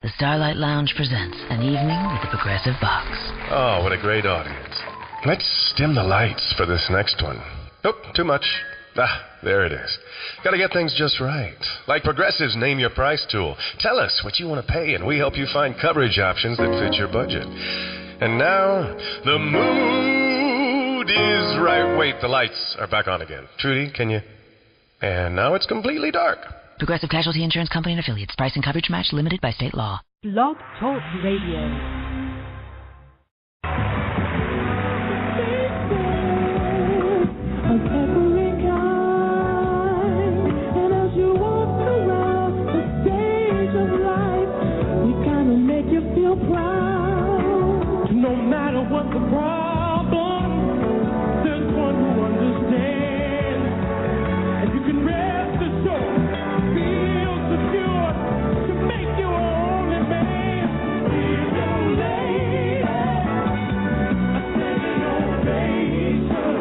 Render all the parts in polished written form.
The Starlight Lounge presents An Evening with the Progressive Box. Oh, what a great audience. Let's dim the lights for this next one. Nope, too much. There it is. Gotta get things just right. Like Progressive's Name Your Price tool. Tell us what you want to pay, and we help you find coverage options that fit your budget. And now, the mood is right. Wait, the lights are back on again. Trudy, can you? And now it's completely dark. Progressive Casualty Insurance Company and Affiliates. Price and coverage match limited by state law. Blog Talk Radio. No matter what the problem, there's one who understands. And you can rest assured, feel secure, to make you only man. He's your lady, a standing ovation.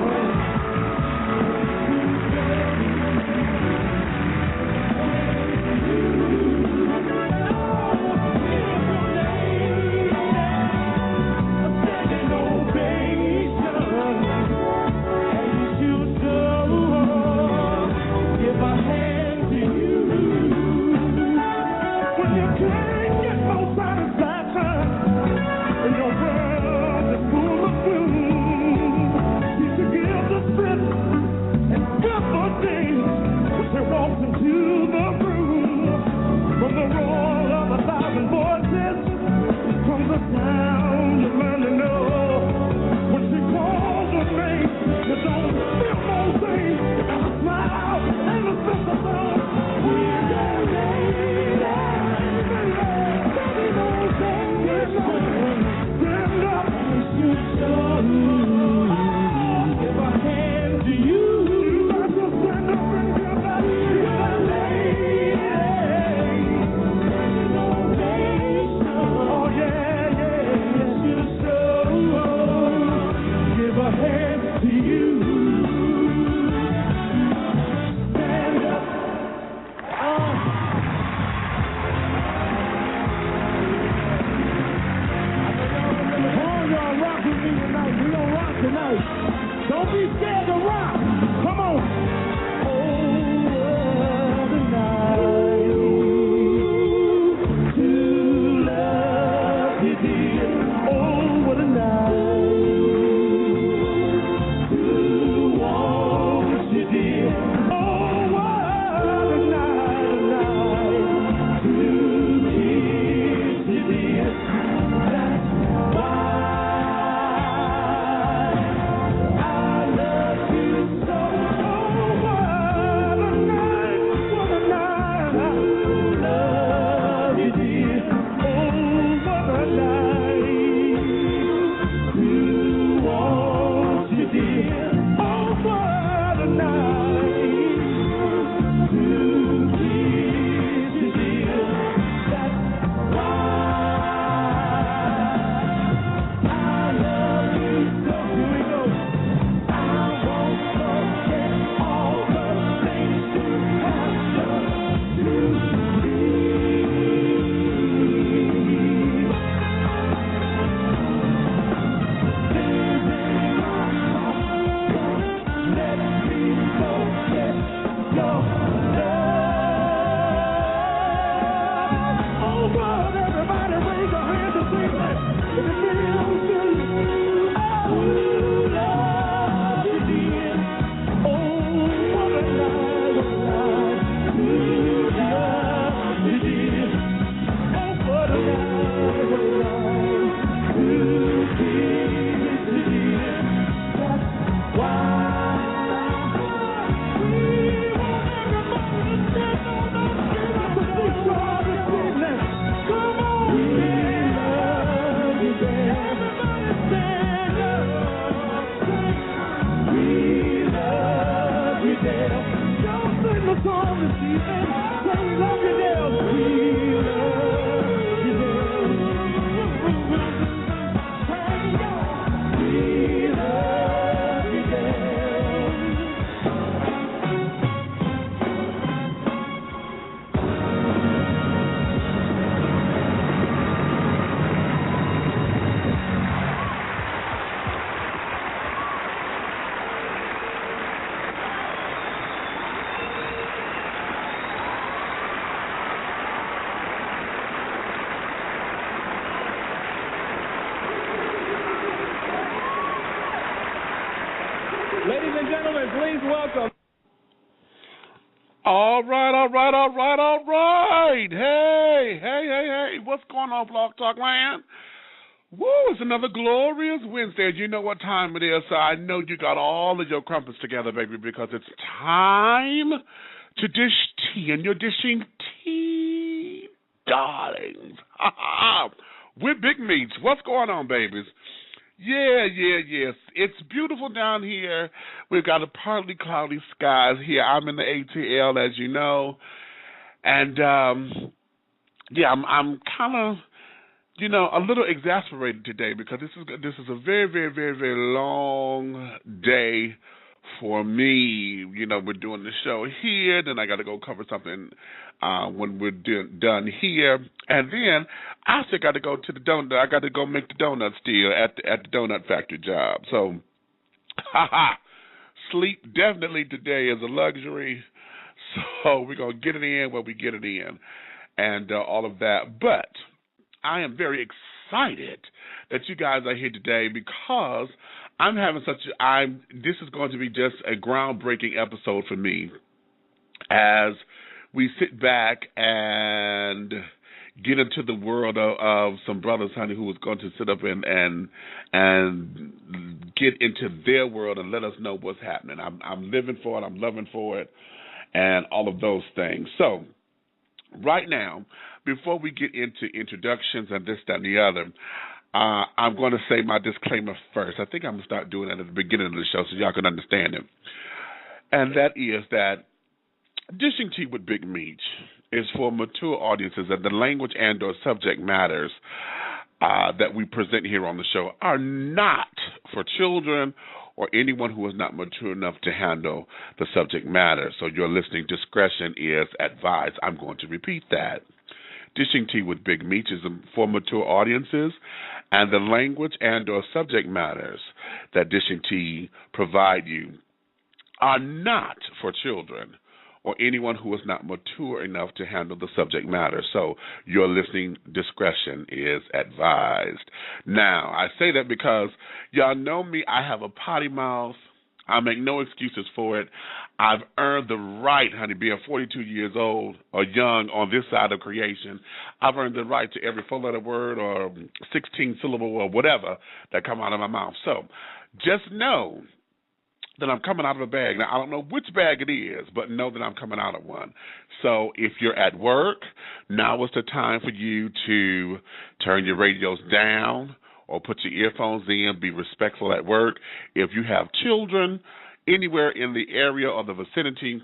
please welcome. All right. Hey. What's going on, Blog Talk Land? Woo, it's another glorious Wednesday. You know what time it is, so I know you got all of your crumpets together, baby, because it's time to dish tea, and you're dishing tea, darlings. With Big Meats. What's going on, babies? Yes. It's beautiful down here. We've got a partly cloudy skies here. I'm in the ATL, as you know. And, I'm kind of, a little exasperated today because this is a very, very, very, very long day for me. We're doing the show here, then I got to go cover something when we're done here, and then I still got to go to the donut. I got to go make the donuts still at the donut factory job. So, sleep definitely today is a luxury. So we're gonna get it in when we get it in, and all of that. But I am very excited that you guys are here today because I'm having this is going to be just a groundbreaking episode for me as we sit back and get into the world of some brothers, honey, who is going to sit up and get into their world and let us know what's happening. I'm living for it. I'm loving for it, and all of those things. So right now, before we get into introductions and this, that, and the other, I'm going to say my disclaimer first. I think I'm going to start doing that at the beginning of the show so y'all can understand it. And that is that Dishing Tea with Big Meats is for mature audiences, and the language and or subject matters that we present here on the show are not for children or anyone who is not mature enough to handle the subject matter. So your listening discretion is advised. I'm going to repeat that. Dishing Tea with Big Meats is for mature audiences, and the language and or subject matters that Dishing Tea provide you are not for children or anyone who is not mature enough to handle the subject matter. So your listening discretion is advised. Now, I say that because y'all know me, I have a potty mouth. I make no excuses for it. I've earned the right, honey, being 42 years old or young on this side of creation, I've earned the right to every 4-letter word or 16-syllable or whatever that come out of my mouth. So just know that I'm coming out of a bag. Now, I don't know which bag it is, but know that I'm coming out of one. So if you're at work, now is the time for you to turn your radios down or put your earphones in, be respectful at work. If you have children anywhere in the area or the vicinity,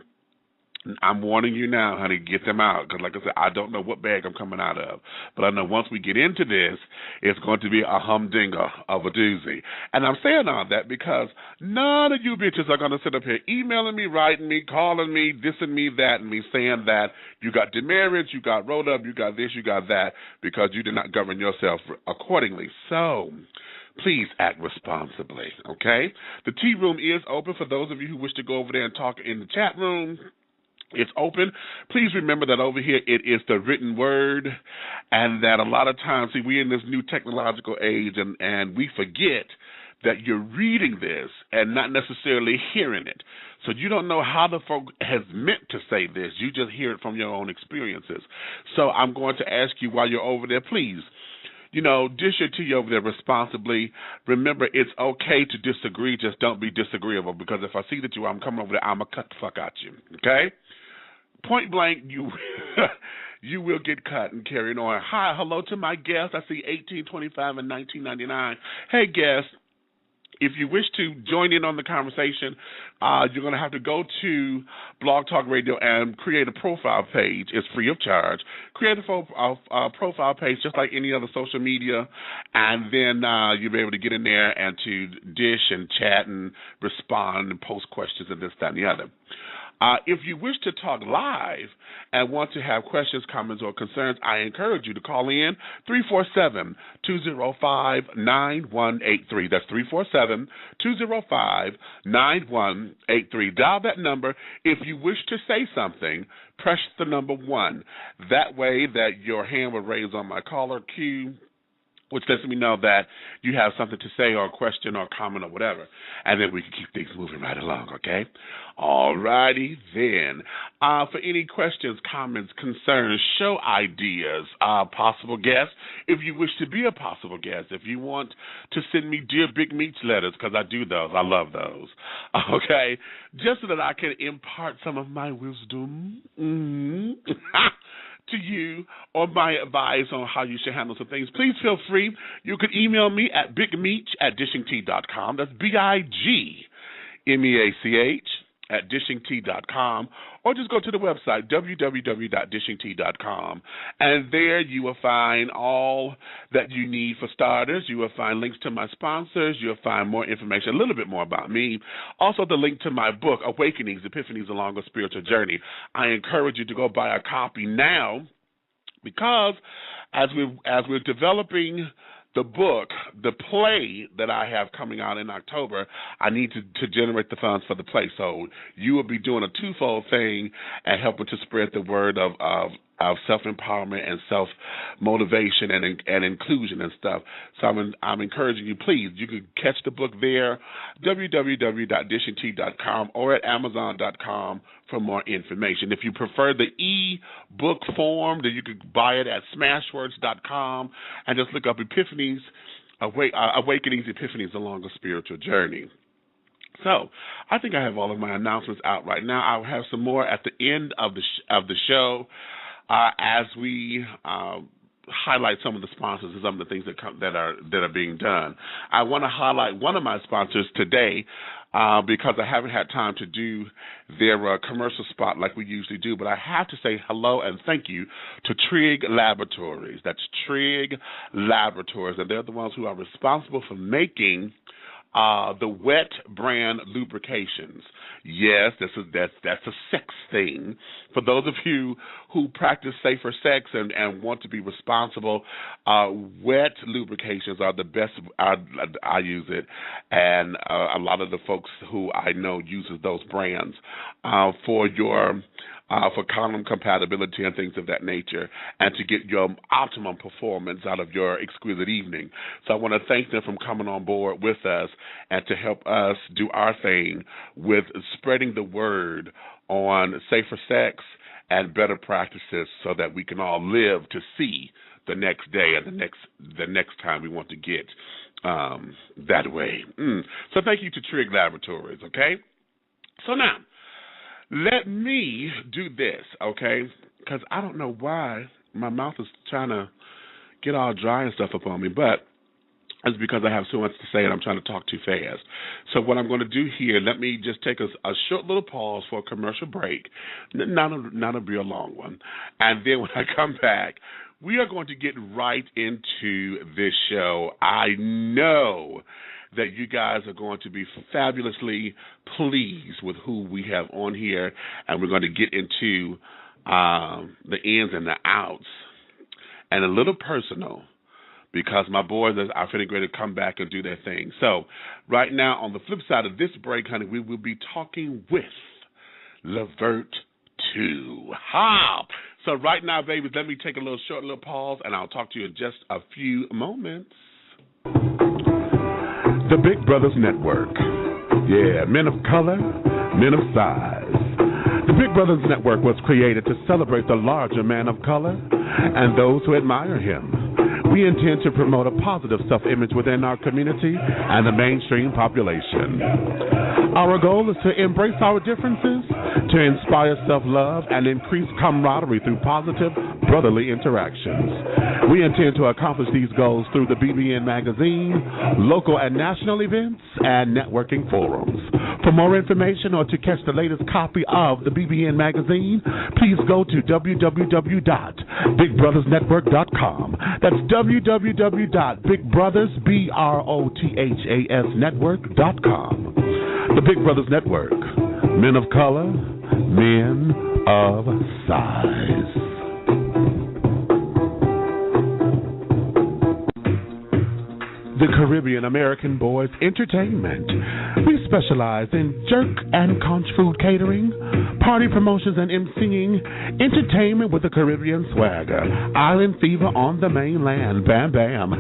I'm warning you now, honey, get them out. Because like I said, I don't know what bag I'm coming out of. But I know once we get into this, it's going to be a humdinger of a doozy. And I'm saying all that because none of you bitches are going to sit up here emailing me, writing me, calling me, dissing me, that, and me saying that you got demerits, you got rolled up, you got this, you got that, because you did not govern yourself accordingly. So please act responsibly, okay? The tea room is open for those of you who wish to go over there and talk in the chat room. It's open. Please remember that over here it is the written word, and that a lot of times, see, we're in this new technological age, and we forget that you're reading this and not necessarily hearing it. So you don't know how the folk has meant to say this. You just hear it from your own experiences. So I'm going to ask you while you're over there, please, dish your tea over there responsibly. Remember, it's okay to disagree. Just don't be disagreeable, because if I see that I'm coming over there, I'm going to cut the fuck out you, okay? Point blank, you will get cut and carried on. Hi, hello to my guests. I see 1825 and 1999. Hey, guests. If you wish to join in on the conversation, you're going to have to go to Blog Talk Radio and create a profile page. It's free of charge. Create a profile page just like any other social media, and then you'll be able to get in there and to dish and chat and respond and post questions and this, that, and the other. If you wish to talk live and want to have questions, comments, or concerns, I encourage you to call in 347-205-9183. That's 347-205-9183. Dial that number. If you wish to say something, press the number 1. That way that your hand will raise on my caller queue, which lets me know that you have something to say or a question or a comment or whatever, and then we can keep things moving right along, okay? All righty then. For any questions, comments, concerns, show ideas, possible guests, if you wish to be a possible guest, if you want to send me Dear Big Meats letters, because I do those, I love those, okay, just so that I can impart some of my wisdom to you or my advice on how you should handle some things, please feel free. You can email me at bigmeach@dishingtea.com. That's BIGMEACH@dishingtea.com, or just go to the website, www.dishingtea.com, and there you will find all that you need for starters. You will find links to my sponsors. You'll find more information, a little bit more about me. Also, the link to my book, Awakenings, Epiphanies Along a Spiritual Journey. I encourage you to go buy a copy now, because as we're developing the book, the play that I have coming out in October, I need to generate the funds for the play. So you will be doing a twofold thing and helping to spread the word of self-empowerment and self-motivation and inclusion and stuff. So I'm encouraging you, please, you can catch the book there, www.dishingtea.com, or at amazon.com for more information. If you prefer the e-book form, then you can buy it at smashwords.com and just look up Epiphanies, Awakenings, Epiphanies Along a Spiritual Journey. So I think I have all of my announcements out right now. I'll have some more at the end of the show as we highlight some of the sponsors and some of the things that are being done. I want to highlight one of my sponsors today because I haven't had time to do their commercial spot like we usually do, but I have to say hello and thank you to Trig Laboratories. That's Trig Laboratories, and they're the ones who are responsible for making the wet brand lubrications. Yes, that's a sex thing. For those of you who practice safer sex and want to be responsible, wet lubrications are the best. I use it, and a lot of the folks who I know uses those brands for condom compatibility and things of that nature, and to get your optimum performance out of your exquisite evening. So I want to thank them for coming on board with us and to help us do our thing with spreading the word on safer sex and better practices so that we can all live to see the next day and the next time we want to get that way. So thank you to Trig Laboratories, okay? So now, let me do this, okay? Because I don't know why my mouth is trying to get all dry and stuff up on me, but it's because I have so much to say and I'm trying to talk too fast. So what I'm going to do here, let me just take a short little pause for a commercial break, not a real long one. And then when I come back, we are going to get right into this show. I know that you guys are going to be fabulously pleased with who we have on here, and we're going to get into the ins and the outs and a little personal, because my boys are finna ready to come back and do their thing. So right now, on the flip side of this break, honey, we will be talking with LEVERT II. So right now, babies, let me take a short little pause, and I'll talk to you in just a few moments. The Big Brothers Network. Yeah, men of color, men of size. The Big Brothers Network was created to celebrate the larger man of color and those who admire him. We intend to promote a positive self-image within our community and the mainstream population. Our goal is to embrace our differences, to inspire self-love, and increase camaraderie through positive, brotherly interactions. We intend to accomplish these goals through the BBN magazine, local and national events, and networking forums. For more information or to catch the latest copy of the BBN magazine, please go to www.bigbrothersnetwork.com. That's www.bigbrothersnetwork.com. The Big Brothers Network. Men of color, men of size. the Caribbean American Boys Entertainment. We specialize in jerk and conch food catering, party promotions and emceeing, entertainment with a Caribbean swagger, island fever on the mainland, bam bam.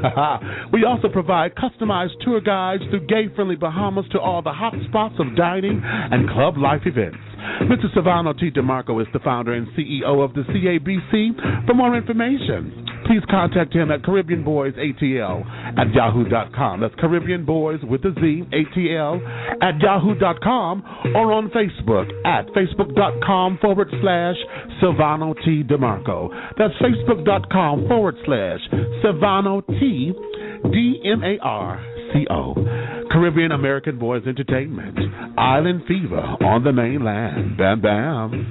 We also provide customized tour guides through gay-friendly Bahamas to all the hot spots of dining and club life events. Mr. Silvano T. DeMarco is the founder and CEO of the CABC. For more information, please contact him at CaribbeanBoysATL@yahoo.com. That's Caribbean Boys with a Z, ATL, @yahoo.com, or on Facebook at Facebook.com/Silvano T. DeMarco. That's Facebook.com/Silvano T. DMARCO. Caribbean American Boys Entertainment. Island Fever on the mainland. Bam bam.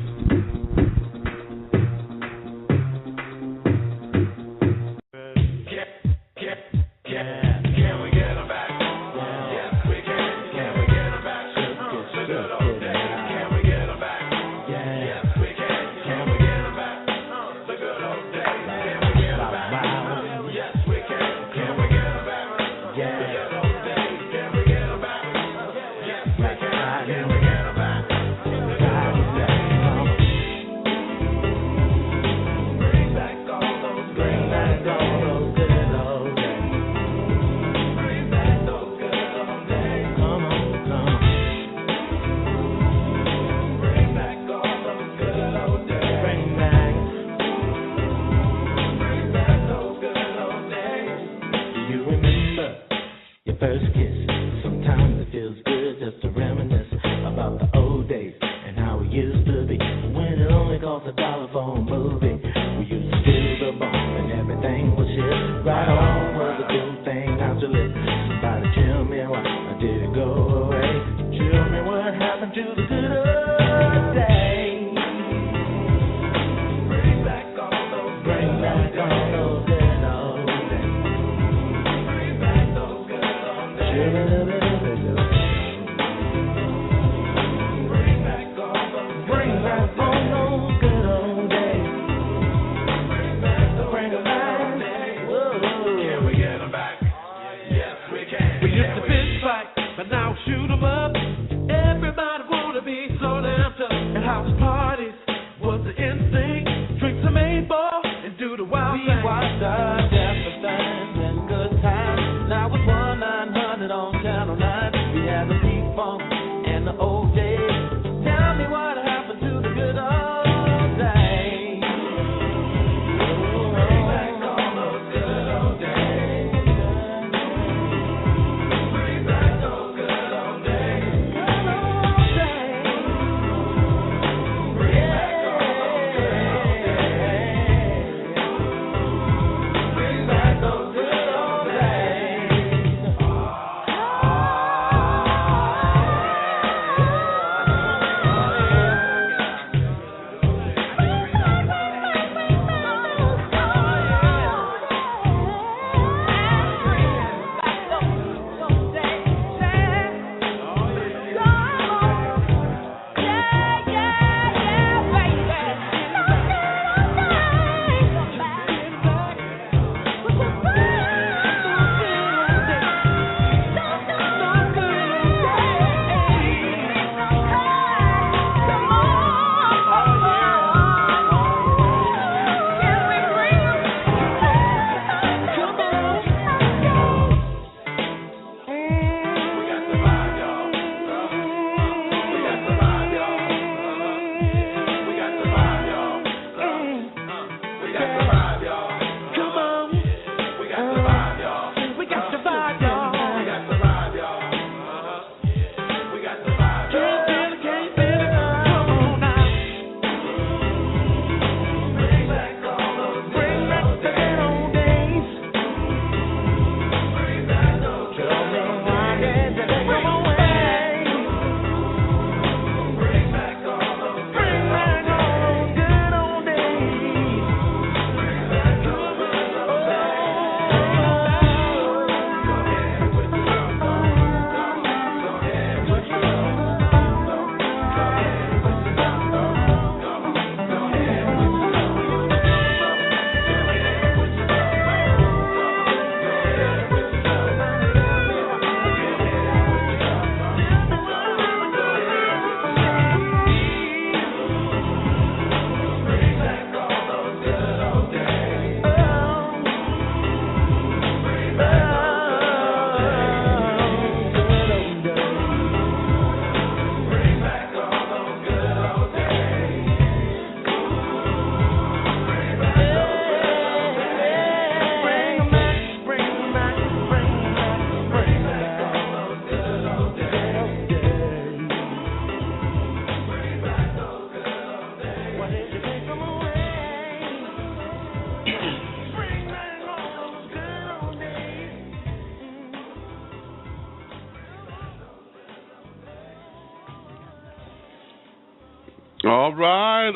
All right.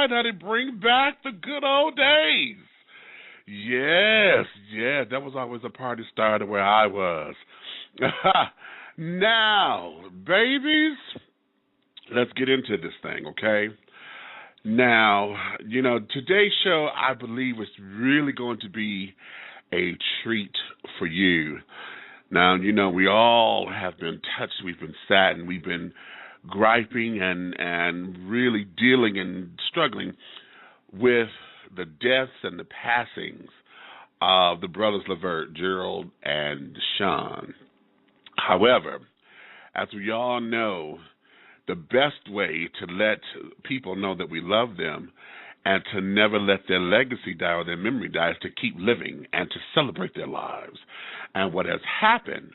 Honey, bring back the good old days. Yes, that was always a party starter where I was. Now, babies, let's get into this thing, okay? Now, today's show, I believe, is really going to be a treat for you. Now, we all have been touched, we've been saddened, we've been griping and really dealing and struggling with the deaths and the passings of the brothers LEVERT, Gerald and Sean. However, as we all know, the best way to let people know that we love them and to never let their legacy die or their memory die is to keep living and to celebrate their lives. And what has happened,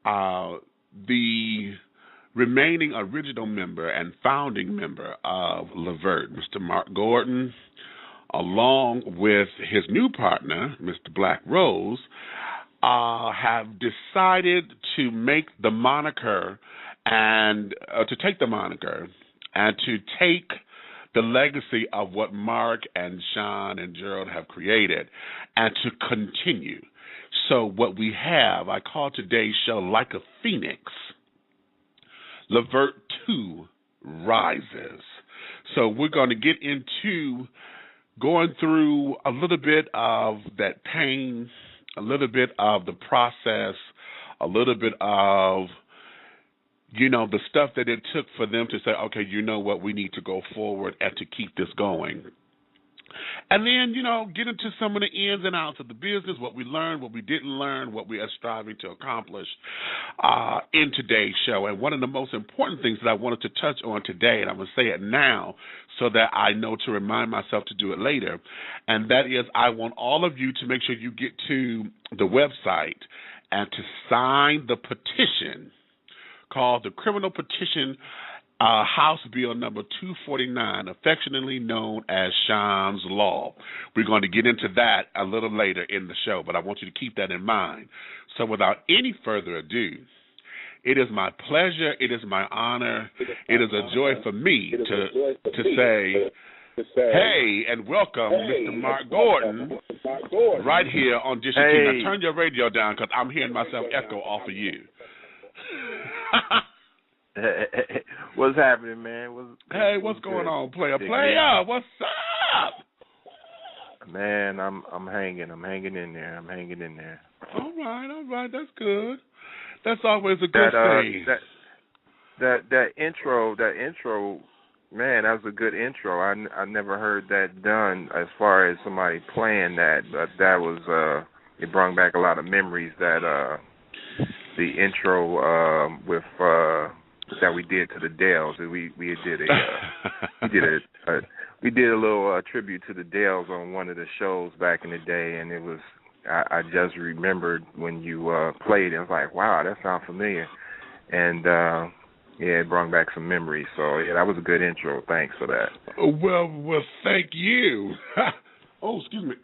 the remaining original member and founding member of LEVERT, Mr. Marc Gordon, along with his new partner, Mr. Blaq Rose, have decided to make the moniker and to take the moniker and to take the legacy of what Marc and Sean and Gerald have created and to continue. So what we have, I call today's show Like a Phoenix, LEVERT II Rises. So we're going to get into going through a little bit of that pain, a little bit of the process, a little bit of, the stuff that it took for them to say, okay, you know what, we need to go forward and to keep this going. And then, get into some of the ins and outs of the business, what we learned, what we didn't learn, what we are striving to accomplish in today's show. And one of the most important things that I wanted to touch on today, and I'm going to say it now so that I know to remind myself to do it later, and that is I want all of you to make sure you get to the website and to sign the petition called the Criminal Petition House Bill number 249, affectionately known as Sean's Law. We're going to get into that a little later in the show, but I want you to keep that in mind. So without any further ado, it is my pleasure, it is my honor, it is a joy for me to say, hey, and welcome Mr. Marc Gordon right here on Dish TV. Now turn your radio down because I'm hearing myself echo off of you. What's happening, man? What's going on, player? What's up? Man, I'm hanging in there. All right, that's good. That's always a good thing. That intro, man, that was a good intro. I never heard that done as far as somebody playing that, but that was it brought back a lot of memories. That the intro with that we did to the Dells. We did a little tribute to the Dells on one of the shows back in the day, and it was I just remembered when you played it. I was like, wow, that sounds familiar, and it brought back some memories. So yeah, that was a good intro. Thanks for that. Well, thank you. Oh, excuse me.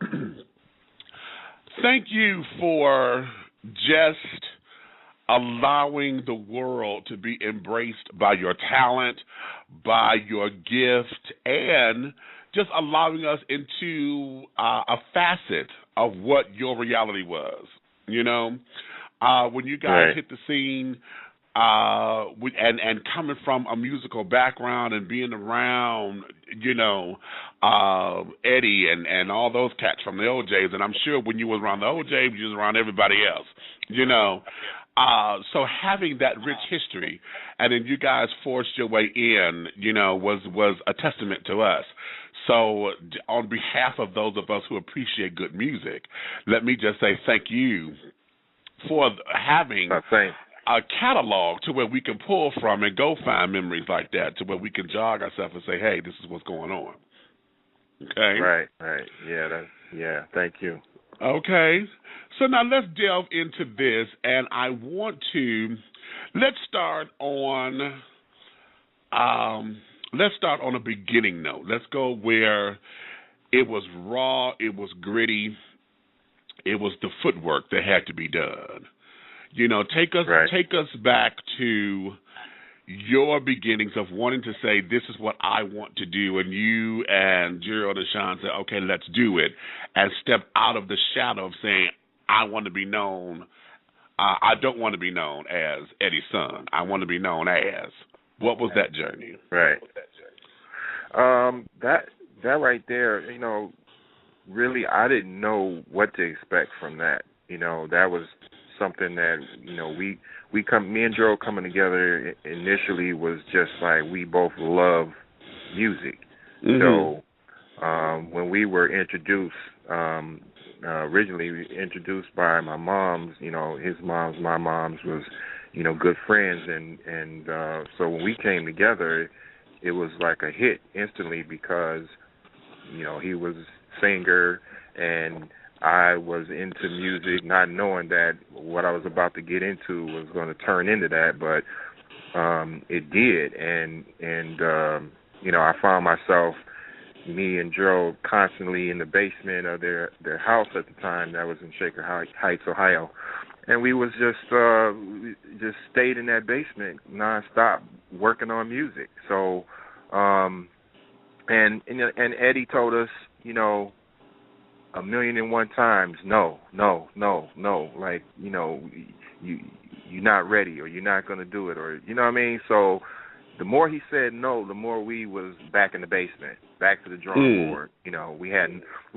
Thank you for just allowing the world to be embraced by your talent, by your gift, and just allowing us into a facet of what your reality was. When you guys hit the scene, and coming from a musical background and being around, Eddie and all those cats from the OJs, and I'm sure when you was around the OJs, you was around everybody else, So having that rich history, and then you guys forced your way in, was a testament to us. So on behalf of those of us who appreciate good music, let me just say thank you for having a catalog to where we can pull from and go find memories like that, to where we can jog ourselves and say, hey, this is what's going on. Okay? Right. Yeah, thank you. Okay. So now let's delve into this, and I want to let's start on a beginning note. Let's go where it was raw, it was gritty, it was the footwork that had to be done. Take us back to, your beginnings of wanting to say, this is what I want to do, and you and Gerald and Sean said, okay, let's do it, and step out of the shadow of saying, I want to be known. I don't want to be known as Eddie's son. I want to be known as. What was that journey? Right. That right there, really I didn't know what to expect from that. That was something that, me and Gerald coming together initially was just like we both love music. So when we were introduced, originally introduced by my moms, his moms, my moms was, good friends, and so when we came together, it was like a hit instantly because, he was a singer and I was into music, not knowing that what I was about to get into was going to turn into that, but it did, and I found myself, me and Gerald, constantly in the basement of their house at the time that was in Shaker Heights, Ohio, and we was just stayed in that basement nonstop working on music. So, and Eddie told us, 1,000,001 times, no, like, you're not ready, or you're not going to do it, or, you know what I mean? So the more he said no, the more we was back in the basement, back to the drawing board. We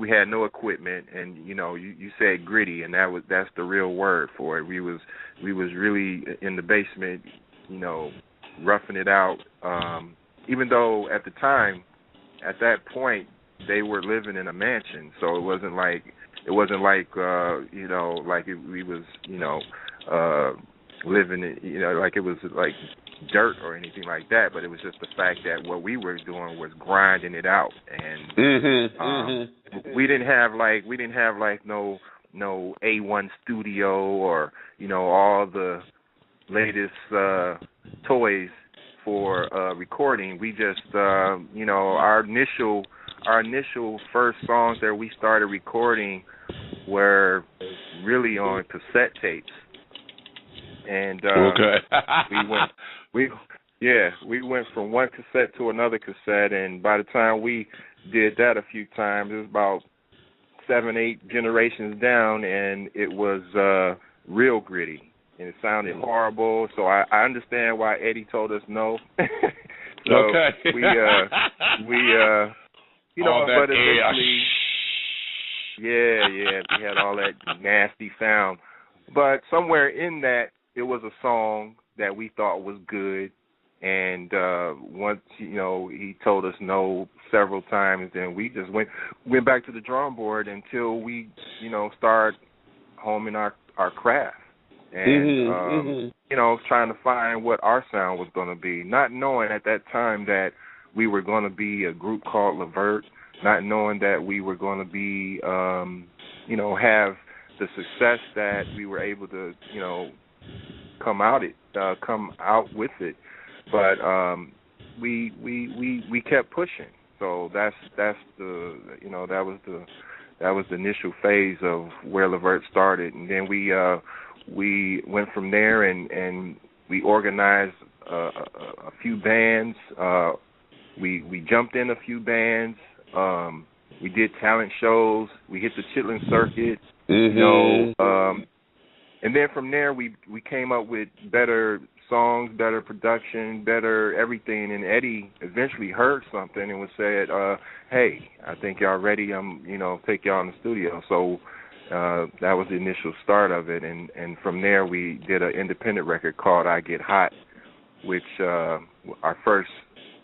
had no equipment, and, you said gritty, and that's the real word for it. We was really in the basement, roughing it out, even though at the time, at that point, they were living in a mansion, so it wasn't like we was, living in, like it was like dirt or anything like that. But it was just the fact that what we were doing was grinding it out, and we didn't have no A1 studio or all the latest toys for recording. We just our initial first songs that we started recording were really on cassette tapes, and we went from one cassette to another cassette, and by the time we did that a few times, it was about 7-8 generations down, and it was real gritty, and it sounded horrible. So I understand why Eddie told us no. So we but eventually, we had all that nasty sound. But somewhere in that, it was a song that we thought was good, and once he told us no several times, then we just went back to the drawing board until we start homing our craft, and trying to find what our sound was going to be, not knowing at that time that we were going to be a group called LEVERT, not knowing that we were going to be, have the success that we were able to, come out with it. But we kept pushing. So that's the that was the initial phase of where LEVERT started, and then we went from there and we organized a few bands. We jumped in a few bands. We did talent shows. We hit the Chitlin circuit. And then from there we came up with better songs, better production, better everything. And Eddie eventually heard something and said, "Hey, I think y'all ready. Take y'all in the studio." So that was the initial start of it. And from there we did an independent record called "I Get Hot," which our first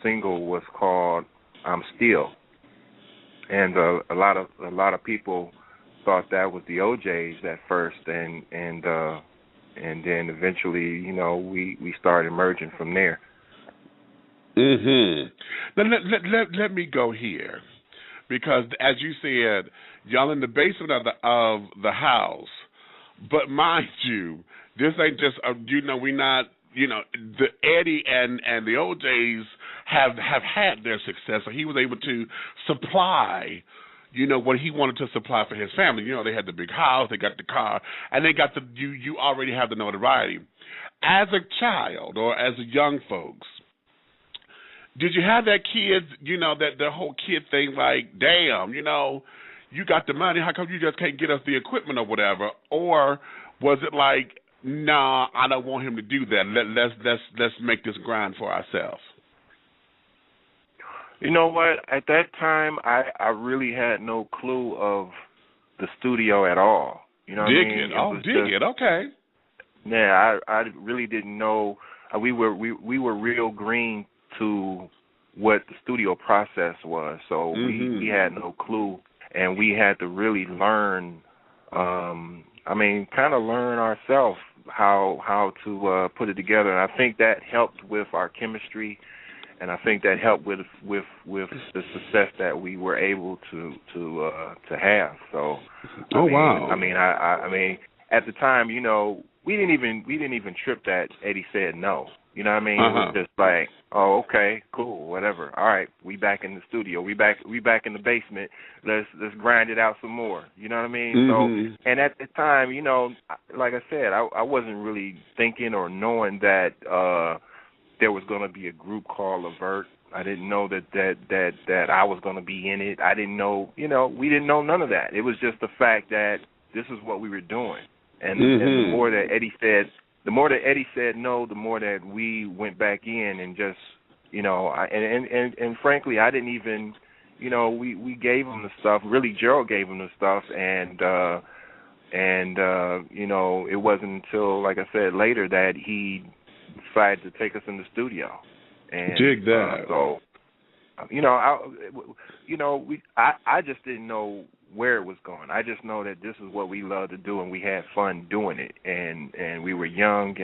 single was called "I'm Still," and a lot of people thought that was the OJs at first, and then eventually, we started emerging from there. Now, let me go here, because as you said, y'all in the basement of the house, but mind you, this ain't just we not. The Eddie and the OJs have had their success, so he was able to supply, what he wanted to supply for his family. They had the big house, they got the car, and they got you already have the notoriety. As a child or as a young folks, did you have that kid, that the whole kid thing, like, damn, you got the money, how come you just can't get us the equipment or whatever? Or was it like, nah, I don't want him to do that. Let's make this grind for ourselves. You know what? At that time, I really had no clue of the studio at all. You know what I mean? Dig it. Okay. Yeah, I really didn't know. We were real green to what the studio process was, so we had no clue, and we had to really learn. Kind of learn ourselves how to put it together, and I think that helped with our chemistry. And I think that helped with the success that we were able to have. So, wow! I mean, at the time, we didn't even trip that Eddie said no. You know what I mean? It was just like, oh, okay, cool, whatever. All right, we back in the studio. We back in the basement. Let's grind it out some more. You know what I mean? So, and at the time, like I said, I wasn't really thinking or knowing that. There was going to be a group called LEVERT. I didn't know that I was going to be in it. I didn't know, we didn't know none of that. It was just the fact that this is what we were doing. And, and the more that Eddie said no, the more that we went back in and just, and frankly, I didn't even, we gave him the stuff. Really, Gerald gave him the stuff, and it wasn't until, like I said, later that he decided to take us in the studio, and dig that. I just didn't know where it was going. I just know that this is what we love to do, and we had fun doing it, and we were young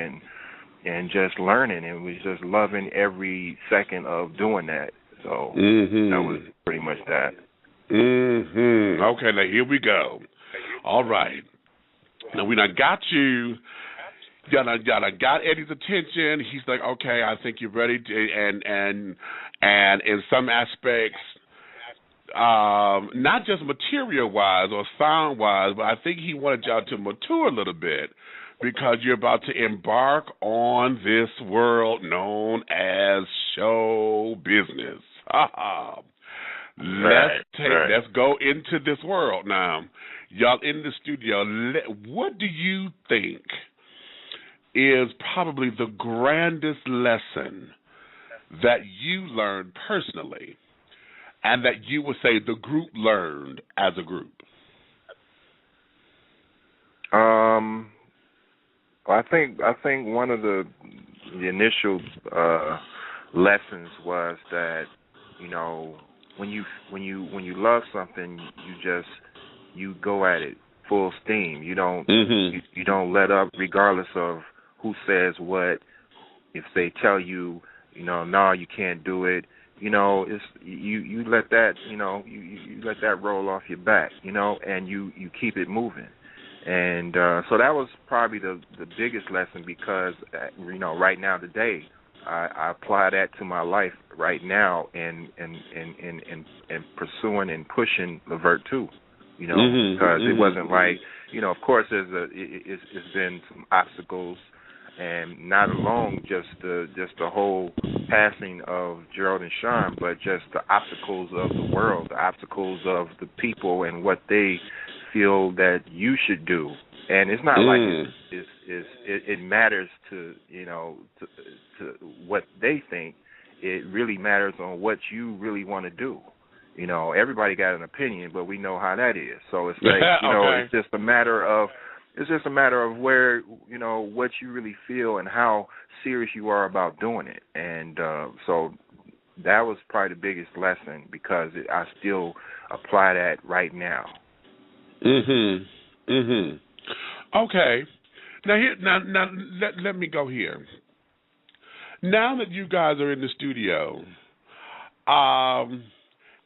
and just learning, and we was just loving every second of doing that. So that was pretty much that. Okay, now here we go. All right, now we done got you. Y'all got Eddie's attention. He's like, okay, I think you're ready to, and in some aspects, not just material-wise or sound-wise, but I think he wanted y'all to mature a little bit because you're about to embark on this world known as show business. Let's go into this world now. Y'all in the studio. What do you think is probably the grandest lesson that you learned personally and that you would say the group learned as a group? I think one of the initial lessons was that, when you love something, you go at it full steam. You don't you don't let up regardless of who says what. If they tell you, no, you can't do it, it's you let that, you let that roll off your back, and you keep it moving. And so that was probably the biggest lesson because, right now today, I apply that to my life right now and pursuing and pushing LEVERT II, because it wasn't like, of course it's been some obstacles, and not alone just the whole passing of Gerald and Sean, but just the obstacles of the world, the obstacles of the people and what they feel that you should do. And it's not like it matters to to what they think. It really matters on what you really want to do. Everybody got an opinion, but we know how that is. So it's like, okay. It's just a matter of where, what you really feel and how serious you are about doing it. And so that was probably the biggest lesson because I still apply that right now. Okay. Now let me go here. Now that you guys are in the studio,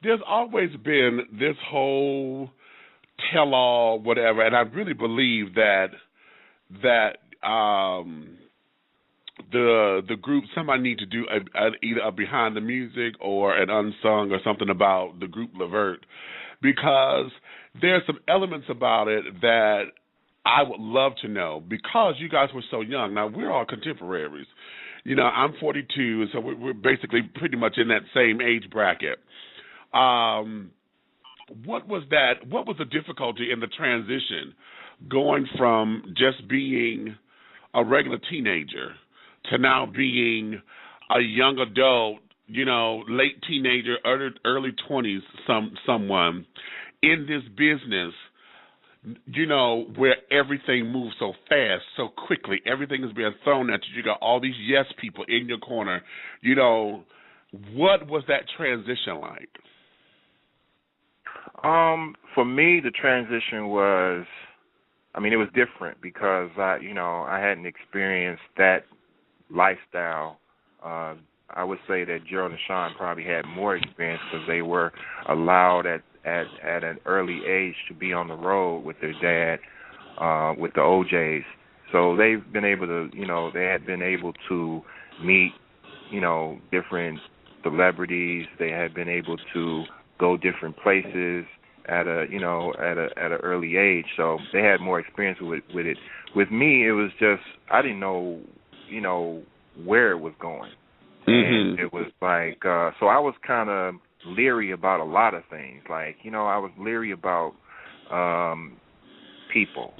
there's always been this whole tell-all, whatever, and I really believe that the group, somebody need to do either a behind the music or an unsung or something about the group LEVERT, because there's some elements about it that I would love to know, because you guys were so young. Now, we're all contemporaries. You know, I'm 42, so we're basically pretty much in that same age bracket. What was the difficulty in the transition going from just being a regular teenager to now being a young adult, you know, late teenager, early 20s, someone in this business, you know, where everything moves so fast, so quickly, everything is being thrown at you. You got all these yes people in your corner. You know, what was that transition like? For me, the transition was, I mean, it was different because I hadn't experienced that lifestyle. I would say that Gerald and Sean probably had more experience because they were allowed at an early age to be on the road with their dad, with the OJs. So they've been able to, they had been able to meet, different celebrities. They had been able to go different places at an early age. So they had more experience with it. With me, it was just, I didn't know, where it was going. And it was like, so I was kind of leery about a lot of things. Like, I was leery about people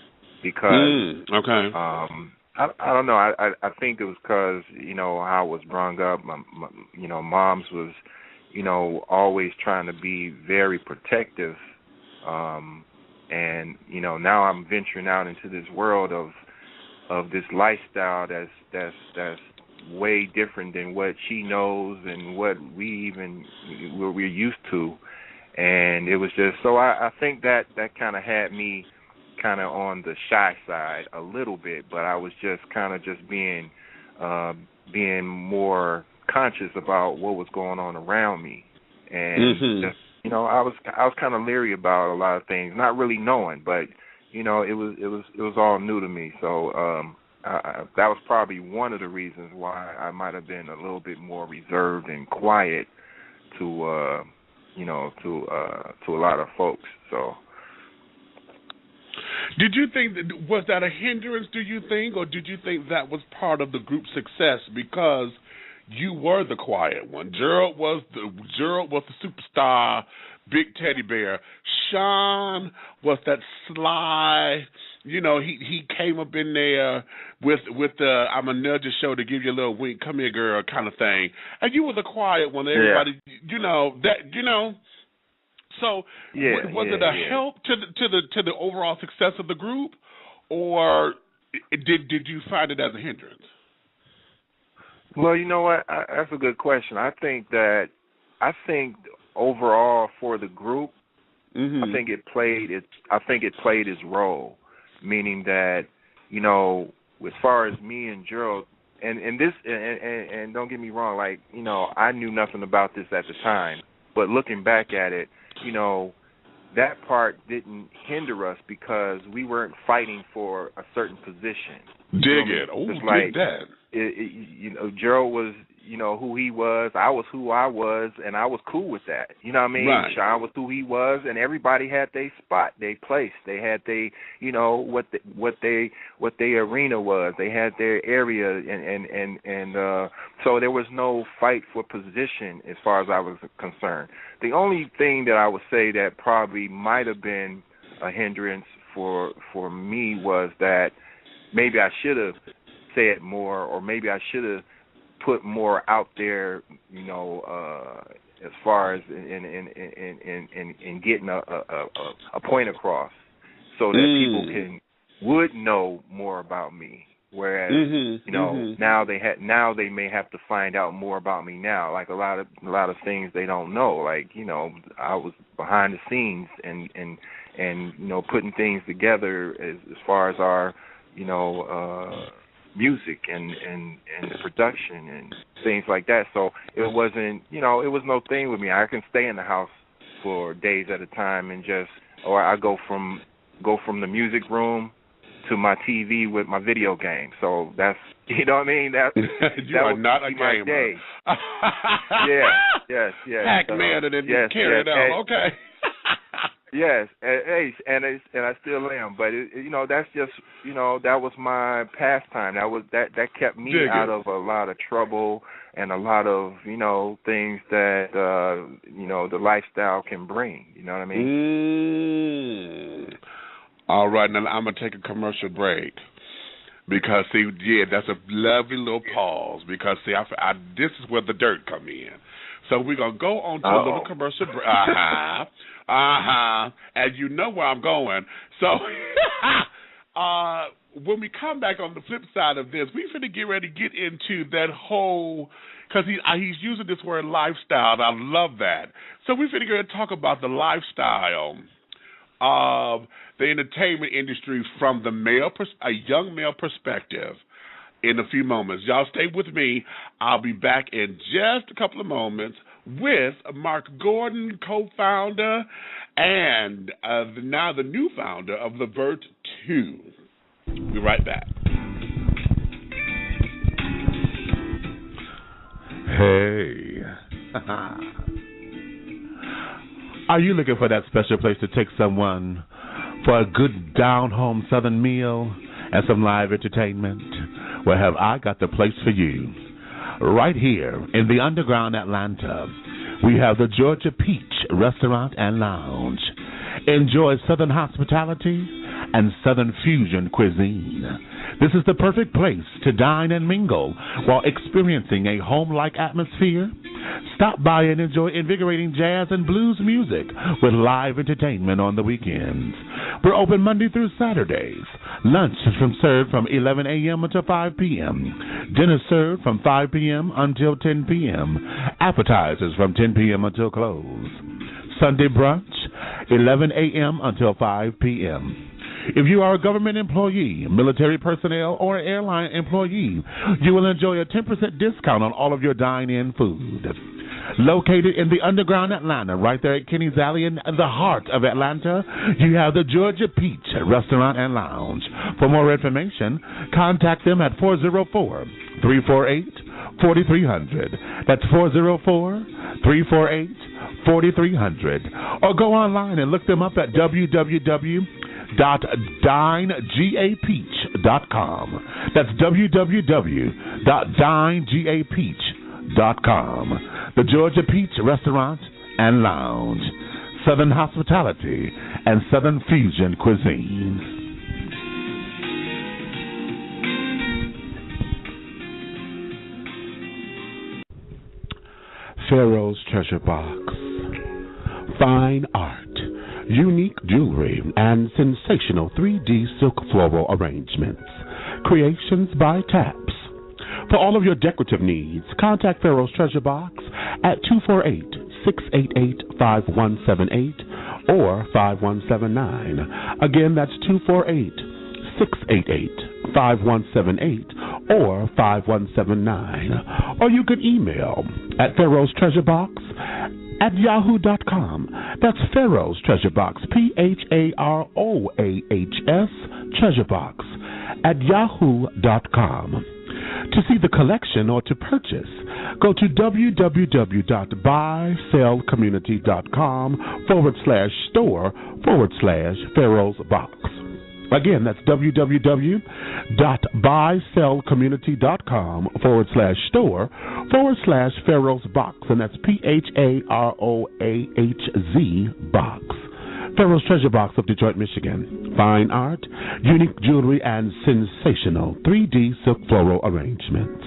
because, I don't know. I think it was because, how I was brought up. Mom's was, always trying to be very protective. And, now I'm venturing out into this world of this lifestyle that's way different than what she knows and what we're used to. And it was just, so I think that kind of had me kind of on the shy side a little bit, but I was just kind of just being more conscious about what was going on around me. And just, I was kind of leery about a lot of things, not really knowing, but it was all new to me. So that was probably one of the reasons why I might have been a little bit more reserved and quiet to a lot of folks. So, did you think was that a hindrance? Do you think, or did you think that was part of the group's success because you were the quiet one? Gerald was the superstar, big teddy bear. Sean was that sly. He came up in there with the I'm a nudge your shoulder, give you a little wink, come here, girl, kind of thing. And you were the quiet one. Everybody, So was it a help to the overall success of the group, or did you find it as a hindrance? Well, you know what? That's a good question. I think overall for the group, I think it played its role. Meaning that, as far as me and Gerald, and don't get me wrong, like, I knew nothing about this at the time, but looking back at it, that part didn't hinder us because we weren't fighting for a certain position. Dig it. Oh, dig that. Gerald was, who he was. I was who I was, and I was cool with that. You know what I mean? Right. Sean was who he was, and everybody had their spot, their place. They had their, what their arena was. They had their area, and so there was no fight for position as far as I was concerned. The only thing that I would say that probably might have been a hindrance for me was that maybe I should have said more, or maybe I should have put more out there, as far as in getting a point across, so that people would know more about me. Whereas now they may have to find out more about me now. Like a lot of things they don't know. Like I was behind the scenes and putting things together as far as our music and the production and things like that. So it wasn't, it was no thing with me. I can stay in the house for days at a time and or I go from the music room to my TV with my video game. So that's, you know what I mean? That are not a gamer. Day. Yes. Pac-Man and then carry it out. Okay. Yes, and I still am. But that's just that was my pastime. That kept me out of a lot of trouble and a lot of things that the lifestyle can bring. You know what I mean? All right, now I'm gonna take a commercial break. Because, see, that's a lovely little pause. Because, see, this is where the dirt come in. So we're going to go on to a little commercial break. And you know where I'm going. So when we come back on the flip side of this, we're going to get ready to get into that whole, because he's using this word lifestyle, and I love that. So we're going to talk about the lifestyle of the entertainment industry from the a young male perspective in a few moments. Y'all stay with me. I'll be back in just a couple of moments with Marc Gordon, co-founder, and now the new founder of LEVERT II. Be right back. Hey. Are you looking for that special place to take someone for a good down-home southern meal and some live entertainment? Well, have I got the place for you. Right here in the underground Atlanta, we have the Georgia Peach Restaurant and Lounge. Enjoy southern hospitality and southern fusion cuisine. This is the perfect place to dine and mingle while experiencing a home-like atmosphere. Stop by and enjoy invigorating jazz and blues music with live entertainment on the weekends. We're open Monday through Saturdays. Lunch is served from 11 a.m. until 5 p.m. Dinner served from 5 p.m. until 10 p.m. Appetizers from 10 p.m. until close. Sunday brunch, 11 a.m. until 5 p.m. If you are a government employee, military personnel, or airline employee, you will enjoy a 10% discount on all of your dine-in food. Located in the underground Atlanta, right there at Kenny's Alley in the heart of Atlanta, you have the Georgia Peach Restaurant and Lounge. For more information, contact them at 404-348-4300. That's 404-348-4300. Or go online and look them up at www.dinegapeach.com. That's www.dinegapeach.com. The Georgia Peach Restaurant and Lounge. Southern hospitality and southern fusion cuisine. Pharaoh's Treasure Box. Fine art, unique jewelry, and sensational 3D silk floral arrangements. Creations by Taps. For all of your decorative needs, contact Pharaoh's Treasure Box at 248-688-5178 or 5179. Again, that's 248-688-5178 or 5179. Or you can email at Pharaoh's Treasure Box at yahoo.com. That's Pharaoh's Treasure Box, PHAROAHS Treasure Box at yahoo.com. To see the collection or to purchase, go to www.buysellcommunity.com/store/Pharaoh's Box. Again, that's www.buysellcommunity.com/store/Pharaoh's Box, and that's PHAROAHZ Box. Pharaoh's Treasure Box of Detroit, Michigan. Fine art, unique jewelry, and sensational 3D silk floral arrangements.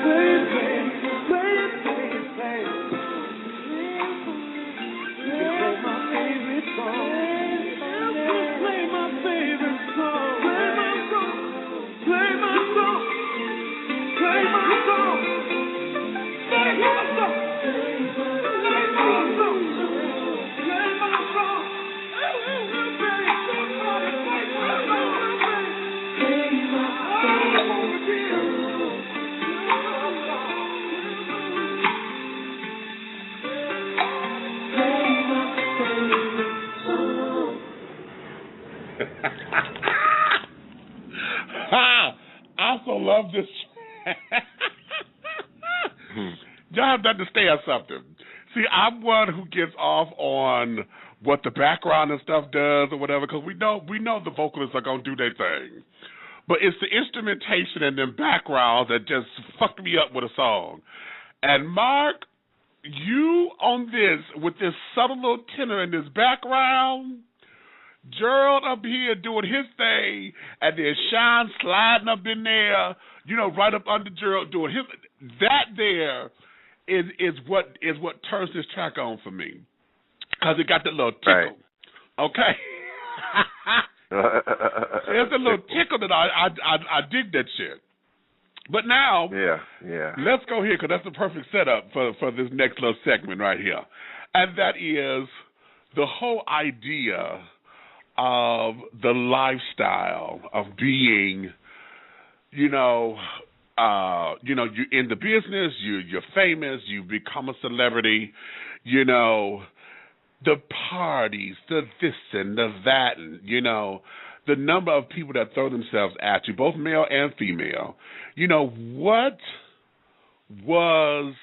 Say also love this. Y'all have to understand something. See, I'm one who gets off on what the background and stuff does or whatever, because we know the vocalists are gonna do their thing. But it's the instrumentation and the background that just fucked me up with a song. And Marc, you on this with this subtle little tenor in this background, Gerald up here doing his thing, and then Sean sliding up in there, right up under Gerald doing his. That there is what turns this track on for me, because it got that little tickle. Right. Okay. There's a little tickle that I dig that shit. But now, yeah, let's go here, because that's the perfect setup for this next little segment right here, and that is the whole idea of the lifestyle of being, you're in the business, you're famous, you become a celebrity, the parties, the this and the that, and, the number of people that throw themselves at you, both male and female. What was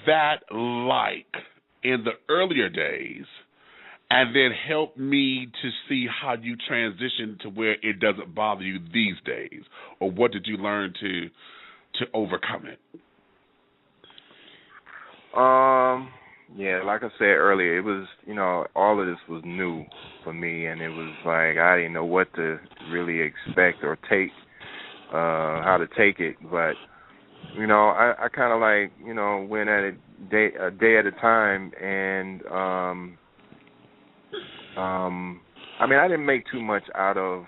that like in the earlier days, and then help me to see how you transition to where it doesn't bother you these days, or what did you learn to overcome it? Yeah, like I said earlier, it was, all of this was new for me, and it was like I didn't know what to really expect or take, how to take it. But, I kind of like, went at it a day at a time, and I didn't make too much out of,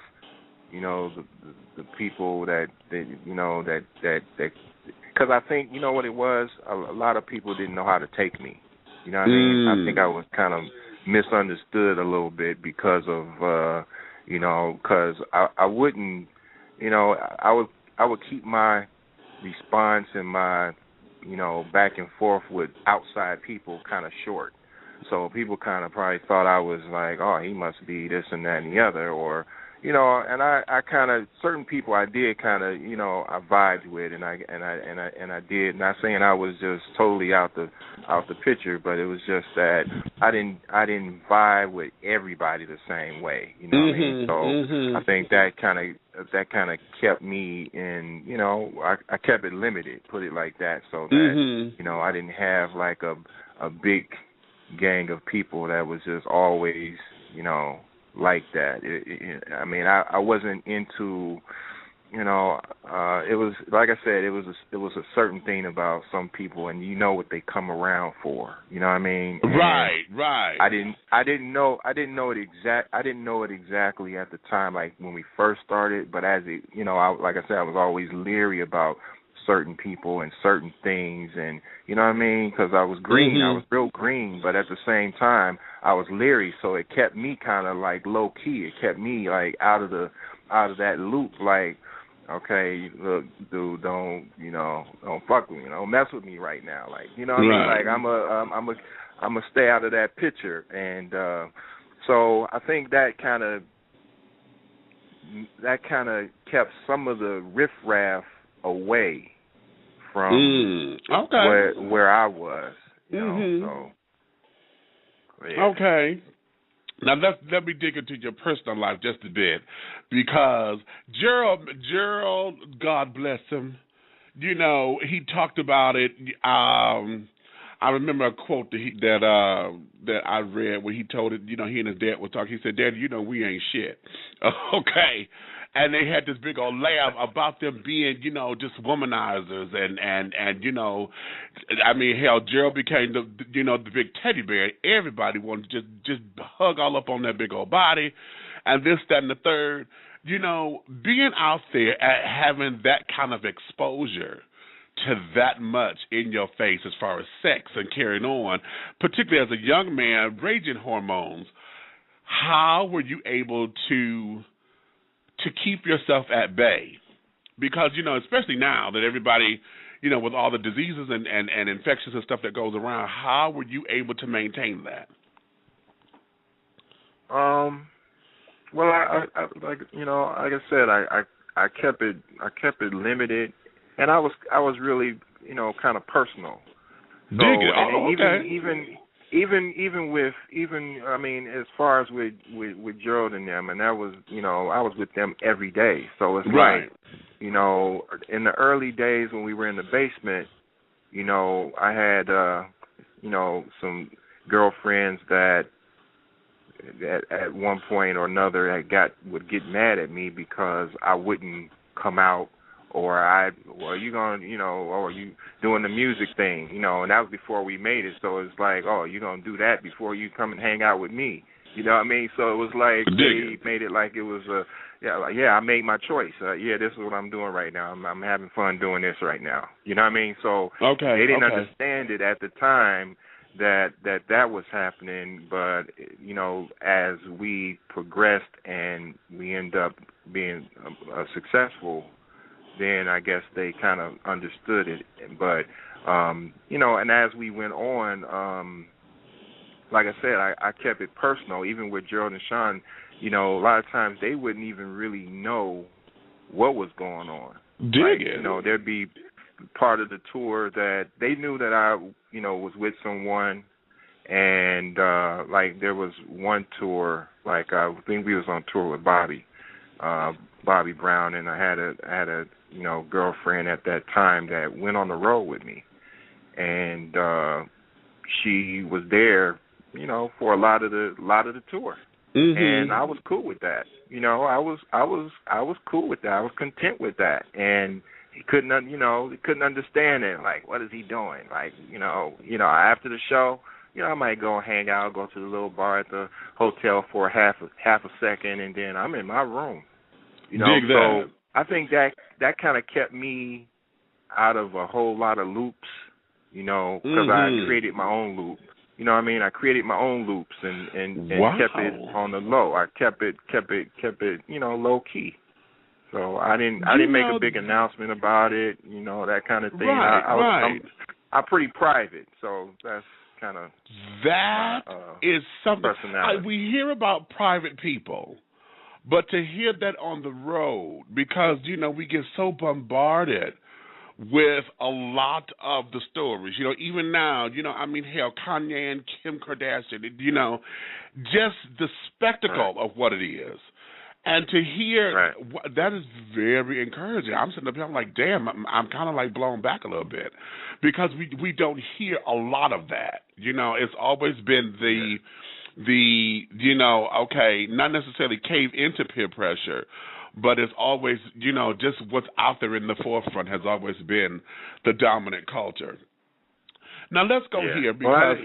the people that because I think, what it was, a lot of people didn't know how to take me. You know what I mean? I think I was kind of misunderstood a little bit because of, because I wouldn't, I would keep my response and my, back and forth with outside people kind of short. So people kind of probably thought I was like, oh, he must be this and that and the other, or, and I kind of, certain people I did kind of, I vibed with, and I did. Not saying I was just totally out the picture, but it was just that I didn't vibe with everybody the same way. You know what I mean? So I think that kind of kept me in. I kept it limited, put it like that, so that I didn't have like a big gang of people that was just always, like that. I wasn't into, it was, like I said, it was a certain thing about some people, and what they come around for. You know what I mean? And right. I didn't know it exactly at the time, like when we first started. But as it, like I said, I was always leery about certain people and certain things, and you know what I mean, because I was green, I was real green, but at the same time I was leery, so it kept me kind of like low key. It kept me like out of that loop, like, okay, look, dude, don't fuck with me, don't mess with me right now, like, you know what I mean, like I'm a stay out of that picture. And so I think that kind of kept some of the riffraff away from where I was, so yeah. Okay. Now let me dig into your personal life just a bit, because Gerald, God bless him, he talked about it. I remember a quote that I read where he told it. He and his dad were talking. He said, "Dad, we ain't shit." Okay. And they had this big old laugh about them being, just womanizers, and hell, Gerald became the big teddy bear. Everybody wanted to just hug all up on that big old body, and this, that, and the third. Being out there at having that kind of exposure to that much in your face as far as sex and carrying on, particularly as a young man, raging hormones, how were you able to keep yourself at bay? Because, especially now that everybody, with all the diseases and infections and stuff that goes around, how were you able to maintain that? Well, I like I said, I kept it limited, and I was really, you know, kind of personal. So, Dig it. and Okay. even I mean, as far as with Gerald and them, and that was, you know, I was with them every day. So it's Right. like, you know, in the early days when we were in the basement, you know, I had you know, some girlfriends that at one point or another would get mad at me because I wouldn't come out, or you gonna, you know, or you doing the music thing, you know, and that was before we made it. So it's like, oh, you gonna do that before you come and hang out with me, you know what I mean? So it was like they made it like it was I made my choice. This is what I'm doing right now. I'm having fun doing this right now. You know what I mean? So they didn't understand it at the time that was happening, but you know, as we progressed and we end up being successful, then I guess they kind of understood it. But you know, and as we went on, like I said, I kept it personal. Even with Gerald and Sean, you know, a lot of times they wouldn't even really know what was going on. Dig it. You know, there'd be part of the tour that they knew that I, you know, was with someone, and like there was one tour, like I think we was on tour with Bobby Brown, and I had a you know, girlfriend at that time that went on the road with me, and she was there, you know, for a lot of the tour. Mm-hmm. And I was cool with that. You know, I was cool with that. I was content with that. And he couldn't understand it. Like, what is he doing? Like, you know, after the show, you know, I might go and hang out, go to the little bar at the hotel for half a second, and then I'm in my room. You know, dig that. So I think that kind of kept me out of a whole lot of loops. You know, because I created my own loop. You know what I mean? I created my own loops and wow. kept it on the low. I kept it, you know, low key. So I didn't make a big announcement about it, you know, that kind of thing. Right, I'm pretty private, so that's kind of that is something. Personality. We hear about private people, but to hear that on the road, because, you know, we get so bombarded with a lot of the stories, you know, even now, you know, I mean, hell, Kanye and Kim Kardashian, you know, just the spectacle of what it is. And to hear, that is very encouraging. I'm sitting up here, I'm like, damn, I'm kind of like blown back a little bit, because we don't hear a lot of that. You know, it's always been the you know, okay, not necessarily cave into peer pressure, but it's always, you know, just what's out there in the forefront has always been the dominant culture. Now let's go here, because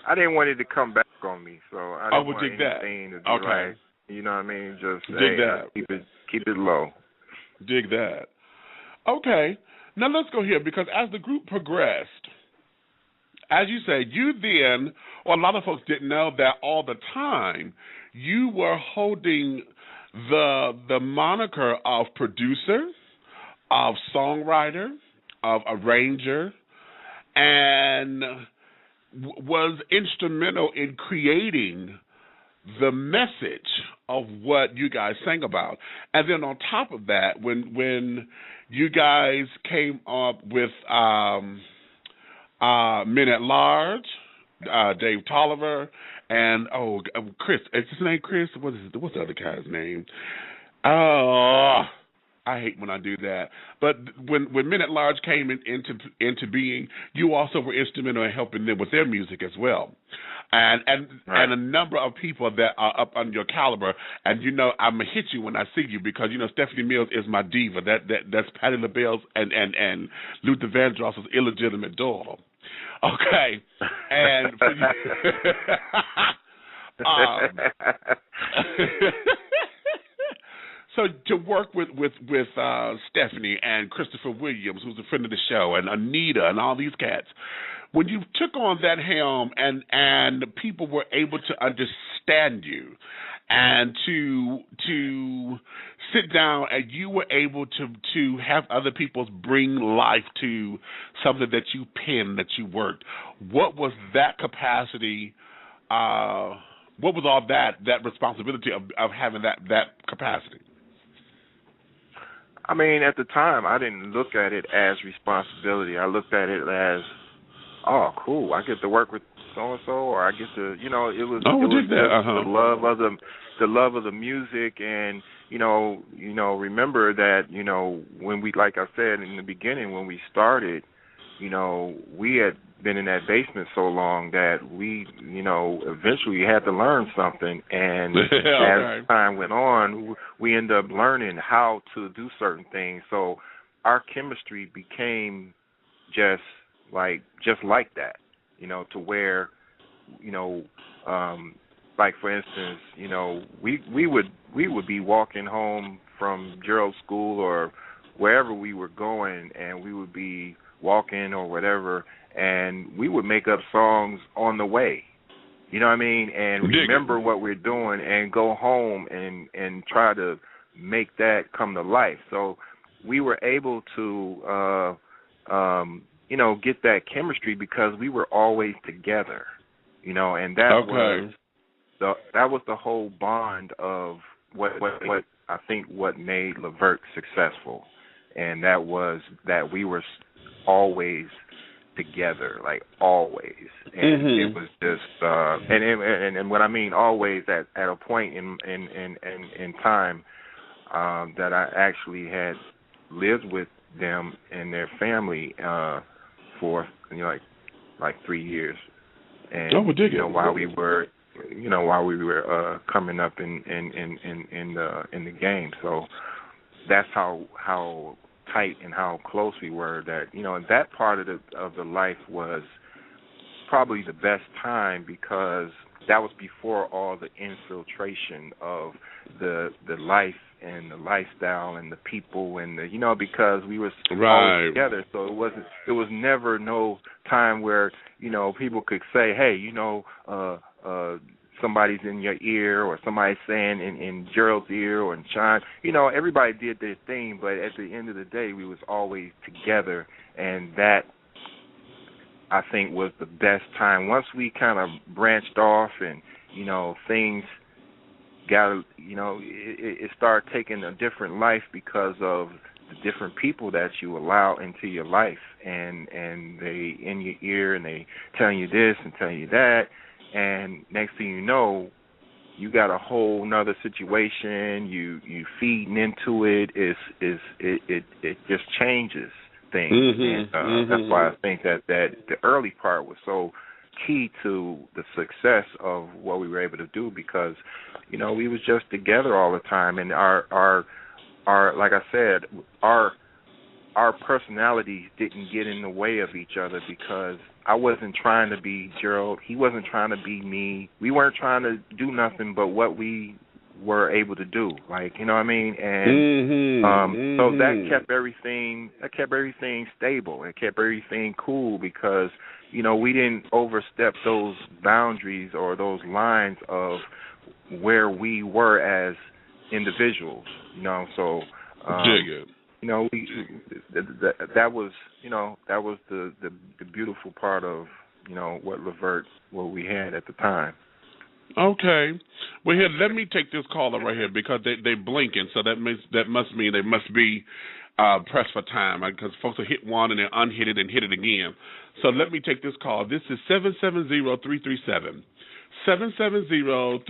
I didn't want it to come back on me, so I didn't want anything to be like, you know what I mean, just keep it low. Dig that. Okay, now let's go here, because as the group progressed, as you say, you then, or a lot of folks didn't know that all the time, you were holding the moniker of producer, of songwriter, of arranger, and was instrumental in creating the message of what you guys sang about. And then on top of that, when you guys came up with Men at Large, Dave Tolliver, and Chris. Is his name Chris? What's the other guy's name? I hate when I do that. But when Men at Large came into being, you also were instrumental in helping them with their music as well. And a number of people that are up on your caliber. And you know, I'm gonna hit you when I see you, because you know Stephanie Mills is my diva. That's Patti LaBelle's and Luther Vandross's illegitimate daughter. Okay, and so to work with Stephanie and Christopher Williams, who's a friend of the show, and Anita and all these cats, when you took on that helm and people were able to understand you and to sit down, and you were able to have other people bring life to something that you penned, that you worked, what was that capacity? What was all that responsibility of having that capacity? I mean, at the time, I didn't look at it as responsibility. I looked at it as, oh, cool, I get to work with so and so, or I get to, it was, the love of the music, and remember that, when we, like I said in the beginning, when we started, we had been in that basement so long that we, eventually had to learn something, and as time went on, we ended up learning how to do certain things. So our chemistry became just like that, to where, like for instance, we would be walking home from Gerald's school or wherever we were going, and we would be walking or whatever, and we would make up songs on the way. You know what I mean? And remember what we're doing and go home and try to make that come to life. So we were able to get that chemistry because we were always together. And that was the whole bond of what I think what made LEVERT successful, and that was that we were always together, like always, and it was just and what I mean always at a point in time that I actually had lived with them and their family for like 3 years, and while we were coming up in the game. So that's how tight and how close we were. That that part of the life was probably the best time, because that was before all the infiltration of the life and the lifestyle and the people and the because we were all together. So it was never no time where people could say, hey, somebody's in your ear, or somebody's saying in Gerald's ear or in Sean. Everybody did their thing, but at the end of the day, we was always together, and that, I think, was the best time. Once we kind of branched off and, things got, it started taking a different life because of the different people that you allow into your life, and they in your ear, and they telling you this and telling you that. And next thing you know, you got a whole nother situation. You feeding into it. It just changes things. And that's why I think that the early part was so key to the success of what we were able to do, because we was just together all the time, and our like I said, our personalities didn't get in the way of each other, because I wasn't trying to be Gerald. He wasn't trying to be me. We weren't trying to do nothing but what we were able to do. Like, you know what I mean? And so that kept everything stable. It kept everything cool, because, we didn't overstep those boundaries or those lines of where we were as individuals, so that was the beautiful part of what LEVERT, what we had at the time. Okay, well, here, let me take this caller right here, because they blinking, so that must mean they must be pressed for time, because folks will hit one and then unhit it and hit it again. So let me take this call. This is 770-337. 770-337.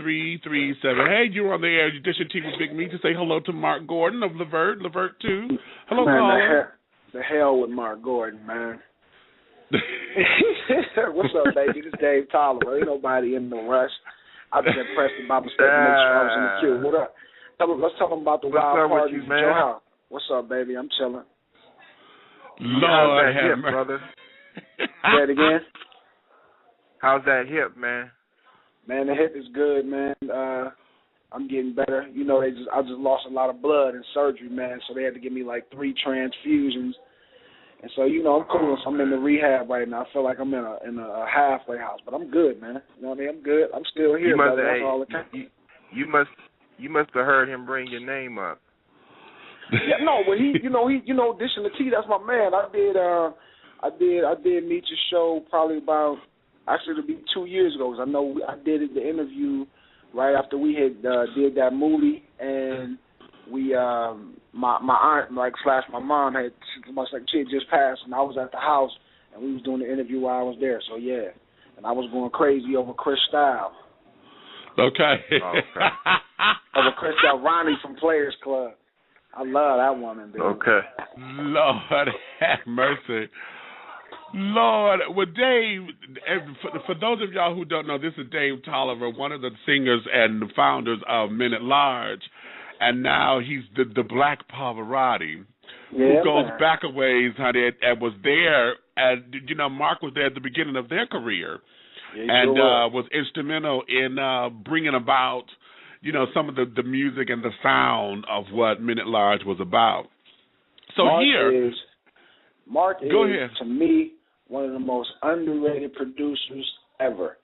Hey, you're on the air. You dish your tea with Big Me to say hello to Marc Gordon of LEVERT II. Hello, caller. The hell with Marc Gordon, man. What's up, baby? This is Dave Tolliver. Ain't nobody in no rush. I just impressed by mistake to make sure I was in the queue. What up? Let's talk about the wild parties at your house. What's up, baby? I'm chilling. How's that hip, brother? Say it again. How's that hip, man? Man, the hip is good, man. I'm getting better. I just lost a lot of blood in surgery, man, so they had to give me like 3 transfusions. And so, I'm cool. So I'm in the rehab right now. I feel like I'm in a halfway house, but I'm good, man. You know what I mean? I'm good. I'm still here, brother. That's all the time. You must have heard him bring your name up. Yeah, no, but he dishing the tea. That's my man. I did meet your show probably about, actually it'll be 2 years ago, because I know I did the interview right after we had did that movie, and we my aunt like / my mom had she had just passed, and I was at the house, and we was doing the interview while I was there. So yeah, and I was going crazy over Chris Style. Okay. Over Chris Style, Ronnie from Players Club. I love that woman, dude. Okay. Lord have mercy. Lord, well, Dave, for those of y'all who don't know, this is Dave Tolliver, one of the singers and the founders of Men at Large, and now he's the Blaq Pavarotti, who goes back a ways, honey, and was there, and Marc was there at the beginning of their career, and was instrumental in bringing about, some of the music and the sound of what Men at Large was about. So Marc is, to me, one of the most underrated producers ever.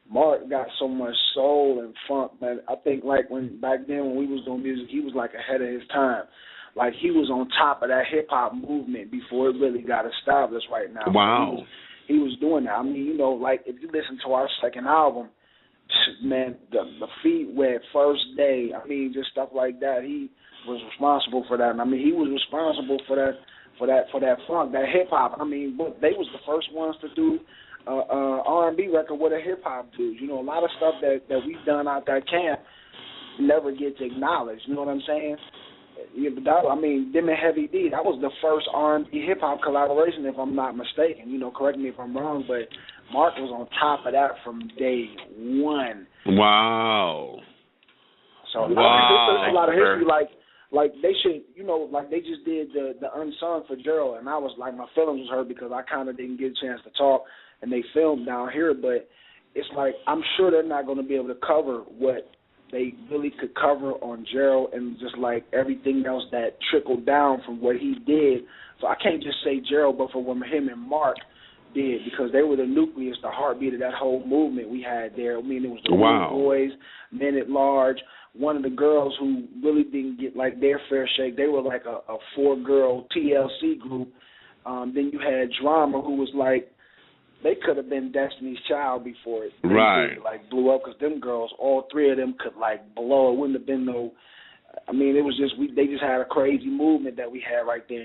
Marc got so much soul and funk, man. I think back then when we was doing music, he was like ahead of his time. Like he was on top of that hip hop movement before it really got established right now. Wow. He was doing that. I mean, like if you listen to our second album, man, the feet wet, First Day, I mean, just stuff like that. He was responsible for that. And I mean, he was responsible for that funk, that hip hop. I mean, they was the first ones to do R&B record with a hip hop dude. A lot of stuff that we've done out that camp never gets acknowledged. You know what I'm saying? Yeah, but them and Heavy D, that was the first R&B hip hop collaboration, if I'm not mistaken. Correct me if I'm wrong, but Marc was on top of that from day one. Wow. So there's a lot of history, like they should, like they just did the Unsung for Gerald, and I was like, my feelings was hurt because I kind of didn't get a chance to talk, and they filmed down here, but it's like I'm sure they're not going to be able to cover what they really could cover on Gerald and just like everything else that trickled down from what he did. So I can't just say Gerald, but for what him and Marc did, because they were the nucleus, the heartbeat of that whole movement we had there. I mean, it was the Boys, Men at Large. One of the girls who really didn't get like their fair shake, they were like a 4-girl TLC group. Then you had Drama, who was like, they could have been Destiny's Child before it blew up, because them girls, all three of them could like blow. It wouldn't have been it was just they just had a crazy movement that we had right there.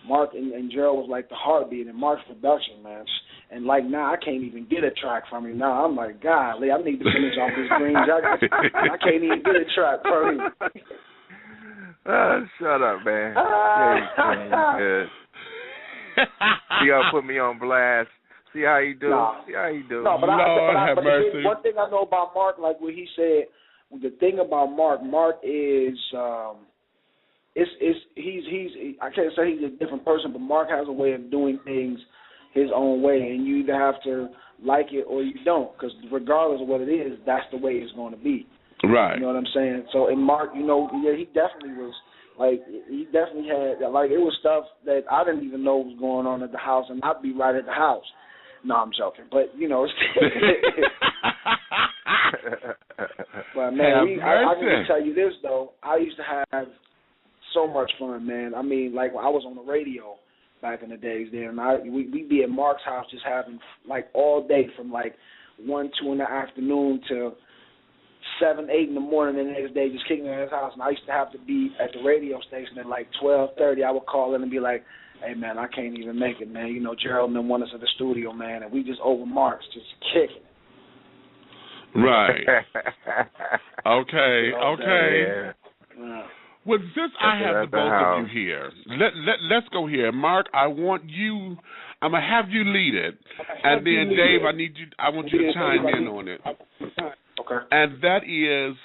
Marc and Gerald was like the heartbeat, and Marc's production, man. And like now, I can't even get a track from him. Now I'm like, golly, I need to finish off this green jacket. I can't even get a track from him. Shut up, man. Good. You gotta put me on blast. See how you do. See how you do. No, but one thing I know about Marc, like what he said, the thing about Marc is he's I can't say he's a different person, but Marc has a way of doing things his own way, and you either have to like it or you don't, because regardless of what it is, that's the way it's going to be. Right. You know what I'm saying? So, and Marc, he definitely was. Like, he definitely had, like, it was stuff that I didn't even know was going on at the house, and I'd be right at the house. No, I'm joking. But, but, man, I can just tell you this, though. I used to have so much fun, man. I mean, like, I was on the radio back in the days there, and we'd be at Marc's house just having, like, all day from, like, 1, 2 in the afternoon to 7, 8 in the morning the next day, just kicking in his house. And I used to have to be at the radio station at like 12:30. I would call in and be like, hey, man, I can't even make it, man. Gerald and them want us at the studio, man. And we just over Marc's, just kicking. Right. Okay. Yeah. Well, since I have the both of you here, let's go here. Marc, I'm going to have you lead it. And then, Dave, I want you to chime in on it. Okay. And that is,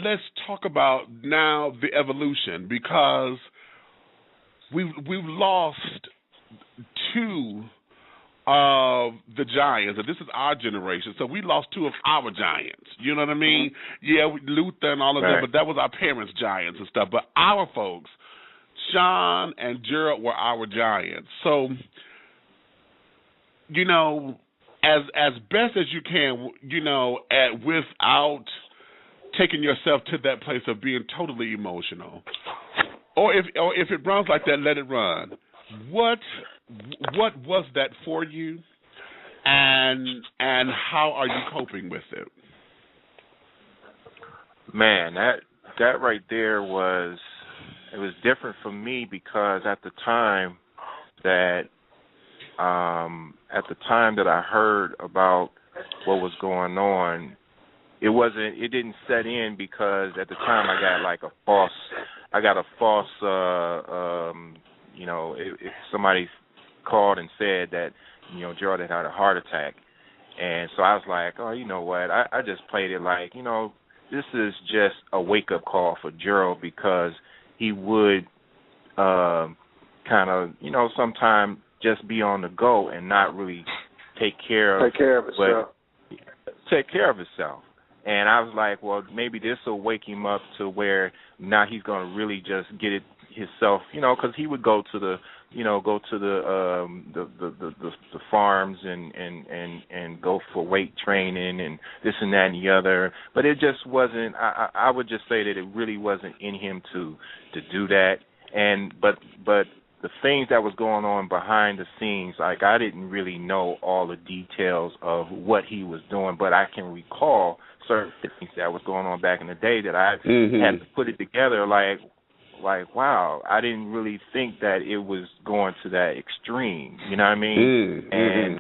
let's talk about now the evolution, because we've lost 2 of the giants, and this is our generation. So we lost 2 of our giants. You know what I mean? Mm-hmm. Yeah, Luther and all of them, but that was our parents' giants and stuff. But our folks, Sean and Gerald, were our giants. So, as best as you can, without taking yourself to that place of being totally emotional, or if it runs like that, let it run. What was that for you, and how are you coping with it? Man, that that right there was different for me because at the time that I heard about what was going on, it didn't set in because at the time I got a false if somebody called and said that Gerald had a heart attack, and so I was like, oh, you know what, I just played it like, this is just a wake up call for Gerald because he would kind of sometimes just be on the go and not really take care of himself. And I was like, well, maybe this will wake him up to where now he's going to really just get it himself, because he would go to the farms and go for weight training and this and that and the other. But it just wasn't. I would just say that it really wasn't in him to do that. And but the things that was going on behind the scenes, like I didn't really know all the details of what he was doing, but I can recall certain things that was going on back in the day that I had to put it together like, wow, I didn't really think that it was going to that extreme, you know what I mean? And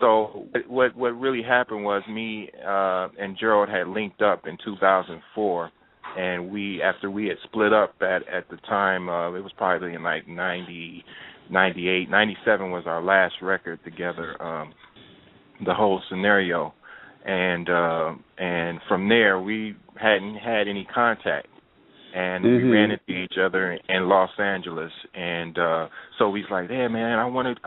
so what really happened was me and Gerald had linked up in 2004, and after we had split up at the time, it was probably in like 90, 98, 97 was our last record together, the whole scenario. And from there, we hadn't had any contact. And we ran into each other in Los Angeles, and so he's like, "Hey, man, I want to,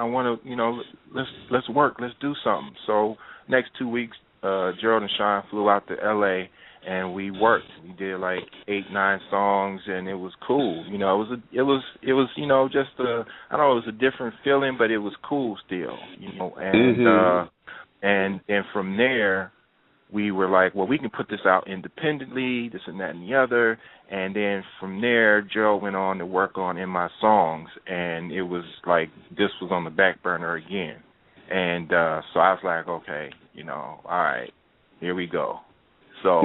let's work, let's do something." So next 2 weeks, Gerald and Sean flew out to L.A. and we worked. We did like 8-9 songs, and it was cool. It was just I don't know, it was a different feeling, but it was cool still. And from there, we were like, well, we can put this out independently, this and that and the other. And then from there, Gerald went on to work on In My Songs, and it was like this was on the back burner again. And so I was like, okay, all right, here we go. So,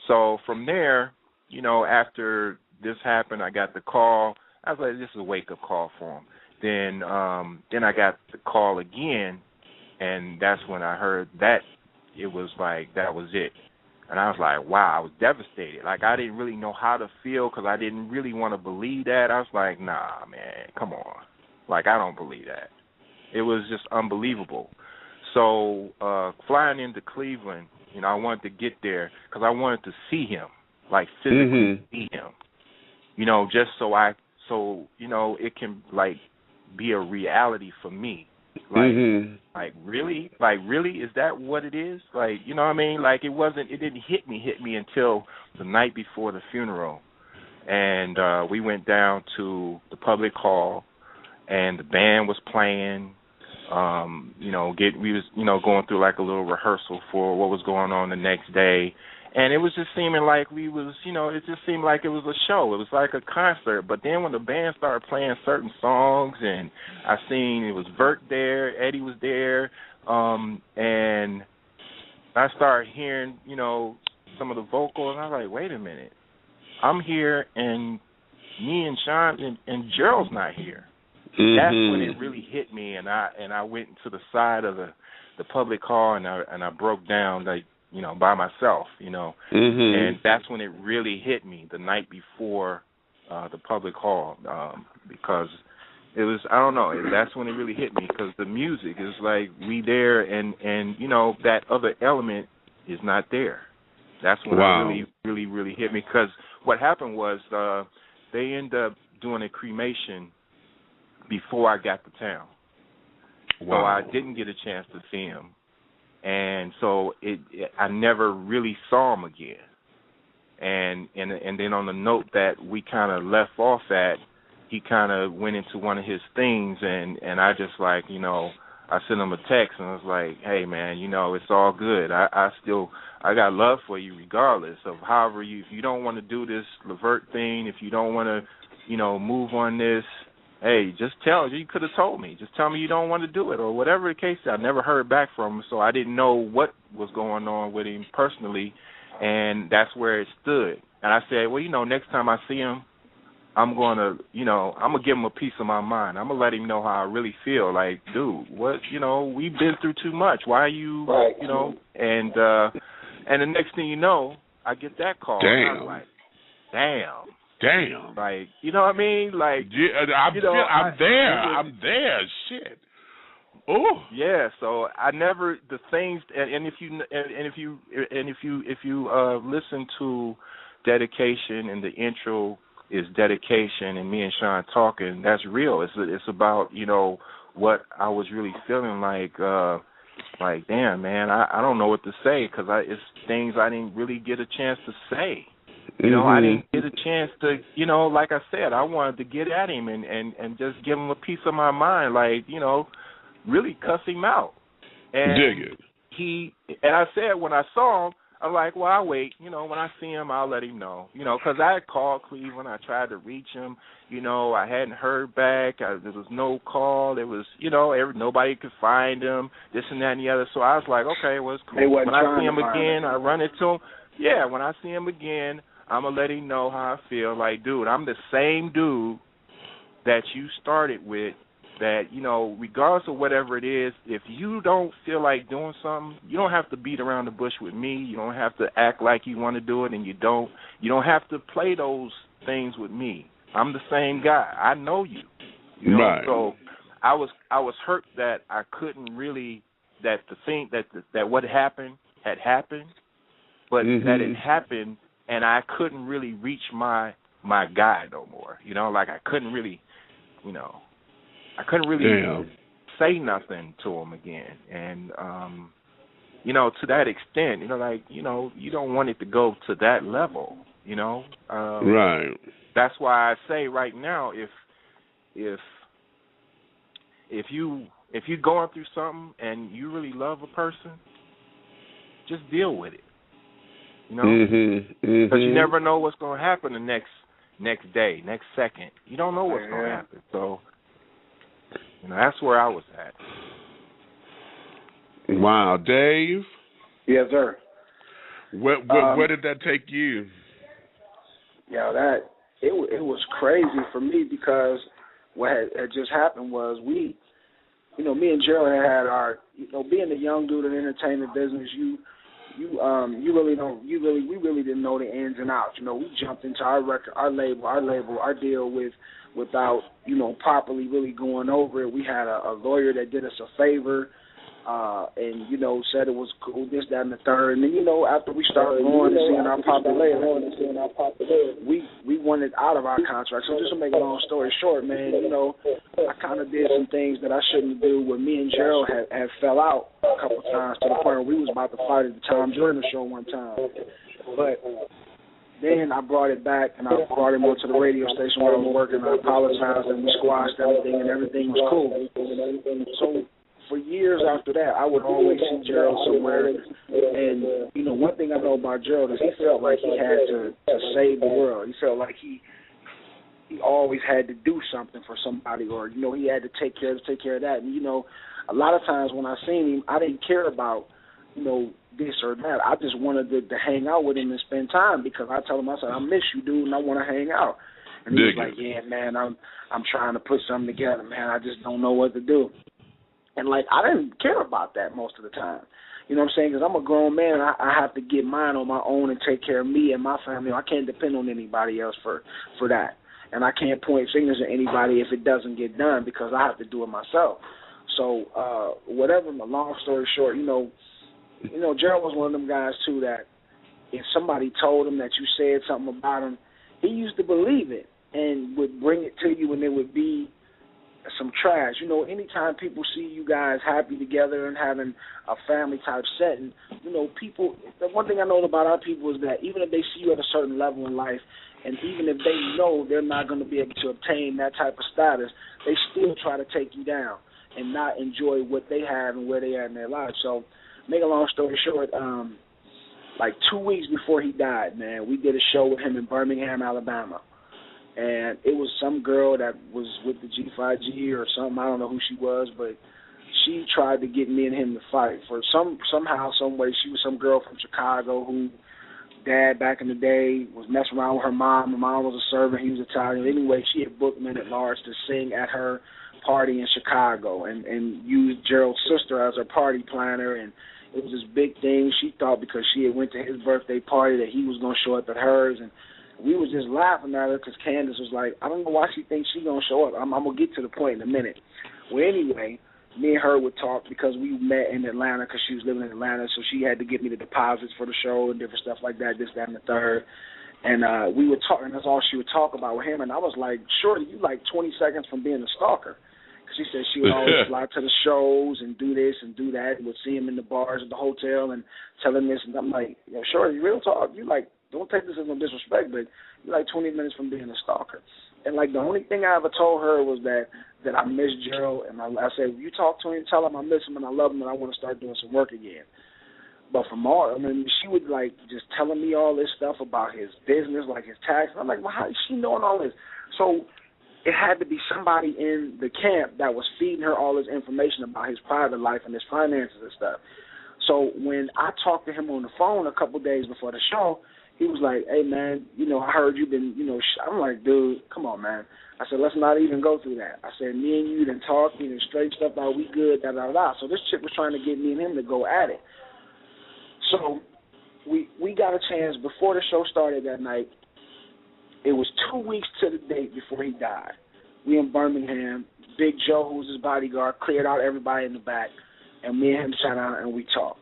so from there, after this happened, I got the call. I was like, this is a wake-up call for him. Then I got the call again, and that's when I heard that it was like that was it. And I was like, wow, I was devastated. Like, I didn't really know how to feel because I didn't really want to believe that. I was like, nah, man, come on. Like, I don't believe that. It was just unbelievable. So flying into Cleveland, I wanted to get there because I wanted to see him, like physically see him, just so it can, like, be a reality for me. Like really, is that what it is? Like, you know what I mean? Like, it didn't hit me until the night before the funeral, and we went down to the public hall, and the band was playing. We was going through like a little rehearsal for what was going on the next day. And it was just seeming like it just seemed like it was a show. It was like a concert. But then when the band started playing certain songs, and I seen it was Vert there, Eddie was there, and I started hearing, some of the vocals, and I was like, wait a minute. I'm here, and me and Sean and Gerald's not here. That's when it really hit me, and I went to the side of the public hall, and I broke down, like, by myself, and that's when it really hit me, the night before the public hall, because it was, I don't know, that's when it really hit me, because the music is like, we there, and that other element is not there. That's when it really, really hit me, because what happened was they ended up doing a cremation before I got to town. So I didn't get a chance to see him. And so I never really saw him again. And then on the note that we kind of left off at, he kind of went into one of his things, and I just like, I sent him a text, and I was like, hey, man, it's all good. I got love for you regardless of however if you don't want to do this LEVERT thing, if you don't want to, move on this, hey, just you could have told me. Just tell me you don't want to do it or whatever the case is. I never heard back from him, so I didn't know what was going on with him personally. and that's where it stood. And I said, well, next time I see him, I'm going to give him a piece of my mind. I'm going to let him know how I really feel. Like, dude, what, we've been through too much. Why are you, and the next thing you know, I get that call. Damn. And I'm like, damn. Like, you know what I mean? Like, I'm there. Shit. Oh. Yeah. So I never the things, and if you listen to dedication and the intro is dedication and me and Sean talking, that's real. It's about what I was really feeling like damn, man, I don't know what to say because it's things I didn't really get a chance to say. I didn't get a chance to, like I said, I wanted to get at him and just give him a piece of my mind, like, really cuss him out. And dig it. And I said when I saw him, I'm like, well, I'll wait. When I see him, I'll let him know. Because I had called Cleveland. I tried to reach him. I hadn't heard back. There was no call. There was, nobody could find him, this and that and the other. So I was like, okay, well, it's cool. When I see him again, I run into him. Yeah, when I see him again, I'm going to let him know how I feel. Like, dude, I'm the same dude that you started with. That, regardless of whatever it is, if you don't feel like doing something, you don't have to beat around the bush with me. You don't have to act like you want to do it, and you don't have to play those things with me. I'm the same guy. I know you. Right. So I was hurt that I couldn't really, that the thing that what happened had happened, but that it happened, and I couldn't really reach my guy no more. Like I couldn't really, say nothing to him again. And, to that extent, you don't want it to go to that level, right. That's why I say right now, if you're going through something and you really love a person, just deal with it, because you never know what's going to happen the next day, next second. You don't know what's going to happen. So, that's where I was at. Wow, Dave. Yes, sir. Where did that take you? Yeah, it was crazy for me because what had just happened was we, me and Gerald had our, being a young dude in the entertainment business, we really didn't know the ins and outs. We jumped into our record, our label, our deal without, properly really going over it. We had a lawyer that did us a favor, and, said it was cool, this, that, and the third. And then, after we started going and seeing our popularity, we wanted out of our contract. So just to make a long story short, man, I kind of did some things that I shouldn't do where me and Gerald had fell out a couple of times to the point where we was about to fight at the Tom Jordan show one time. But then I brought it back, and I brought him onto the radio station where I was working. I apologized, and we squashed everything, and everything was cool. So for years after that, I would always see Gerald somewhere. And, one thing I know about Gerald is he felt like he had to save the world. He felt like he always had to do something for somebody, or, he had to take care of that. And, a lot of times when I seen him, I didn't care about, this or that. I just wanted to hang out with him and spend time, because I told him, I said, I miss you, dude, and I want to hang out. And he was like, yeah, man, I'm trying to put something together, man. I just don't know what to do. And, I didn't care about that most of the time. You know what I'm saying? Because I'm a grown man. I have to get mine on my own and take care of me and my family. I can't depend on anybody else for that. And I can't point fingers at anybody if it doesn't get done, because I have to do it myself. So, whatever, long story short, Gerald was one of them guys, too, that if somebody told him that you said something about him, he used to believe it and would bring it to you, and it would be some trash. Anytime people see you guys happy together and having a family-type setting, people, the one thing I know about our people is that even if they see you at a certain level in life, and even if they know they're not going to be able to obtain that type of status, they still try to take you down and not enjoy what they have and where they are in their lives. So, make a long story short, 2 weeks before he died, man, we did a show with him in Birmingham, Alabama. And it was some girl that was with the G5G or something. I don't know who she was, but she tried to get me and him to fight. For somehow, some way, she was some girl from Chicago who dad back in the day was messing around with her mom. Her mom was a servant. He was Italian. Anyway, she had booked Men at Large to sing at her party in Chicago and used Gerald's sister as her party planner. And it was this big thing. She thought because she had went to his birthday party that he was going to show up at hers. And we was just laughing at her because Candace was like, I don't know why she thinks she's going to show up. I'm going to get to the point in a minute. Well, anyway, me and her would talk because we met in Atlanta because she was living in Atlanta, so she had to give me the deposits for the show and different stuff like that, this, that, and the third. And we would talk, and that's all she would talk about with him. And I was like, shorty, you like 20 seconds from being a stalker. Because she said she would always fly to the shows and do this and do that, and would see him in the bars at the hotel and tell him this. And I'm like, yo, shorty, real talk, you like, don't take this as no disrespect, but you're like 20 minutes from being a stalker. And, like, the only thing I ever told her was that I miss Gerald. And I said, you talk to him, tell him I miss him and I love him and I want to start doing some work again. But for Marc, I mean, she would, like, just telling me all this stuff about his business, like his tax. I'm like, well, how is she knowing all this? So it had to be somebody in the camp that was feeding her all this information about his private life and his finances and stuff. So when I talked to him on the phone a couple days before the show, he was like, hey, man, you know, I heard you've been, you know, I'm like, dude, come on, man. I said, let's not even go through that. I said, me and you done talked, we done straight stuff out, we good, da-da-da. So this chick was trying to get me and him to go at it. So we got a chance before the show started that night. It was 2 weeks to the date before he died. We in Birmingham. Big Joe, who was his bodyguard, cleared out everybody in the back, and me and him sat down and we talked.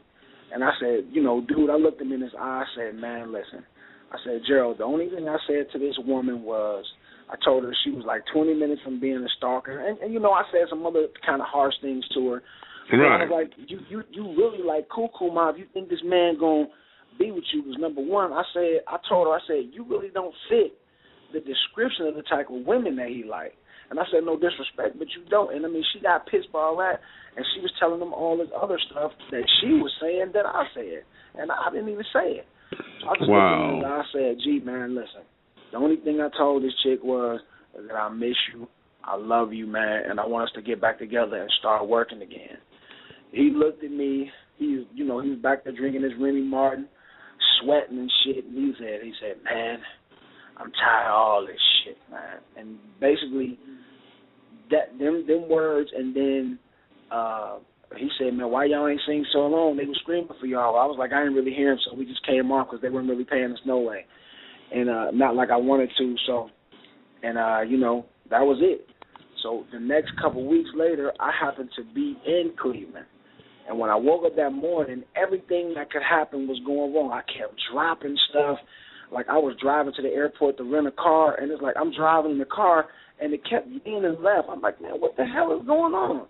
And I said, you know, dude, I looked him in his eye. I said, man, listen. I said, Gerald, the only thing I said to this woman was, I told her she was like 20 minutes from being a stalker. And you know, I said some other kind of harsh things to her. Right. I was like, you really like cuckoo, Ma. If you think this man going to be with you, was number one. I told her, I said, you really don't fit the description of the type of women that he liked. And I said, no disrespect, but you don't. And, I mean, she got pissed by all that, and she was telling them all this other stuff that she was saying that I said. And I didn't even say it. So I just looked at her and I said, gee, man, listen, the only thing I told this chick was that I miss you, I love you, man, and I want us to get back together and start working again. He looked at me. He was back there drinking his Remy Martin, sweating and shit, and he said, man, I'm tired of all this shit, man. And basically, them words, and then he said, man, why y'all ain't sing so long? They were screaming for y'all. I was like, I didn't really hear them, so we just came off because they weren't really paying us no way. And not like I wanted to, so, and, that was it. So the next couple weeks later, I happened to be in Cleveland. And when I woke up that morning, everything that could happen was going wrong. I kept dropping stuff. Like, I was driving to the airport to rent a car, and it's like I'm driving in the car, and it kept leaning left. I'm like, man, what the hell is going on?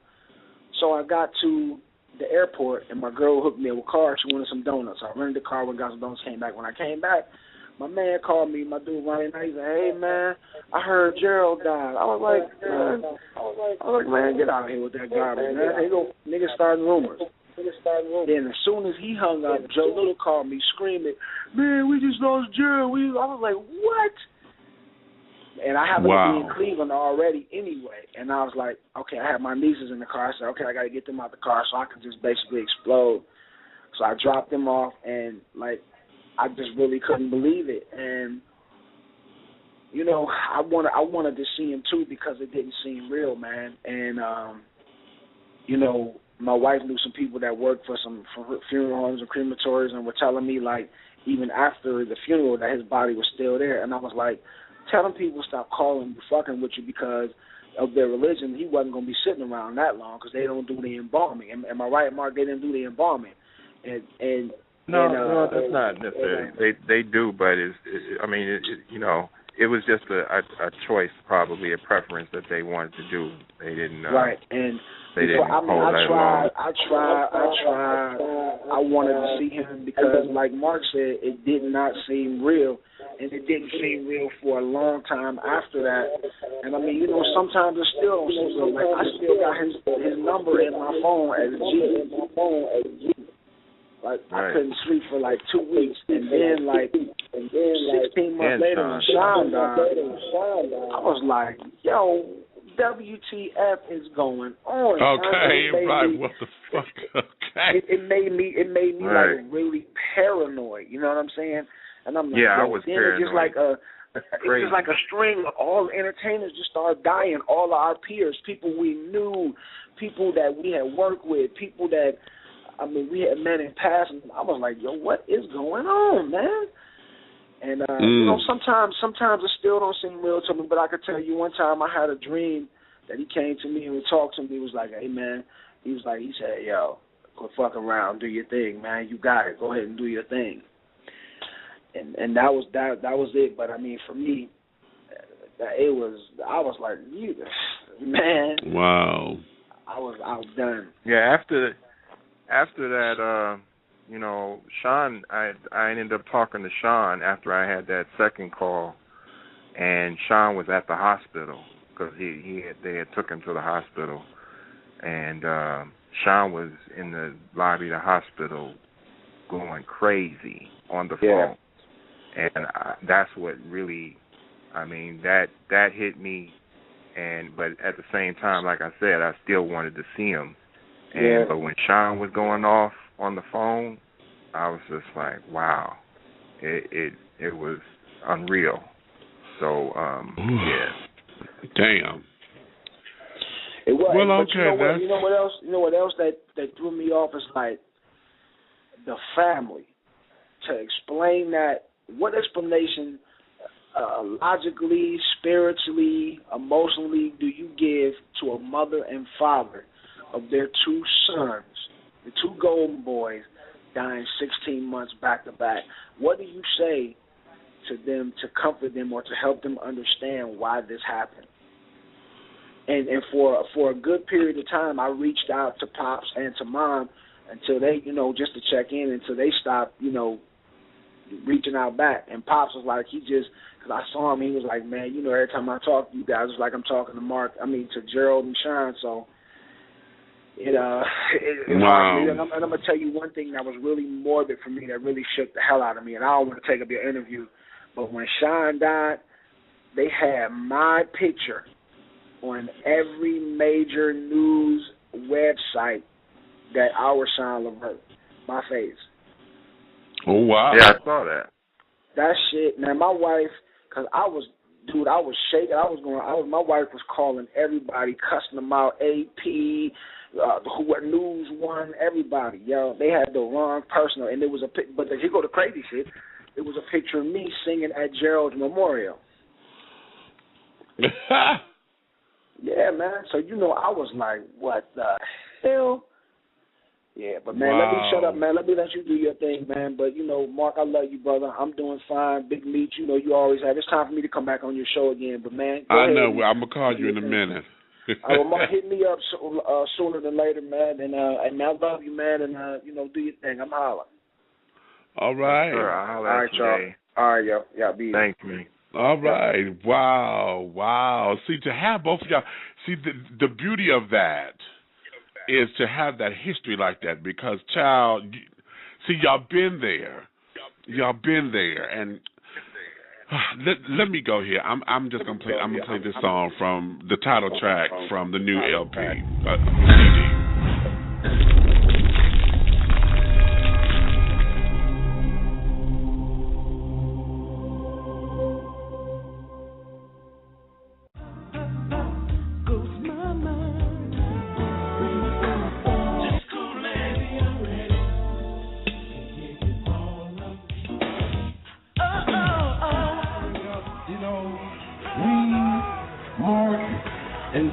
So I got to the airport, and my girl hooked me up with a car. She wanted some donuts. So I rented the car, went got some donuts, came back. When I came back, my man called me, my dude Ryan. He said, hey, man, I heard Gerald died. I was like, man, get out of here with that garbage, man. They go, niggas starting rumors. Then as soon as he hung up, Joe Little called me screaming, man, we just lost Gerald. I was like, what? And I happened to be in Cleveland already anyway. And I was like, okay, I had my nieces in the car. I said, okay, I got to get them out the car so I can just basically explode. So I dropped them off, and, like, I just really couldn't believe it. And, you know, I wanted to see him, too, because it didn't seem real, man. And, you know, my wife knew some people that worked for funeral homes and crematories and were telling me, like, even after the funeral that his body was still there. And I was like, tell them people stop calling fucking with you because of their religion. He wasn't going to be sitting around that long because they don't do the embalming. Am I right, Marc? They didn't do the embalming. No, that's not necessary. They do, but it was just a choice, probably a preference that they wanted to do. They didn't. Right, and they didn't hold that long. I tried. I wanted to see him because, like Marc said, it did not seem real, and it didn't seem real for a long time after that. And I mean, you know, sometimes it still don't seem real. Like I still got his number in my phone as G. Like, right. I couldn't sleep for, like, 2 weeks. And then, 16 months later when Sean died, I was like, yo, WTF is going on? Okay, right, what the fuck? Okay. It made me right. Like, really paranoid, you know what I'm saying? And I'm like, yeah, I yo, was then paranoid. it's just like it's just like a string of all entertainers just started dying. All of our peers, people we knew, people that we had worked with, people that, I mean, we had met in passing. I was like, yo, what is going on, man? And, you know, sometimes it still don't seem real to me, but I could tell you one time I had a dream that he came to me and he talked to me. He was like, hey, man, he said, yo, quit fucking around, do your thing, man. You got it. Go ahead and do your thing. And that was it. But, I mean, for me, I was like, you, man. Wow. I was done. Yeah, after that, you know, Sean, I ended up talking to Sean after I had that second call, and Sean was at the hospital because they had took him to the hospital, and Sean was in the lobby of the hospital going crazy on the phone, and that's what really, I mean, that hit me, but at the same time, like I said, I still wanted to see him, but when Sean was going off on the phone, I was just like, wow, it was unreal. So yeah, damn. It was. Well, but okay, you know what else? You know what else that threw me off is like the family. To explain that, what explanation, logically, spiritually, emotionally, do you give to a mother and father of their two sons, the two golden boys, dying 16 months back to back? What do you say to them to comfort them or to help them understand why this happened? And for a good period of time, I reached out to Pops and to Mom until they, you know, just to check in until they stopped, you know, reaching out back. And Pops was like, because I saw him, he was like, man, you know, every time I talk to you guys, it's like I'm talking to Gerald and Sean, so it wow. hard. And I'm going to tell you one thing that was really morbid for me that really shook the hell out of me, and I don't want to take up your interview, but when Sean died, they had my picture on every major news website that our Sean LEVERT, my face. Oh, wow. Yeah, I saw that. That shit, man, my wife, because I was shaking. My wife was calling everybody, cussing them out, AP, News One, everybody. Yo, they had the wrong person, and there was but here go the crazy shit. It was a picture of me singing at Gerald's memorial. Yeah, man. So, you know, I was like, what the hell? Yeah, but, man, Let me shut up, man. Let me let you do your thing, man. But, you know, Mark, I love you, brother. I'm doing fine. Big Meat, you know, you always have. It's time for me to come back on your show again. But, man, I know. I'm going to call you in a minute. Well, Mark, hit me up sooner than later, man. And I love you, man. And, you know, do your thing. I'm hollering. All right. Sure, I'll all right, y'all. All right, yo. Yeah, be easy. Thank you. All right. Wow. See, to have both of y'all, see, the beauty of that is to have that history like that because, child, see, y'all been there. And let me go here. I'm just going to play. I'm going to play this song from the title track from the new LP. CD.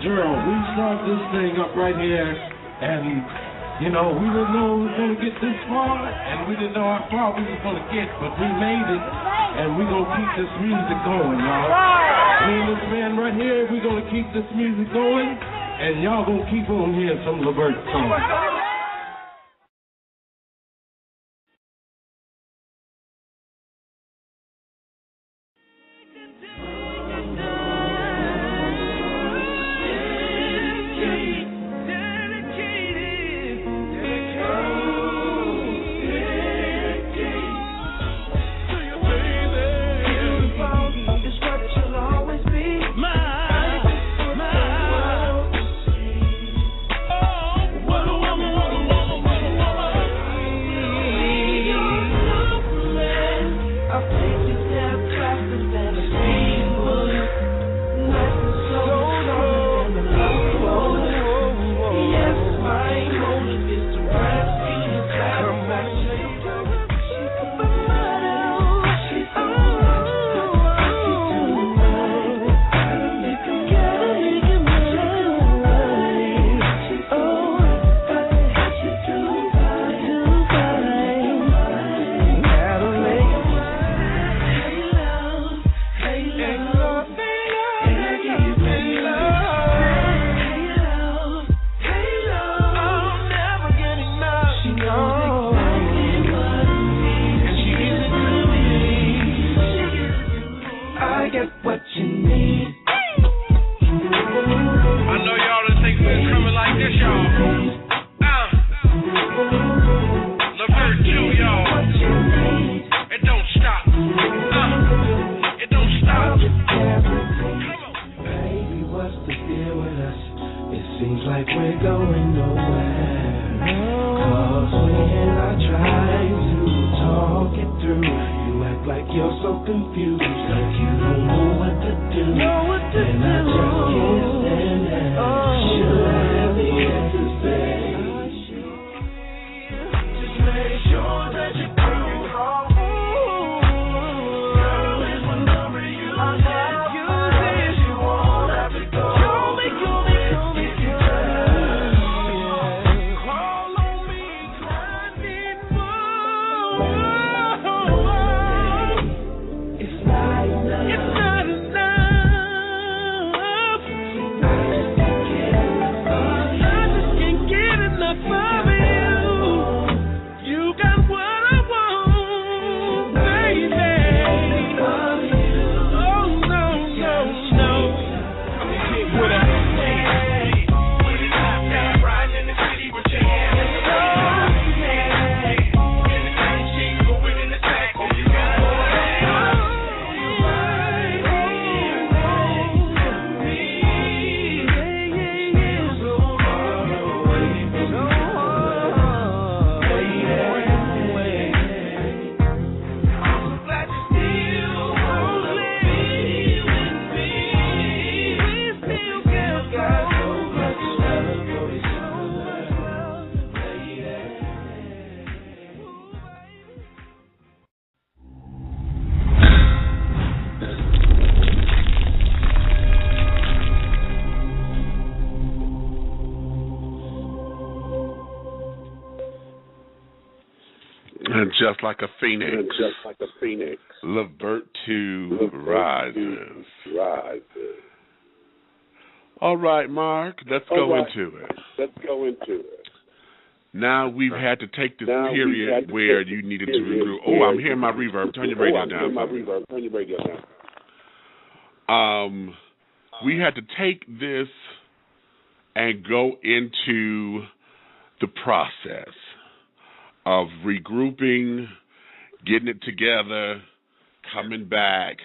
Gerald, we started this thing up right here, and, you know, we didn't know we were going to get this far, and we didn't know how far we were going to get, but we made it, and we're going to keep this music going, y'all. Me and this man right here, we're going to keep this music going, and y'all going to keep on hearing some LEVERT songs. Woman seems like we're going nowhere. 'Cause when I try to talk it through, you act like you're so confused, like you don't know what to do. And I just can't stand that. Should I have the answers, babe? Just make sure that you're through. Girl, is my number you have. You won't have to go. Call me. Call on me, I need more. It's not enough. It's not enough. I just can't get enough of you. You got what I want, baby. Oh, no. With a riding in the city with your hand in the road. In the green sheet, going in the sack, oh, you got And just like a phoenix, LEVERT II rises. All right, Marc, let's go into it. Now we've had to take this period where you needed to regroup. Oh, I'm hearing my reverb. Turn your radio down. We had to take this and go into the process of regrouping, getting it together, coming back.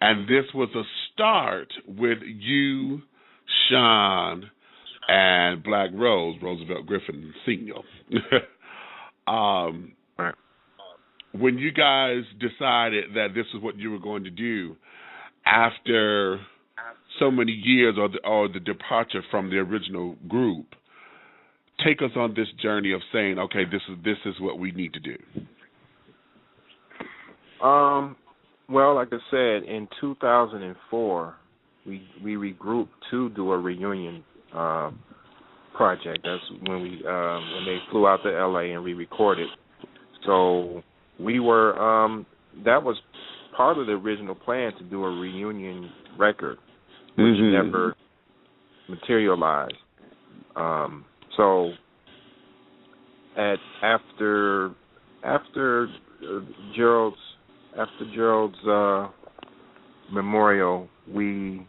And this was a start with you, Sean, and Black Roosevelt Griffin Sr. When you guys decided that this is what you were going to do after so many years or the departure from the original group, take us on this journey of saying, okay, this is what we need to do. Well, like I said, in 2004, we regrouped to do a reunion project. That's when when they flew out to LA and we recorded. So we were that was part of the original plan to do a reunion record, which never materialized. So after Gerald's memorial, me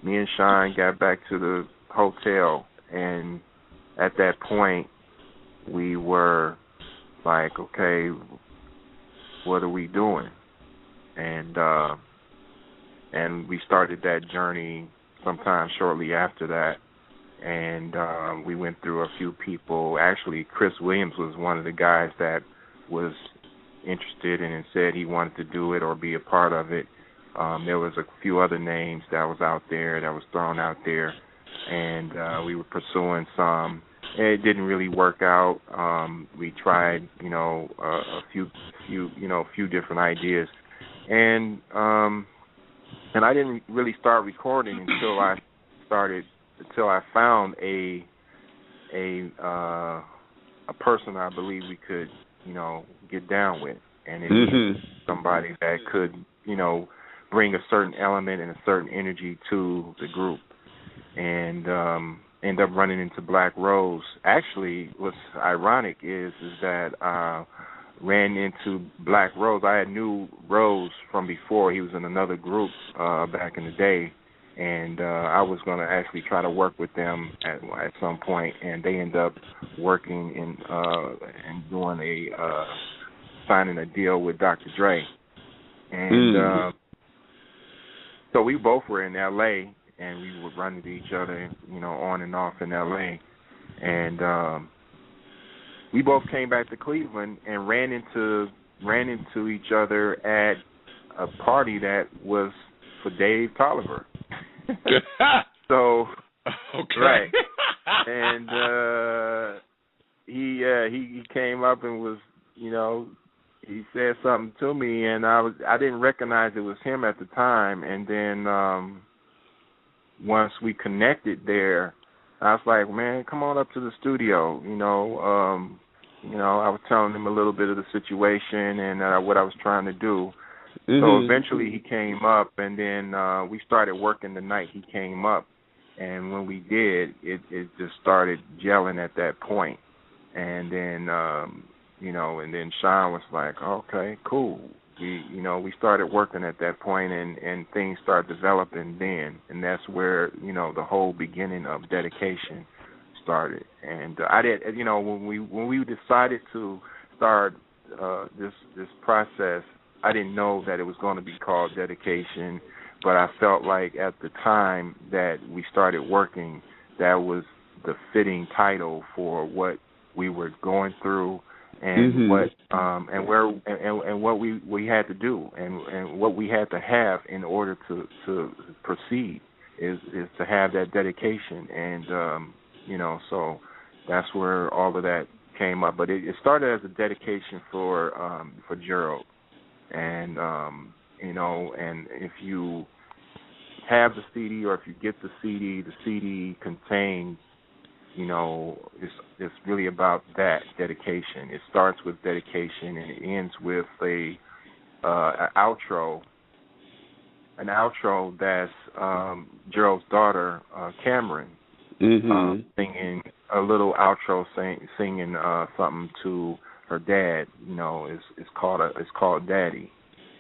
and Sean got back to the hotel, and at that point we were like, okay, what are we doing? And we started that journey sometime shortly after that. And we went through a few people. Actually, Chris Williams was one of the guys that was interested and said he wanted to do it or be a part of it. There was a few other names that was out there, that was thrown out there, and we were pursuing some. It didn't really work out. We tried, a few different ideas, and I didn't really start recording until I found a person I believe we could, get down with, and it was somebody that could, bring a certain element and a certain energy to the group, and end up running into Black Rose. Actually, what's ironic is that I ran into Black Rose. I knew Rose from before. He was in another group back in the day. And I was going to actually try to work with them at some point, and they ended up working and doing signing a deal with Dr. Dre. And so we both were in L.A., and we would run into each other, on and off in L.A. And we both came back to Cleveland and ran into each other at a party that was for Dave Tolliver. So, okay. Right. And he came up and was, he said something to me, and I didn't recognize it was him at the time. And then once we connected there, I was like, man, come on up to the studio. I was telling him a little bit of the situation and what I was trying to do. Mm-hmm. So eventually he came up, and then we started working the night he came up. And when we did, it just started gelling at that point. And then, and then Sean was like, okay, cool. We started working at that point, and things started developing then. And that's where, the whole beginning of dedication started. And I did, when we decided to start this process, I didn't know that it was going to be called dedication, but I felt like at the time that we started working, that was the fitting title for what we were going through, and what we had to do, and what we had to have in order to proceed is to have that dedication. And so that's where all of that came up. But it started as a dedication for Gerald. And and if you have the CD, or if you get the CD contains, it's really about that dedication. It starts with dedication, and it ends with an outro that's Gerald's daughter, Cameron, singing a little outro, singing something to her dad. It's called Daddy.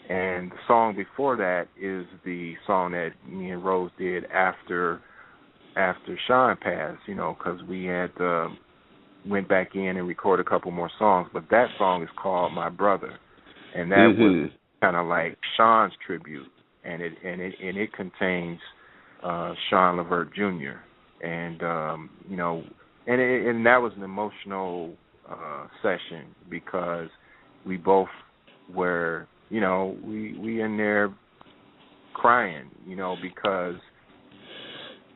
And the song before that is the song that me and Rose did after Sean passed, because we had went back in and recorded a couple more songs. But that song is called My Brother, and that was kind of like Sean's tribute, and it contains Sean LEVERT Jr. And and that was an emotional session, because we both were, we in there crying, because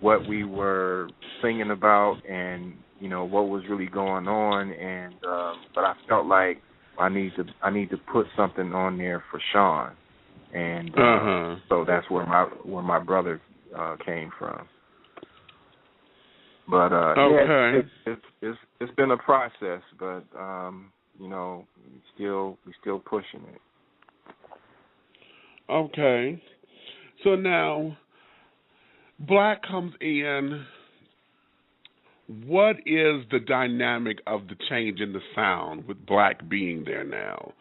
what we were singing about, and what was really going on. And but I felt like I need to put something on there for Sean, and so that's where my brother came from. But it's been a process, but we still pushing it. Okay, so now Blaq comes in. What is the dynamic of the change in the sound with Blaq being there now?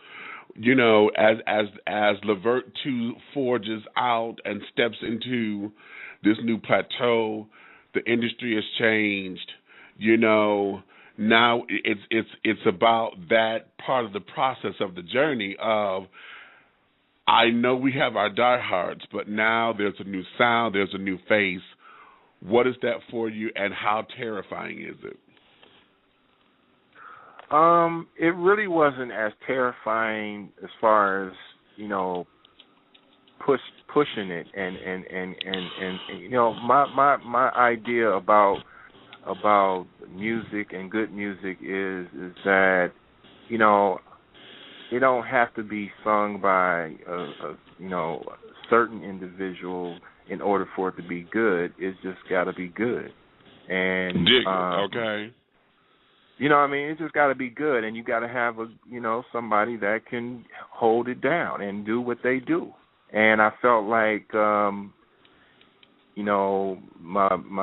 As LEVERT II forges out and steps into this new plateau, the industry has changed. Now it's about that part of the process of the journey of, I know we have our diehards, but now there's a new sound, there's a new face. What is that for you, and how terrifying is it? It really wasn't as terrifying as far as, pushing it, and my idea about music and good music is that, it don't have to be sung by a certain individual in order for it to be good. It's just got to be good. And okay. It's just got to be good, and you got to have somebody that can hold it down and do what they do. And I felt like my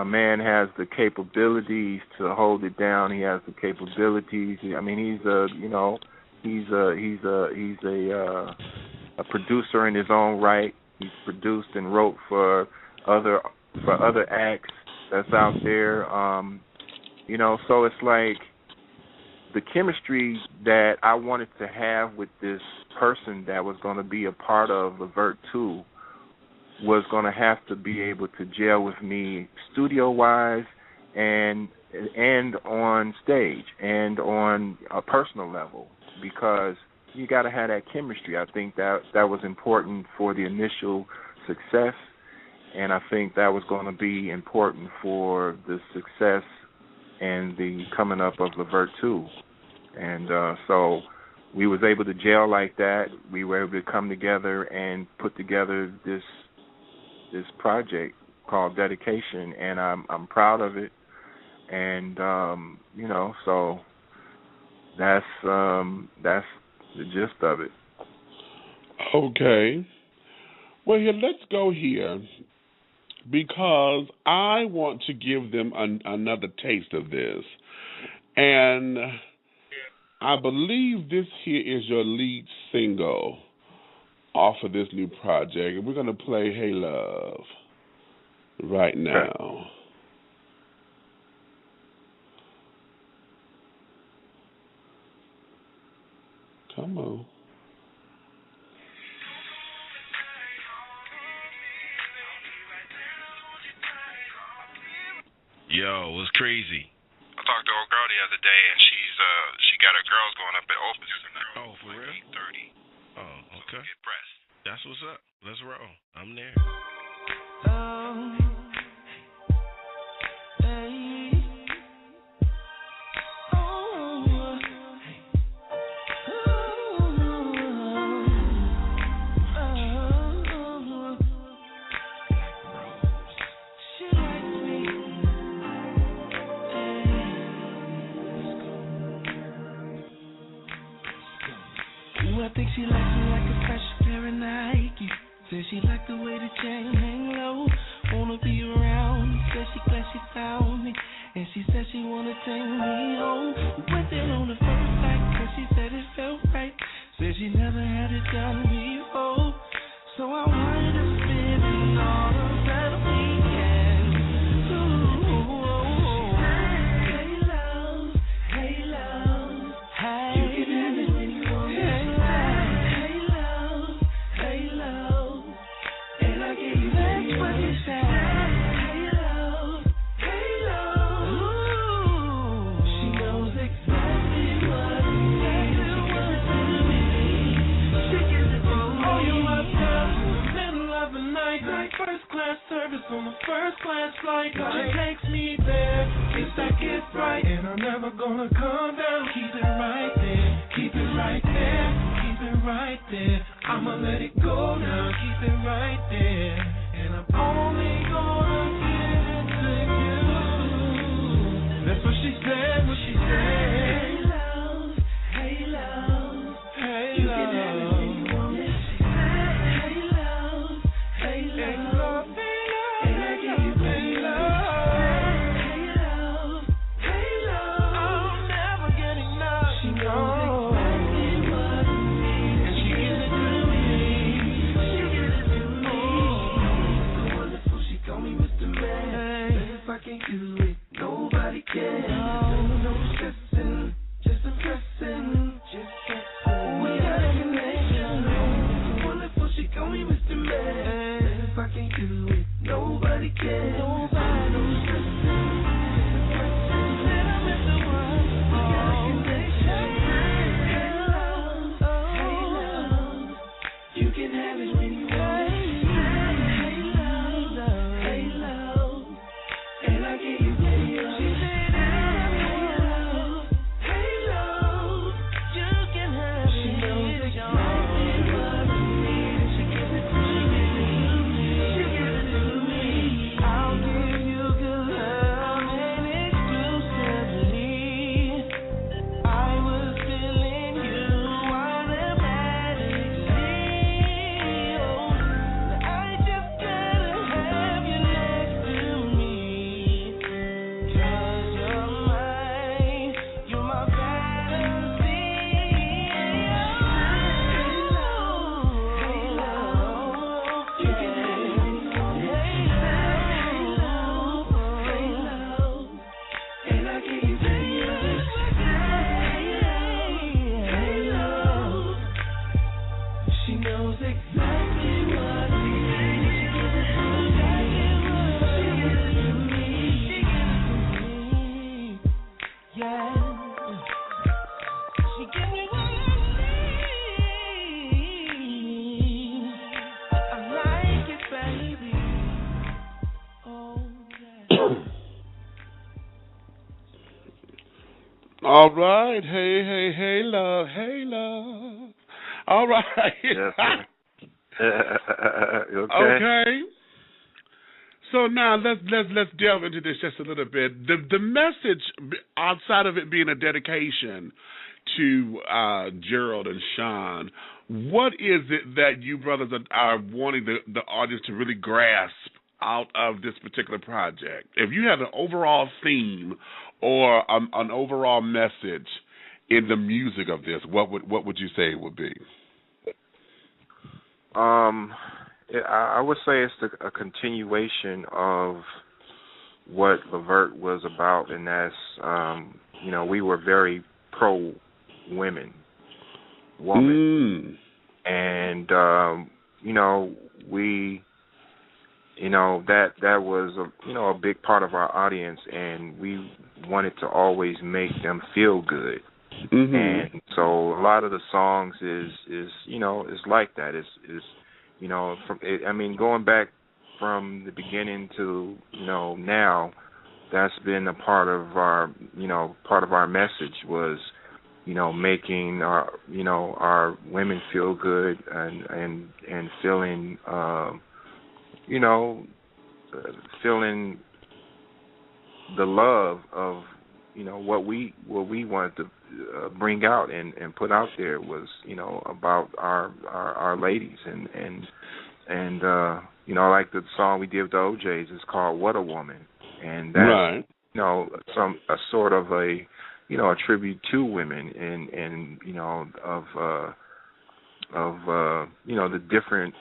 man has the capabilities to hold it down. He has the capabilities. He's a producer in his own right. He's produced and wrote for other acts that's out there. So it's like the chemistry that I wanted to have with this person that was going to be a part of LEVERT II was going to have to be able to gel with me studio-wise and on stage and on a personal level, because you got to have that chemistry. I think that was important for the initial success, and I think that was going to be important for the success and the coming up of LEVERT II. And so we was able to gel like that. We were able to come together and put together this project called Dedication, and I'm proud of it. And you know, so that's the gist of it. Okay. Well, here, let's go here, because I want to give them another taste of this. And I believe this here is your lead single off of this new project. And we're going to play Hey Love right now. Come on. Yo, what's crazy? I talked to a girl the other day, and she got her girls going up at Opus tonight. Oh, for real? 8:30. Oh, okay. Get pressed. That's what's up. Let's roll. I'm there. I think she likes me like a fresh pair of Nike. Says she like the way the chain hang low. Wanna be around. Says she glad she found me. And she said she wanna take me home. We went there on the first night, cause she said it felt right. Said she never had it done before. So I wanted to spend all of that weekend. Ooh. Hey love, hey love, hey. You can have it when you want it. Hey love, hey love, and I gave you that's what you said. Hey love, hey love. Ooh. She knows exactly what it means. She gives it to me. Oh, you love her in the middle of the night, like first class service on the first class flight. She takes me there, it's that get right, and I'm never gonna come down. Keep it right there, keep it right there, keep it right there. I'ma let it go now, keep it right there, and I'm only gonna give it to you. That's what she said, what she said. Hey love, hey love, hey you love. Can have it when you want it. She said, hey love, hey love, and I gave you hey love, hey love, hey love. I'm never getting enough. She knows exactly what it means, and she gives it to me. She gives it to me. So wonderful, she called me Mr. Man. But if I can't do it, nobody can. No stressing, just impressing, just guessing. We got a connection. So wonderful, she called me Mr. Man. But if I can't do it, nobody can. No stressing, just impressing. Said I'm Mr. One. We got a connection. Hey love, you can have it when you want it. Hey love, and I give you hey love. She said, hey love, you can have it. She knows exactly what I need, and she gives it to me. She gives it to me. I'll give All right. Hey, love. Hey, love. All right. Yes, okay. Okay. So now let's delve into this just a little bit. The message, outside of it being a dedication to Gerald and Sean, what is it that you brothers are wanting the audience to really grasp out of this particular project? If you had an overall theme or an overall message in the music of this, what would you say it would be? I would say it's a continuation of what LEVERT was about, and that's we were very pro woman, and that was a big part of our audience, and we wanted to always make them feel good. And so a lot of the songs is like that. Going back from the beginning to now, that's been a part of our message was making our women feel good and feeling feeling the love of what we wanted to bring out and put out there was about our ladies and like the song we did with the OJs is called "What a Woman," and that's a sort of a tribute to women and of the different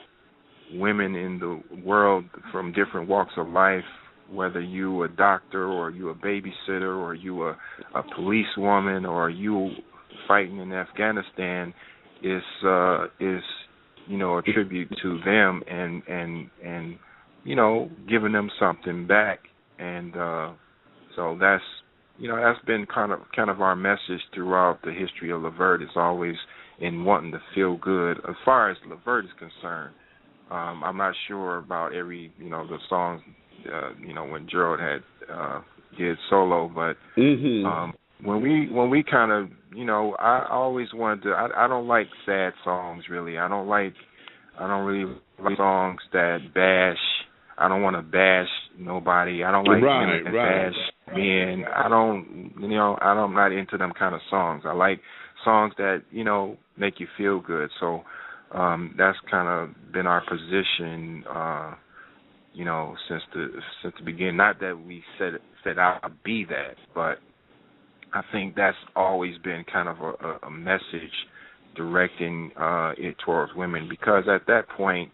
women in the world from different walks of life. Whether you a doctor or you a babysitter or you a policewoman or you fighting in Afghanistan, is a tribute to them and giving them something back, and so that's been kind of our message throughout the history of LEVERT. It's always in wanting to feel good. As far as LEVERT is concerned, I'm not sure about every the songs. When Gerald had did solo, but when we kind of I always wanted to. I don't like sad songs really. I don't really like songs that bash. I don't want to bash nobody. I don't like women that bash men. I'm not into them kind of songs. I like songs that make you feel good. So that's kind of been our position. Since the beginning. Not that we set out to be that, but I think that's always been kind of a message directing it towards women, because at that point,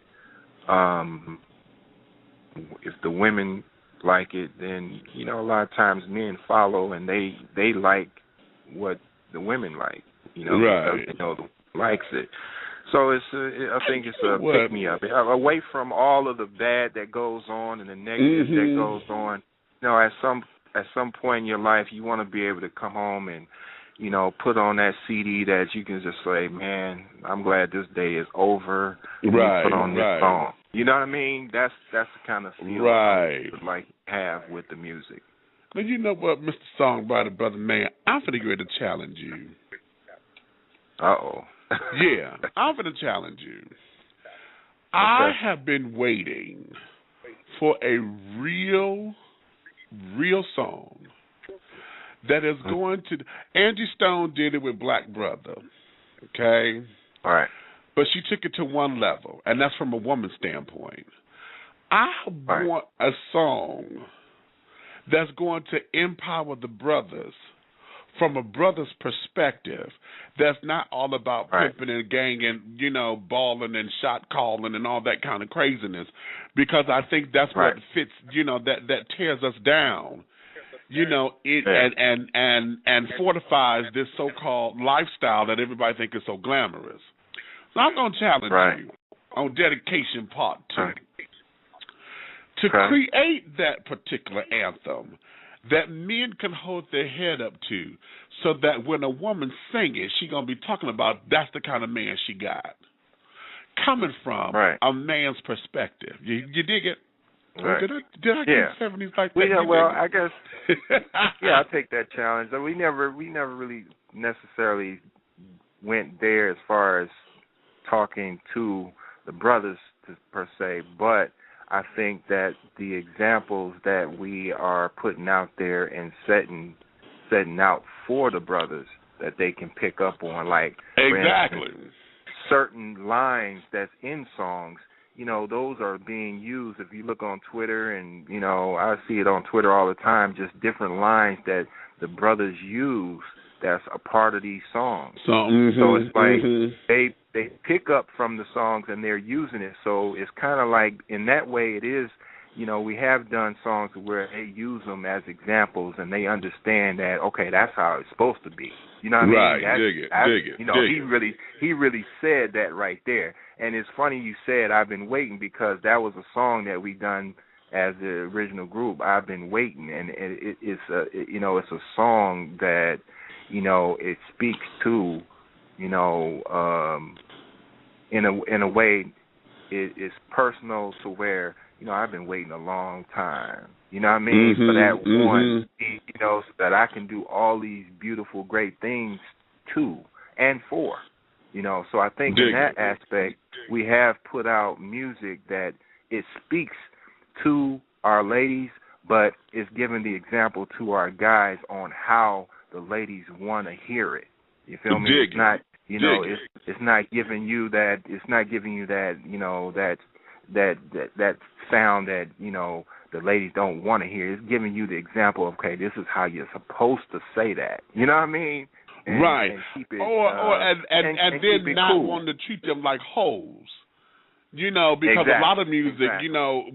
if the women like it, then a lot of times men follow and they like what the women like, likes it. So I think it's a pick me up, away from all of the bad that goes on and the negative that goes on. At some point in your life, you want to be able to come home and put on that CD that you can just say, man, I'm glad this day is over. Put on this song. You know what I mean? That's the kind of feeling I would like to have with the music. Now, you know what, Mr. Songwriter, brother man, I'm finna get ready to challenge you. Uh-oh. Yeah, I'm going to challenge you. Okay. I have been waiting for a real song that is going to... Angie Stone did it with Blaq Brother, okay? All right. But she took it to one level, and that's from a woman's standpoint. I want a song that's going to empower the brothers from a brother's perspective, that's not all about pimping and ganging, balling and shot calling and all that kind of craziness, because I think that's what fits, that tears us down, and fortifies this so-called lifestyle that everybody thinks is so glamorous. So I'm going to challenge you on dedication part 2 to create that particular anthem that men can hold their head up to, so that when a woman sing it, she going to be talking about that's the kind of man she got. Coming from a man's perspective. You dig it? Right. Oh, did I get 70s like that? Well, I guess. Yeah, I take that challenge. We never really necessarily went there as far as talking to the brothers per se, but I think that the examples that we are putting out there and setting out for the brothers that they can pick up on, like exactly for instance, certain lines that's in songs, those are being used. If you look on Twitter, and I see it on Twitter all the time, just different lines that the brothers use that's a part of these songs. So it's like they pick up from the songs and they're using it. So it's kind of like, in that way, it is. We have done songs where they use them as examples, and they understand that, okay, that's how it's supposed to be. You know what I mean? Right, dig it. He really said that right there. And it's funny you said I've been waiting, because that was a song that we done as the original group. I've been waiting, and it's a song that it speaks to in a way it's personal, to where I've been waiting a long time. You know what I mean? For that one, so that I can do all these beautiful, great things to and for. So I think in that aspect, we have put out music that it speaks to our ladies, but it's giving the example to our guys on how the ladies want to hear it. You feel me? It's not, it's not giving you that. It's not giving you that. That sound that the ladies don't want to hear. It's giving you the example of, okay, this is how you're supposed to say that. You know what I mean? Right. And keep it, and then not cool. wanting to treat them like hoes. Because a lot of music,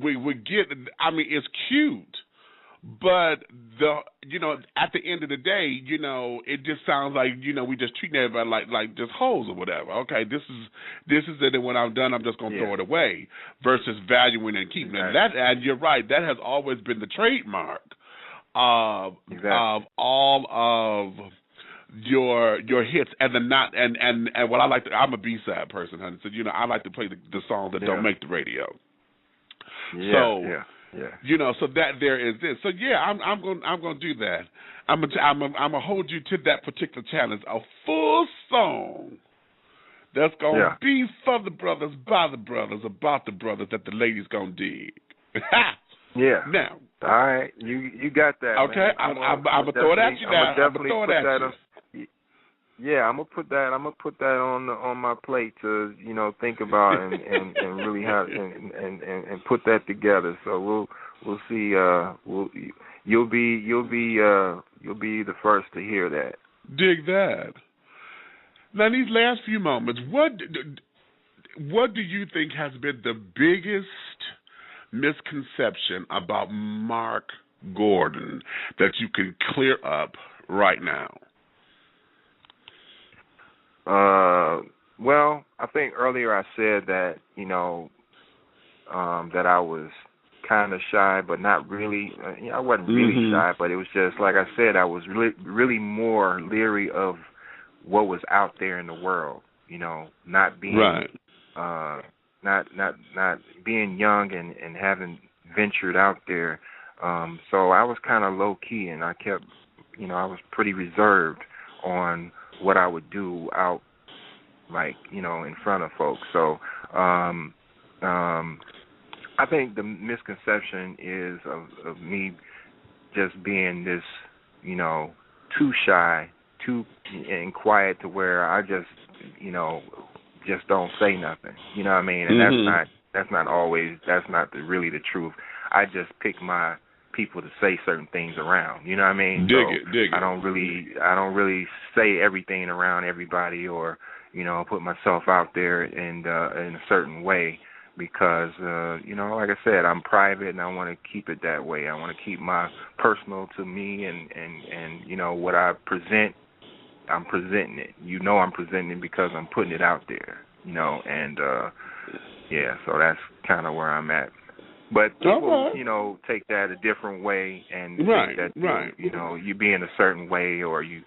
we get. I mean, it's cute, but at the end of the day, it just sounds like we just treating everybody like just hoes or whatever. Okay, this is it, and when I'm done, I'm just gonna throw it away, versus valuing and keeping it. And you're right, that has always been the trademark of all of your hits, and what I like to, I'm a B-side person, honey. So I like to play the songs that don't make the radio. So that there is this. So I'm going to do that. I'm gonna hold you to that particular challenge. A full song that's gonna be for the brothers, by the brothers, about the brothers, that the ladies gonna dig. Now. All right, you got that. Okay, I'm gonna throw it at you now. I'm gonna throw it at you. Yeah, I'm gonna put that on my plate to think about and really have and put that together. So we'll see. You'll be the first to hear that. Dig that. Now, in these last few moments, what do you think has been the biggest misconception about Marc Gordon that you can clear up right now? Well, I think earlier I said that, that I was kind of shy, but not really. I wasn't really shy, but it was just, like I said, I was really more leery of what was out there in the world, not being, not being young and having ventured out there. So I was kind of low key, and I kept, I was pretty reserved on what I would do out, like, in front of folks. So I think the misconception is of me just being this, too shy, too and quiet, to where I just, just don't say nothing. You know what I mean? And that's not really the truth. I just pick my people to say certain things around. You know what I mean? Dig it. I don't really say everything around everybody, or put myself out there in a certain way, because like I said, I'm private and I want to keep it that way. I want to keep my personal to me, and what I present, I'm presenting it. I'm presenting it because I'm putting it out there. And so that's kind of where I'm at. But people, take that a different way, and think that you be in a certain way, or he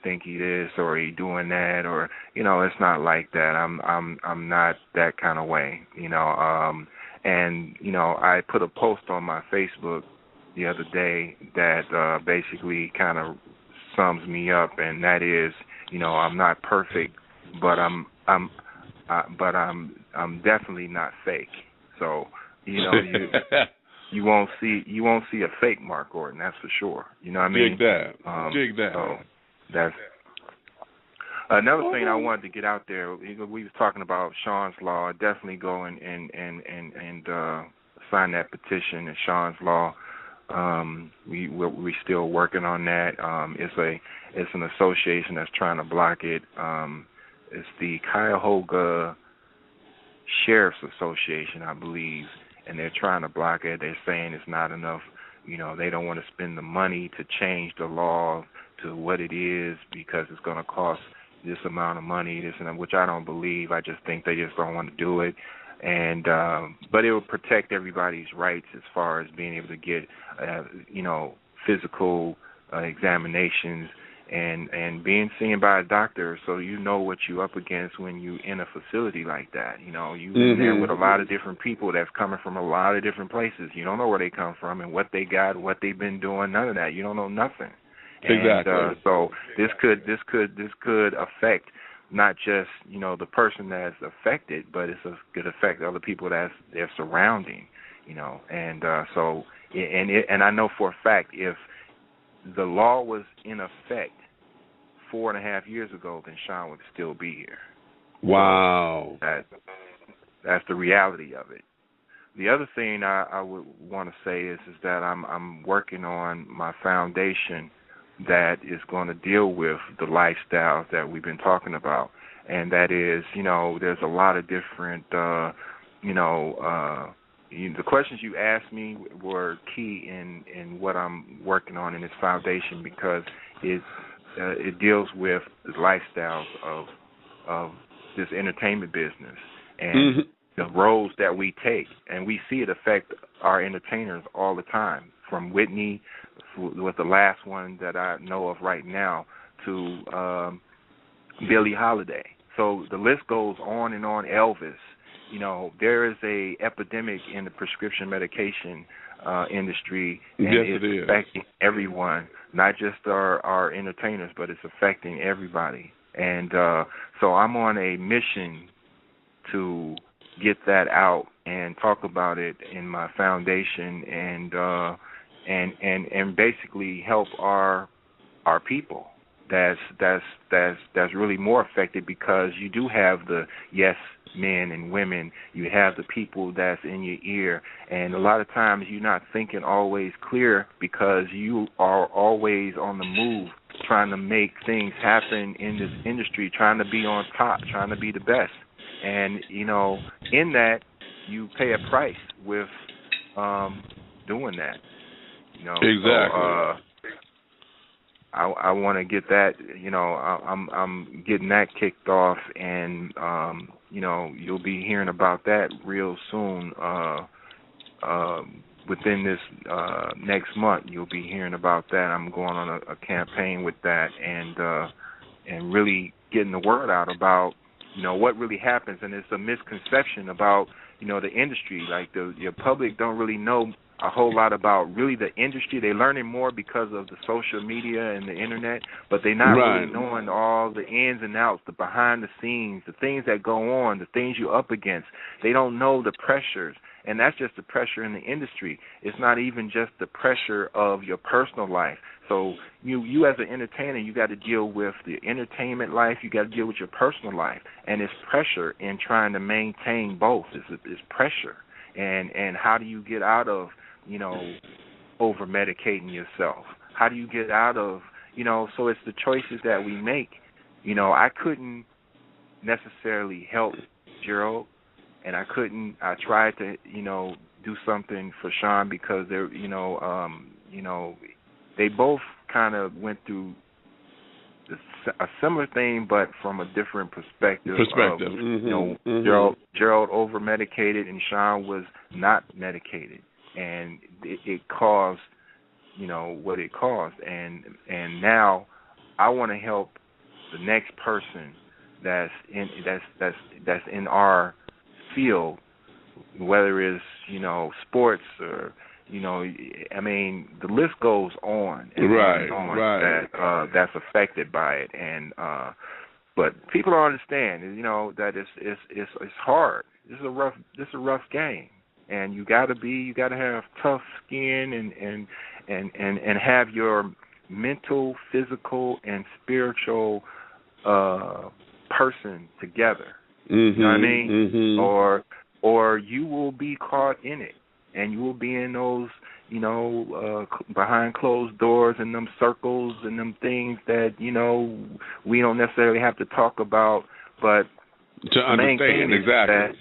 think he this, or he doing that, or it's not like that. I'm not that kind of way, And, you know, I put a post on my Facebook the other day that basically kind of sums me up, and that is, you know, I'm not perfect, but I'm definitely not fake. So, you know, you won't see a fake Marc Orton, that's for sure. You know what I mean? Dig that. So that's another thing I wanted to get out there. We was talking about Sean's Law. Definitely go and sign that petition in Sean's Law. We're still working on that. It's an association that's trying to block it. It's the Cuyahoga Sheriff's Association, I believe, and they're trying to block it. They're saying it's not enough. You know, they don't want to spend the money to change the law to what it is because it's going to cost this amount of money, which I don't believe. I just think they just don't want to do it. And but it will protect everybody's rights as far as being able to get, you know, physical examinations and being seen by a doctor, so you know what you're up against when you're in a facility like that. You know, you're in there with a lot of different people that's coming from a lot of different places. You don't know where they come from and what they got, what they've been doing, none of that. You don't know nothing. Exactly. And so this could affect not just, you know, the person that's affected, but it could affect other people that's they're surrounding, you know. And so and I know for a fact if the law was in effect 4.5 years ago, then Sean would still be here. Wow. So that's the reality of it. The other thing I would want to say is that I'm working on my foundation that is going to deal with the lifestyles that we've been talking about, and that is, you know, there's a lot of different, the questions you asked me were key in what I'm working on in this foundation, because it deals with the lifestyles of this entertainment business and the roles that we take, and we see it affect our entertainers all the time, from Whitney, with the last one that I know of right now, to Billie Holiday. So the list goes on and on. Elvis. You know, there is a epidemic in the prescription medication industry, and it's affecting everyone, not just our entertainers, but it's affecting everybody. And so I'm on a mission to get that out and talk about it in my foundation, and basically help our people that's really more affected, because you do have the yes men and women, you have the people that's in your ear, and a lot of times you're not thinking always clear because you are always on the move, trying to make things happen in this industry, trying to be on top, trying to be the best. And, you know, in that, you pay a price with doing that. You know, exactly. So, I want to get that. You know, I'm getting that kicked off, and you know, you'll be hearing about that real soon. Within this next month, you'll be hearing about that. I'm going on a campaign with that, and really getting the word out about, you know, what really happens. And it's a misconception about, you know, the industry. Like your public don't really know a whole lot about really the industry. They're learning more because of the social media and the internet, but they're not really knowing all the ins and outs, the behind the scenes, the things that go on, the things you're up against. They don't know the pressures, and that's just the pressure in the industry. It's not even just the pressure of your personal life. So you as an entertainer, you got to deal with the entertainment life, you got to deal with your personal life, and it's pressure in trying to maintain both. It's pressure, and how do you get out of, you know, over medicating yourself? How do you get out of, you know, so it's the choices that we make. You know, I couldn't necessarily help Gerald, and I tried to, you know, do something for Sean, because they're, you know, they both kind of went through a similar thing, but from a different perspective. You know, Gerald over medicated and Sean was not medicated, and it caused, you know, what it caused. And now I want to help the next person that's in our field whether it's, sports or, I mean, the list goes on and on that's affected by it. And but people don't understand, that it's hard. This is a rough game, and you got to have tough skin and have your mental, physical, and spiritual person together. You know what I mean? Or you will be caught in it, and you will be in those, behind closed doors and them circles and them things that, we don't necessarily have to talk about, but to understand exactly.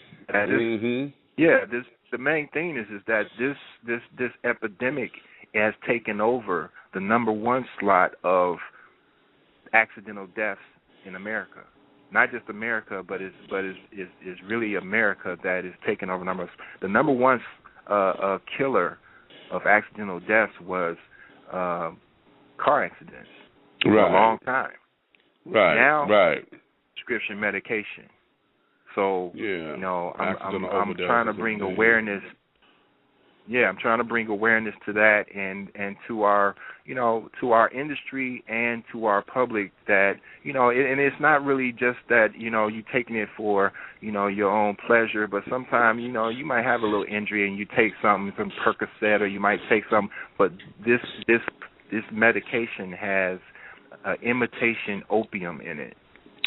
The main thing is that this epidemic has taken over the number one slot of accidental deaths in America. Not just America, but it's really America that is taking over numbers. The number one killer of accidental deaths was car accidents for a long time. Now, prescription medication. So I'm trying to bring awareness. Yeah, I'm trying to bring awareness to that and to our to our industry and to our public that and it's not really just that you taking it for your own pleasure, but sometimes you might have a little injury and you take some Percocet or you might take some, but this medication has imitation opium in it.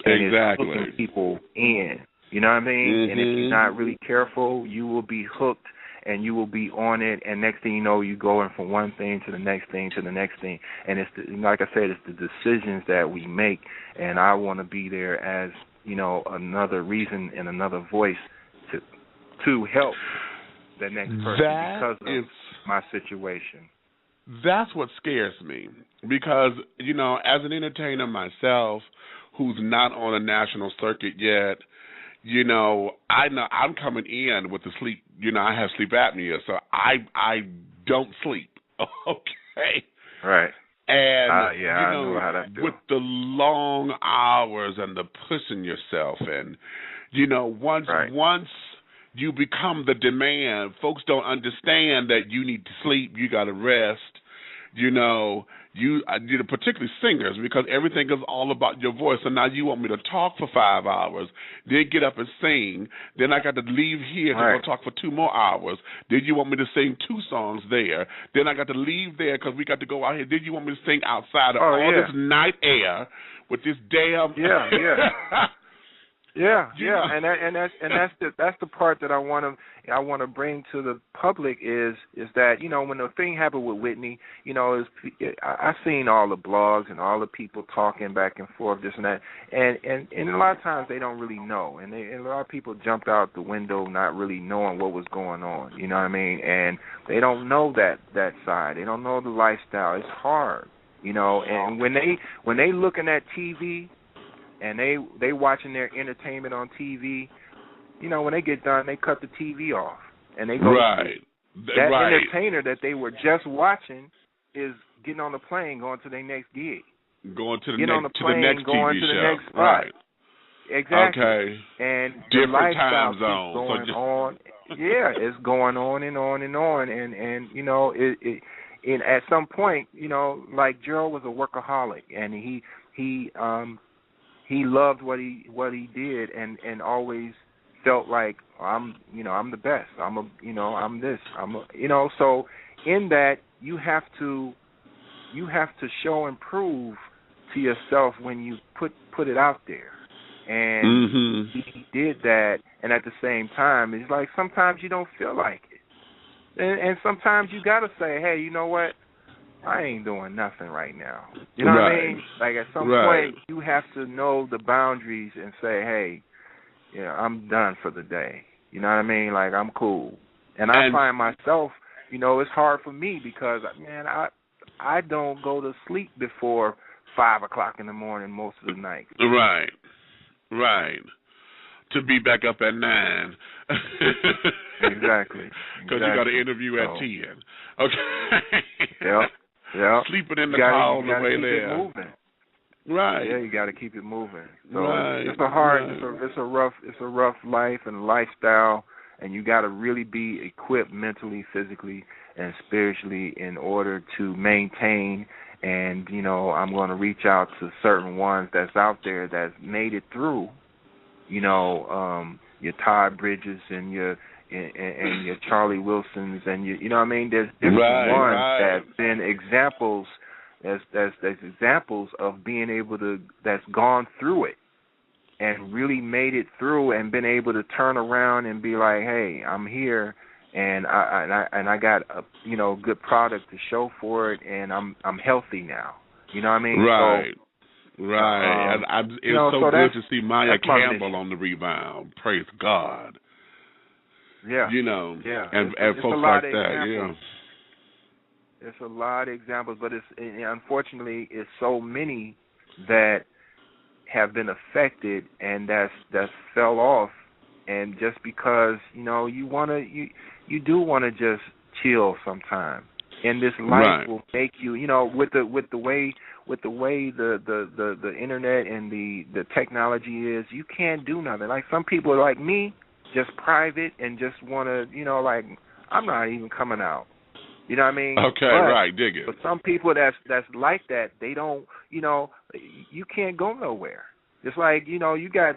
And exactly. It's hooking people in. You know what I mean? And if you're not really careful, you will be hooked and you will be on it. And next thing you know, you're going from one thing to the next thing to the next thing. And it's like I said, it's the decisions that we make. And I want to be there as another reason and another voice to help the next person because of my situation. That's what scares me because as an entertainer myself, who's not on a national circuit yet. I know I'm coming in with the sleep. I have sleep apnea, so I don't sleep. Okay. Right. And I know how that feels. with the long hours and the pushing yourself, and once you become the demand, folks don't understand that you need to sleep. You got to rest. Particularly singers, because everything is all about your voice. So now you want me to talk for 5 hours, then get up and sing. Then I got to leave here to go talk for 2 more hours. Then you want me to sing 2 songs there. Then I got to leave there because we got to go out here. Then you want me to sing outside of all this night air with this damn and that's the part that I want to bring to the public is that when the thing happened with Whitney, I seen all the blogs and all the people talking back and forth this and that, and a lot of times they don't really know, and a lot of people jumped out the window not really knowing what was going on, you know what I mean, and they don't know that side, they don't know the lifestyle. It's hard, and when they looking at TV. And they watching their entertainment on TV, when they get done, they cut the TV off and they go to sleep. That entertainer that they were just watching is getting on the plane, going to their next gig. Going to the next TV going to the show. next spot. Exactly. Okay. And different the time zone. Going on. Yeah, it's going on and on and on, and and at some point, like Gerald was a workaholic, and he loved what he did, and always felt like I'm the best. I'm this. So in that you have to show and prove to yourself when you put it out there. And he did that, and at the same time, it's like sometimes you don't feel like it, and sometimes you gotta say, hey, you know what? I ain't doing nothing right now. You know what I mean? Like at some point, you have to know the boundaries and say, hey, I'm done for the day. You know what I mean? Like I'm cool. And I find myself, it's hard for me because, man, I don't go to sleep before 5 o'clock in the morning most of the night. Right. To be back up at 9. Exactly. Because you got an interview at 10. Okay. Yep. Sleeping in the car on the way there. Right. Yeah, you got to keep it moving. So it's a hard, it's a rough life and lifestyle, and you got to really be equipped mentally, physically, and spiritually in order to maintain. And I'm going to reach out to certain ones that's out there that's made it through. Your Todd Bridges and your Charlie Wilsons and you know what I mean. There's different ones that's been examples. That's examples of being able to that's gone through it and really made it through and been able to turn around and be like, hey, I'm here and I got a good product to show for it and I'm healthy now. You know what I mean? Right. Right. It's so good to see Maya Campbell on the rebound. Praise God. Yeah. And folks like that. Yeah. There's a lot of examples, but unfortunately it's so many that have been affected and that's fell off, and just because you do want to just chill sometime, and this life will make you with the way the internet and the technology is, you can't do nothing. Like some people like me, just private and just want to like I'm not even coming out. You know what I mean? Okay, right, dig it. But some people that's like that, they don't, you can't go nowhere. Just like, you got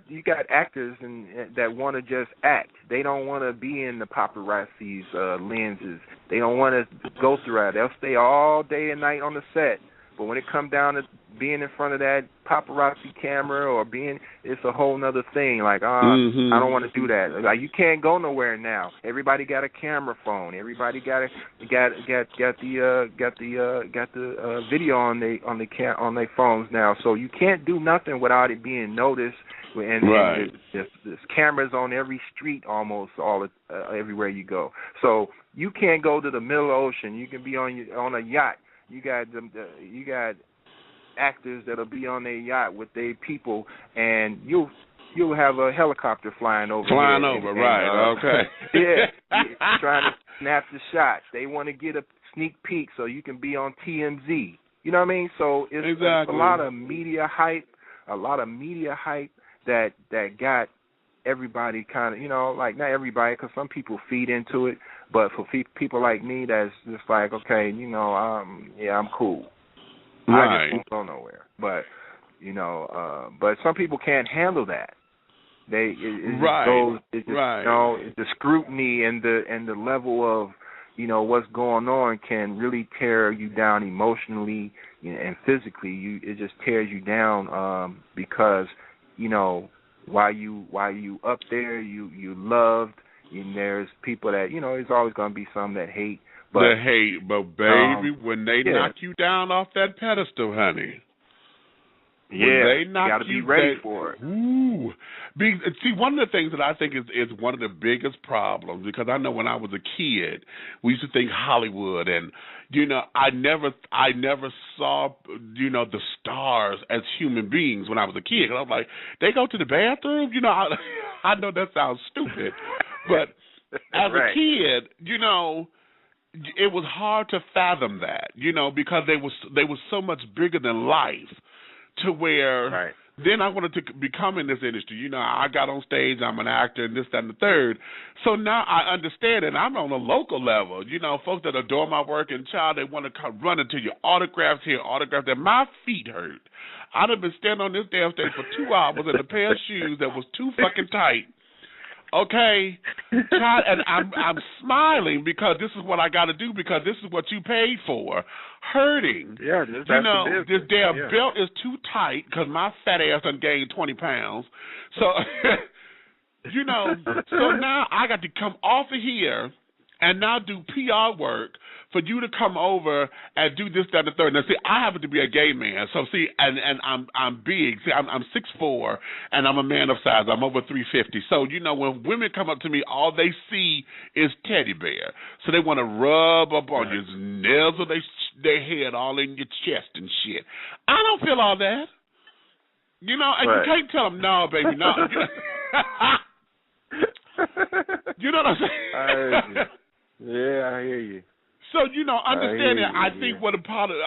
actors and that want to just act. They don't want to be in the paparazzi's lenses. They don't want to go through that. They'll stay all day and night on the set. But when it comes down to being in front of that paparazzi camera or it's a whole nother thing. Like, I don't want to do that. Like, you can't go nowhere now. Everybody got a camera phone. Everybody got the video on their phones now. So you can't do nothing without it being noticed. And there's cameras on every street almost everywhere you go. So you can't go to the middle of the ocean. You can be on a yacht. You got actors that'll be on their yacht with their people, and you'll have a helicopter flying over. Okay. Trying to snap the shot. They want to get a sneak peek so you can be on TMZ. You know what I mean? So it's a lot of media hype. That got everybody kind of, like not everybody, because some people feed into it. But for people like me, that's just like, okay, I'm cool. I just won't go nowhere. But but some people can't handle that. The scrutiny and the level of what's going on can really tear you down emotionally and physically. It just tears you down because while you up there, you loved. And there's people that, there's always going to be some that hate. But baby, when they knock you down off that pedestal, honey. You got to be ready for it. Ooh. See, one of the things that I think is one of the biggest problems, because I know when I was a kid, we used to think Hollywood, and I never saw the stars as human beings when I was a kid. Cause I was like, they go to the bathroom, I know that sounds stupid, but as a kid, it was hard to fathom that, because they were so much bigger than life. To where then I wanted to become in this industry. I got on stage, I'm an actor, and this, that, and the third. So now I understand it. I'm on a local level. Folks that adore my work and they want to come running to you, autographs here, autographs there. My feet hurt. I'd have been standing on this damn stage for 2 hours in a pair of shoes that was too fucking tight. Okay, and I'm smiling because this is what I got to do because this is what you paid for. Hurting. Yeah, this damn belt is too tight because my fat ass done gained 20 pounds. So, so now I got to come off of here and now do PR work for you to come over and do this, that, and the third. Now, see, I happen to be a gay man, so see, and I'm big. See, I'm 6'4", and I'm a man of size. I'm over 350. So, when women come up to me, all they see is teddy bear. So they want to rub up on your nails of their head all in your chest and shit. I don't feel all that. And you can't tell them, no, baby, no. You know what I'm saying? Yeah, I hear you. So understand that. I think what a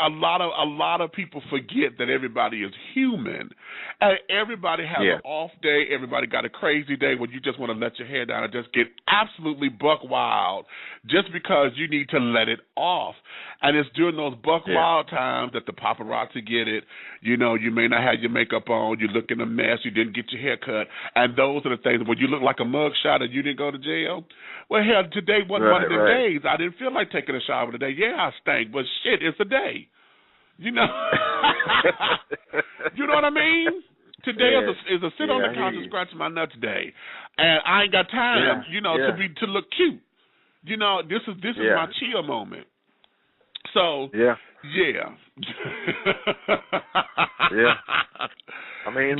lot of people forget that everybody is human, and everybody has an off day. Everybody got a crazy day when you just want to let your hair down and just get absolutely buck wild just because you need to let it off. And it's during those buck wild times that the paparazzi get it. You know, you may not have your makeup on, you look in a mess, you didn't get your hair cut, and those are the things when you look like a mugshot and you didn't go to jail. Well, hell, today wasn't one of them days. I didn't feel like taking a shower today. Yeah, I stank, but shit, it's a day. You know, you know what I mean? Today is a sit on the couch and scratch my nuts day, and I ain't got time, you know, to look cute. You know, this is my chill moment. So yeah. I mean,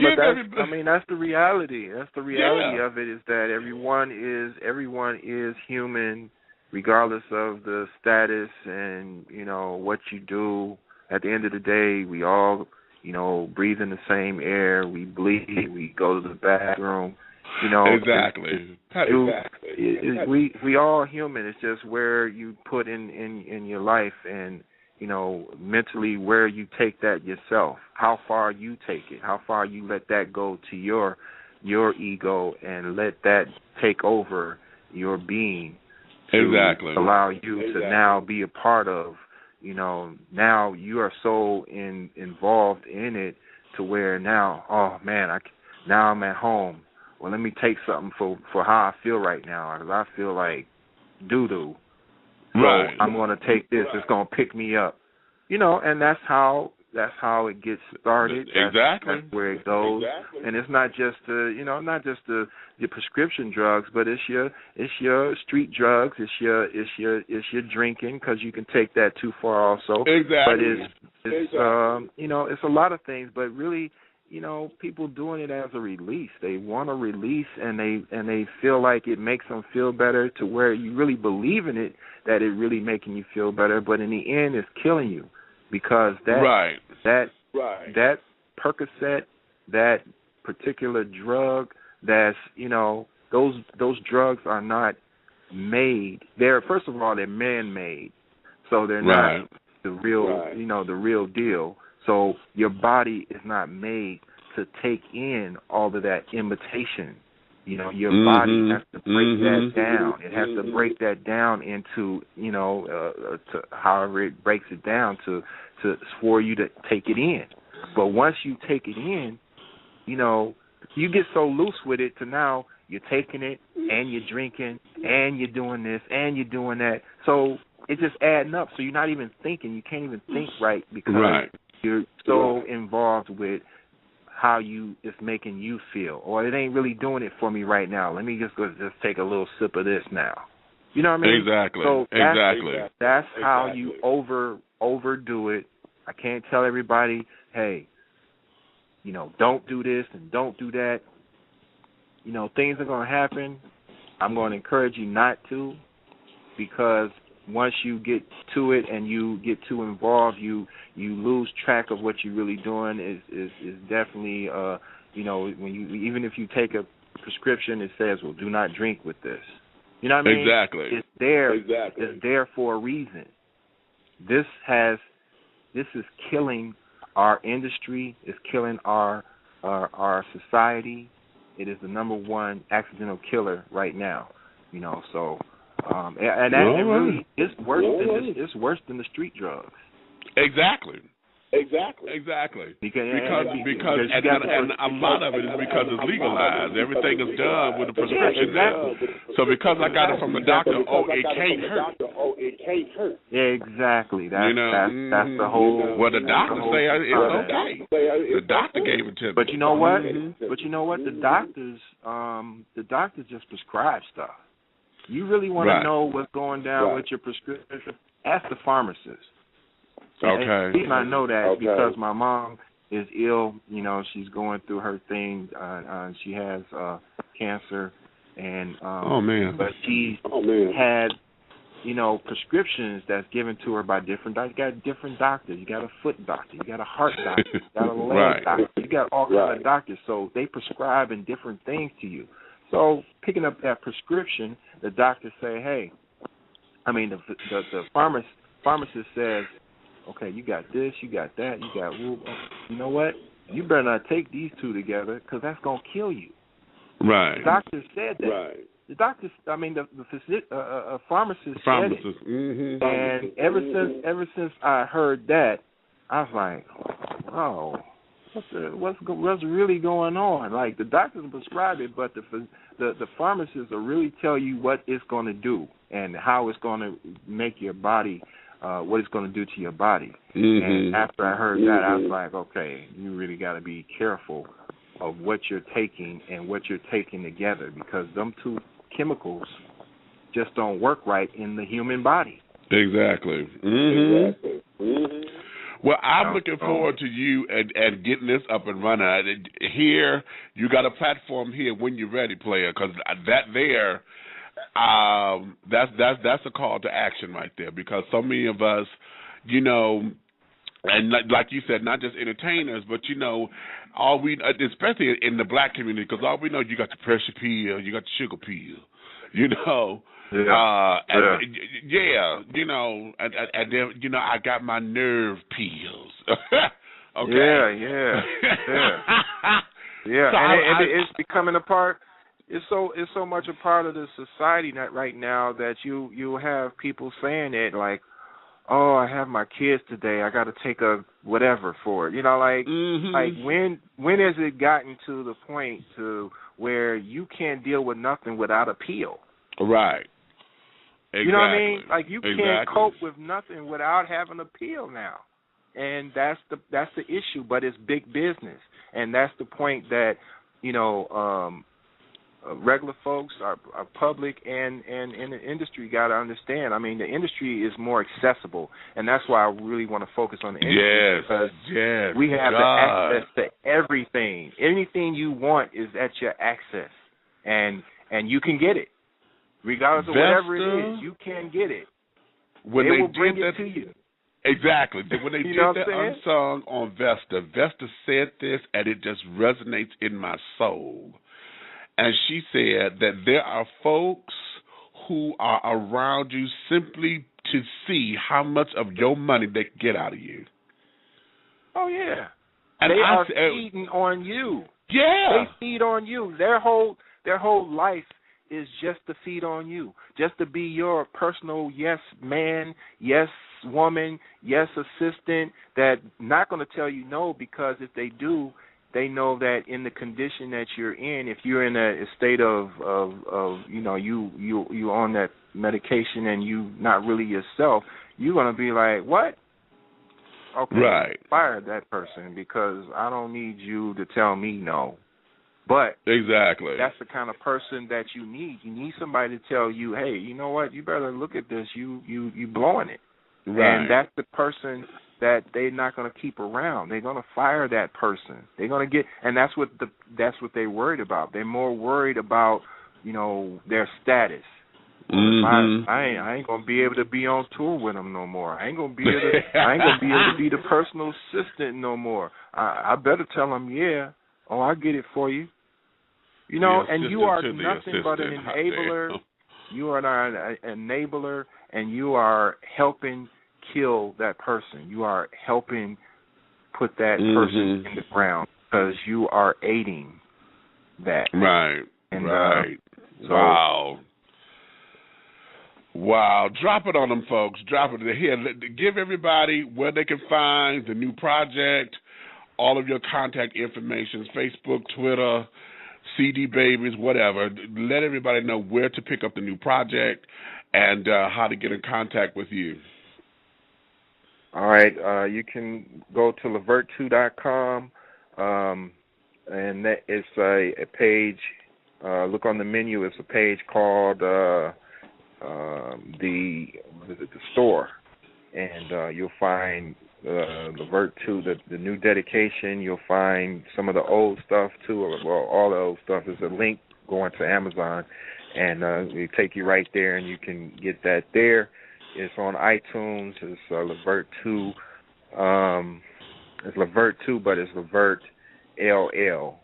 that's the reality. That's the reality of it, is that everyone is human, regardless of the status and, you know, what you do. At the end of the day, we all, you know, breathe in the same air. We bleed. We go to the bathroom. You know, exactly. We all human. It's just where you put in your life, and, you know, mentally where you take that yourself. How far you take it. How far you let that go to your ego and let that take over your being. Exactly. Allow you to now be a part of. You know, now you are so involved in it to where now, oh man, now I'm at home. Well, let me take something for how I feel right now, because I feel like doo-doo. So I'm going to take this. It's going to pick me up. You know, and that's how it gets started. That's where it goes. And it's not just your prescription drugs, but it's your street drugs. It's your drinking, because you can take that too far also. Exactly. But it's you know, it's a lot of things, but really, you know, people doing it as a release. They want to release, and they feel like it makes them feel better, to where you really believe in it, that it really making you feel better, but in the end it's killing you, because that Percocet, that particular drug, that's, you know, those drugs are not made. First of all, they're man-made, so they're not the real, you know, the real deal. So your body is not made to take in all of that imitation. You know, your body has to break that down. It has to break that down into, you know, to however it breaks it down to for you to take it in. But once you take it in, you know, you get so loose with it to now you're taking it and you're drinking and you're doing this and you're doing that. So it's just adding up. So you're not even thinking. You can't even think right, because you're so involved with how it's making you feel, or it ain't really doing it for me right now. Let me just take a little sip of this now. You know what I mean? Exactly. So that's how you overdo it. I can't tell everybody, hey, you know, don't do this and don't do that. You know, things are going to happen. I'm going to encourage you not to, because once you get to it and you get too involved, you lose track of what you're really doing. Is definitely, you know, when you, even if you take a prescription, it says, well, do not drink with this. You know what I mean? Exactly. It's there. Exactly. It's there for a reason. This is killing our industry. It's killing our society. It is the number one accidental killer right now. You know, so. And that really is worse than the street drugs. Exactly. Because and a lot of it is because it's legalized. Everything is done with a prescription now. So because I got it from the doctor, it can't hurt. Yeah, exactly. That's the whole. Well, the doctor say it's okay. The doctor gave it to me. But you know what? The doctors just prescribe stuff. You really want to know what's going down with your prescription? Ask the pharmacist. Okay. And I know that because my mom is ill. You know, she's going through her thing. She has cancer, and but she had, you know, prescriptions that's given to her by different doctors. You got different doctors. You got a foot doctor. You got a heart doctor. You got a leg doctor. You got all kinds of doctors. So they prescribe in different things to you. So picking up that prescription, the doctor say, hey, I mean, the pharmacist says, okay, you got this, you got that, you got, you know what? You better not take these two together, because that's going to kill you. Right. The doctor said that. the doctors, I mean, the pharmacist said it. Mm-hmm. And ever since I heard that, I was like, oh, what's really going on? Like, the doctors prescribe it, but the pharmacists will really tell you what it's going to do and how it's going to make your body, what it's going to do to your body. Mm-hmm. And after I heard that, I was like, okay, you really got to be careful of what you're taking and what you're taking together, because them two chemicals just don't work right in the human body. Exactly. Mm-hmm. Mm-hmm. Well, I'm looking forward to you and getting this up and running. Here, you got a platform here when you're ready, player, because that's a call to action right there, because so many of us, you know, and like you said, not just entertainers, but, you know, especially in the black community, because all we know, you got the pressure pill, you got the sugar pill, you know. Yeah. You know, and then, you know, I got my nerve pills. Okay. Yeah. So it's becoming a part. It's so much a part of the society right now that you have people saying it like, oh, I have my kids today, I got to take a whatever for it. You know, like like when has it gotten to the point to where you can't deal with nothing without a pill? Right. Exactly. You know what I mean? Like, you can't cope with nothing without having a pill now, and that's the issue. But it's big business, and that's the point that, you know, regular folks, our public, and in the industry got to understand. I mean, the industry is more accessible, and that's why I really want to focus on the industry. Because we have the access to everything. Anything you want is at your access, and you can get it. Regardless of whatever it is, you can get it. When they will bring it to you. Exactly. When they did the unsung on Vesta said this, and it just resonates in my soul. And she said that there are folks who are around you simply to see how much of your money they can get out of you. Oh, yeah. And they are feeding on you. Yeah. They feed on you. Their whole life is just to feed on you, just to be your personal yes man, yes woman, yes assistant, that not going to tell you no, because if they do, they know that in the condition that you're in, if you're in a state of you know, you on that medication and you not really yourself, you're going to be like, what? Okay, right. Fire that person, because I don't need you to tell me no. But exactly, that's the kind of person that you need. You need somebody to tell you, hey, you know what? You better look at this. You blowing it. Right. And that's the person that they're not going to keep around. They're going to fire that person. They're going to get, and that's what they're worried about. They're more worried about, you know, their status. Mm-hmm. I ain't gonna be able to be on tour with them no more. I ain't gonna be able to be the personal assistant no more. I better tell them, yeah. Oh, I get it for you. You know, and you are nothing but an enabler. You are an enabler, and you are helping kill that person. You are helping put that person in the ground, because you are aiding that. Right. And, right. Wow. Drop it on them, folks. Drop it. Here, give everybody where they can find the new project, all of your contact information, Facebook, Twitter, CD Babies, whatever. Let everybody know where to pick up the new project and how to get in contact with you. All right. You can go to LEVERT2.com, and that is a page. Look on the menu. It's a page called the store, and you'll find LEVERT II, the new dedication. You'll find some of the old stuff too. Well, all the old stuff is a link going to Amazon, and it take you right there, and you can get that there. It's on iTunes. It's LEVERT II. It's LEVERT II, but it's LEVERT LL.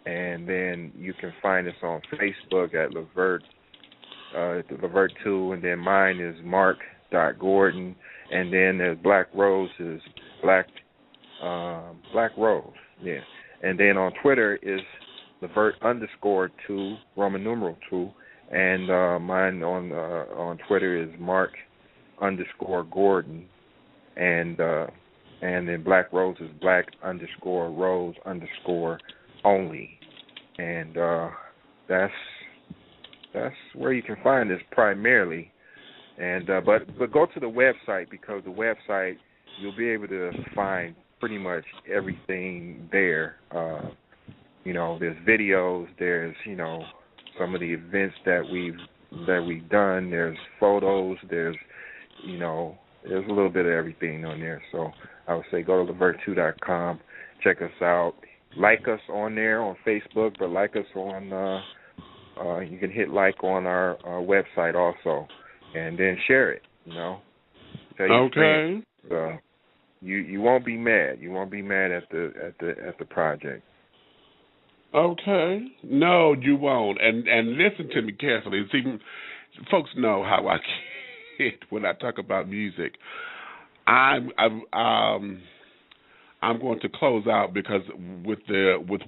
And then you can find us on Facebook at LEVERT II, and then mine is Marc.Gordon. And then there's Blaq Rose is Blaq Rose, yeah. And then on Twitter is LEVERT_2, Roman numeral 2, and mine on Twitter is Marc_Gordon, and then Black Rose is Black_Rose_only, and that's where you can find this primarily. And but go to the website, because the website you'll be able to find pretty much everything there. There's videos, there's some of the events that we've done, there's photos, there's a little bit of everything on there. So I would say go to LEVERT2.com, check us out, like us on there on Facebook, but like us on you can hit like on our website also, and then share it. Tell your friends. You won't be mad. You won't be mad at the project. Okay. No, you won't. And listen to me carefully. See, folks know how I get when I talk about music. I'm going to close out because with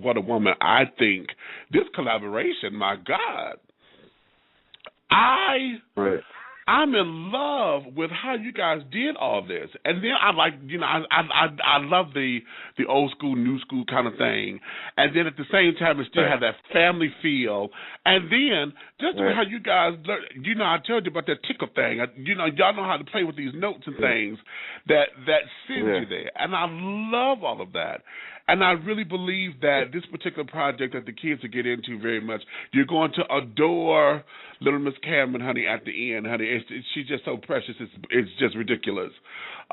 What a Woman, I think this collaboration, my God, I'm in love with how you guys did all this. And then I like, I love the old school, new school kind of thing. And then at the same time, it still had that family feel. And then just how you guys, I told you about that tickle thing. Y'all know how to play with these notes and things that send you there. And I love all of that. And I really believe that this particular project that the kids will get into very much, you're going to adore little Miss Cameron, honey, at the end, honey. She's just so precious. It's just ridiculous.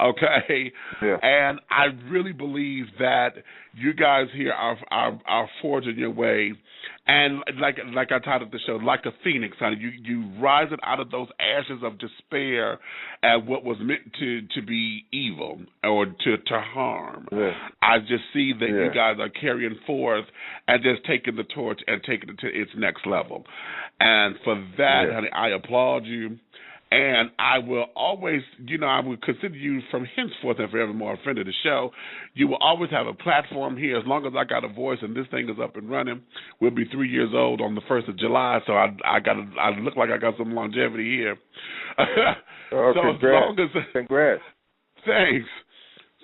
Okay? Yeah. And I really believe that you guys here are forging your way. And like I titled the show, like a phoenix, honey, you rising out of those ashes of despair at what was meant to be evil or to harm. Yeah. I just see that you guys are carrying forth and just taking the torch and taking it to its next level. And for that, honey, I applaud you. And I will always, I will consider you from henceforth and forevermore a friend of the show. You will always have a platform here as long as I got a voice and this thing is up and running. We'll be 3 years old on the 1st of July, so I look like I got some longevity here. Congrats. Thanks.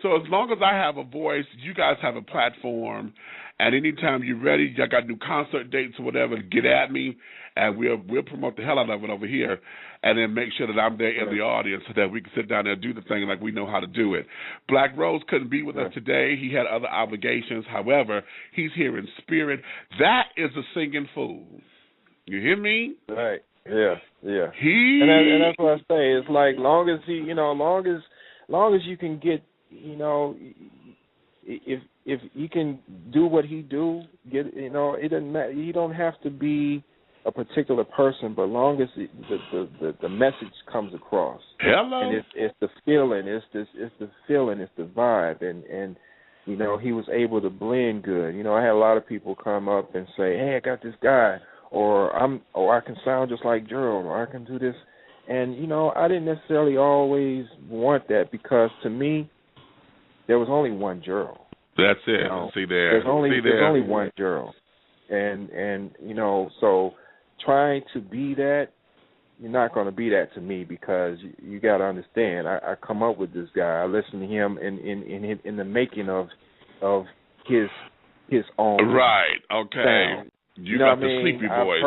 So as long as I have a voice, you guys have a platform, and anytime you're ready, y'all got new concert dates or whatever, get at me, and we'll promote the hell out of it over here, and then make sure that I'm there in the audience so that we can sit down there and do the thing like we know how to do it. Black Rose couldn't be with us today. He had other obligations. However, he's here in spirit. That is a singing fool. You hear me? Right. Yeah. And that's what I say. It's like long as he, long as you can get, if you can do what he do, it doesn't matter. You don't have to be a particular person, but long as the message comes across. Hello. And it's the feeling, it's the feeling, it's the vibe, and he was able to blend good. I had a lot of people come up and say, "Hey, I got this guy," or I can sound just like Gerald, or I can do this. And I didn't necessarily always want that, because to me, there was only one Gerald. That's it. See there. There's only one Gerald, and so trying to be that, you're not going to be that to me, because you got to understand. I come up with this guy. I listen to him in the making of his own right. Okay. sound. You got the sleepy voice.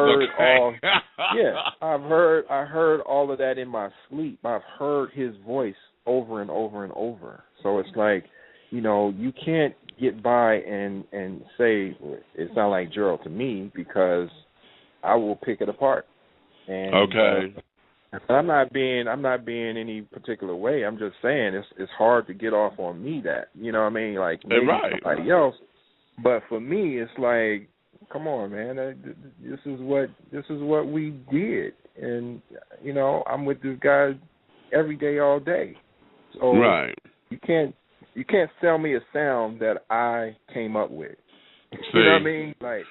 I heard all of that in my sleep. I've heard his voice over and over and over. So it's like, you can't get by and say it sounds like Gerald to me, because I will pick it apart. And, but I'm not being any particular way. I'm just saying it's hard to get off on me that, like maybe somebody else. But for me, it's like, come on, man, this is what we did, and I'm with this guy every day, all day. So you can't sell me a sound that I came up with. You know what I mean? Like,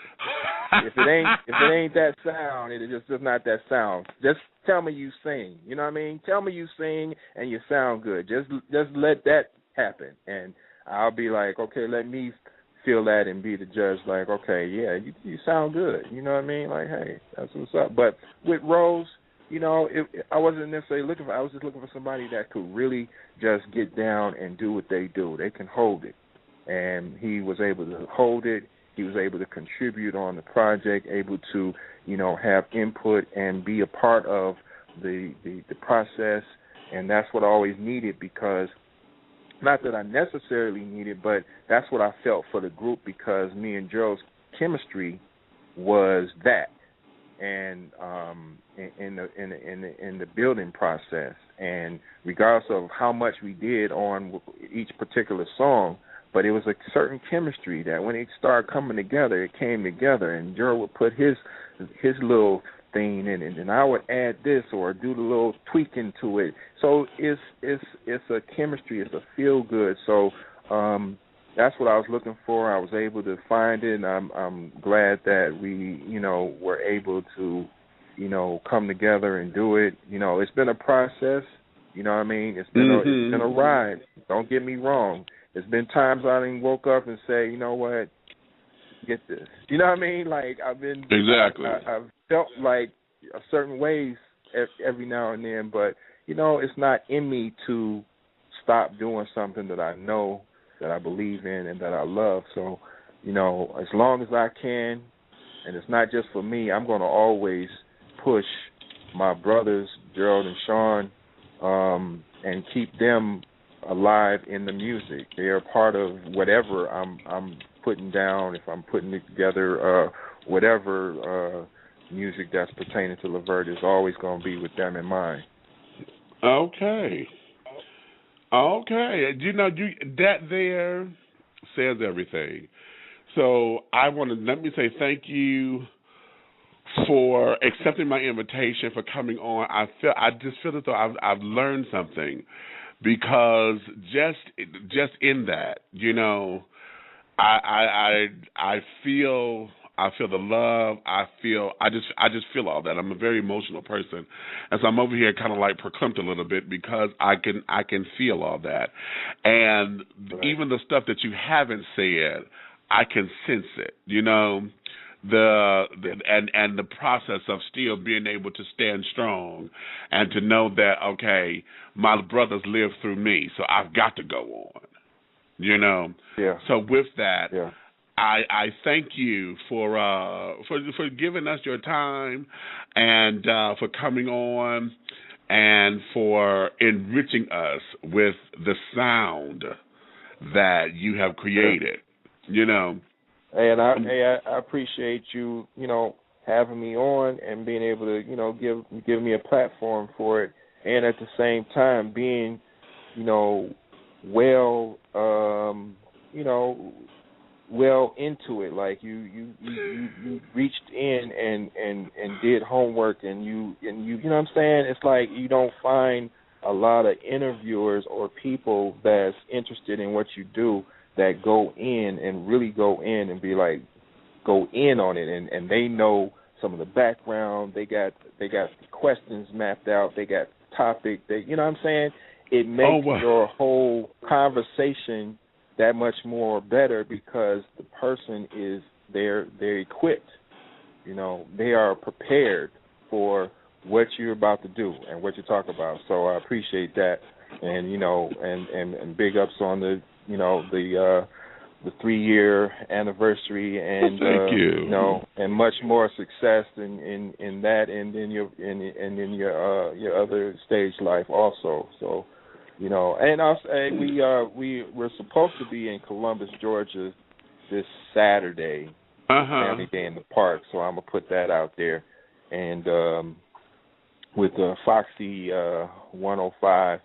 if it ain't that sound, it's just not that sound. Just tell me you sing. You know what I mean? Tell me you sing and you sound good. Just let that happen, and I'll be like, okay, let me feel that and be the judge, like, okay, yeah, you sound good. You know what I mean? Like, hey, that's what's up. But with Rose, you know, I wasn't necessarily looking for, I was just looking for somebody that could really just get down and do what they do. They can hold it. And he was able to hold it. He was able to contribute on the project, able to, you know, have input and be a part of the process. And that's what I always needed, because not that I necessarily needed, but that's what I felt for the group, because me and Gerald's chemistry was that. And in the building process, and regardless of how much we did on each particular song, but it was a certain chemistry that when it started coming together, it came together, and Gerald would put his little thing in it, and I would add this or do the little tweaking to it. So it's a chemistry, it's a feel good. So that's what I was looking for. I was able to find it, and I'm glad that we, you know, were able to, you know, come together and do it. You know, it's been a process. You know what I mean? It's been a ride. Don't get me wrong. There's been times I didn't woke up and say, you know what, get this. You know what I mean? Like, I've been exactly. I've felt like certain ways every now and then, but you know, it's not in me to stop doing something that I know, that I believe in, and that I love. So, you know, as long as I can, and it's not just for me, I'm going to always push my brothers, Gerald and Sean, and keep them alive in the music. They are part of whatever I'm putting down. If I'm putting it together, whatever music that's pertaining to LEVERT is always going to be with them in mind. Okay. You know, that there says everything. So let me say thank you for accepting my invitation, for coming on. I just feel as though I've learned something, because just in that, you know, I feel the love. I just feel all that. I'm a very emotional person, and so I'm over here kind of like verklempt a little bit, because I can feel all that, and even the stuff that you haven't said, I can sense it. You know, and the process of still being able to stand strong and to know that, okay, my brothers live through me, so I've got to go on. You know. Yeah. So with that. Yeah. I thank you for giving us your time, and for coming on, and for enriching us with the sound that you have created. You know. And I appreciate you, you know, having me on and being able to, you know, give me a platform for it, and at the same time being, you know, well into it. Like you reached in and did homework, and you know what I'm saying? It's like you don't find a lot of interviewers or people that's interested in what you do that go in and really go in and be like, go in on it, and they know some of the background, they got the questions mapped out, they got the topic, you know what I'm saying? It makes your whole conversation that much more better, because the person they're equipped, you know, they are prepared for what you're about to do and what you talk about. So I appreciate that, and you know, and big ups on the, you know, the 3-year anniversary, and thank you. You know, and much more success in that, and in your other stage life also. So, you know, and also we're supposed to be in Columbus, Georgia, this Saturday, Family Day in the Park. So I'm gonna put that out there, and with Foxy 105.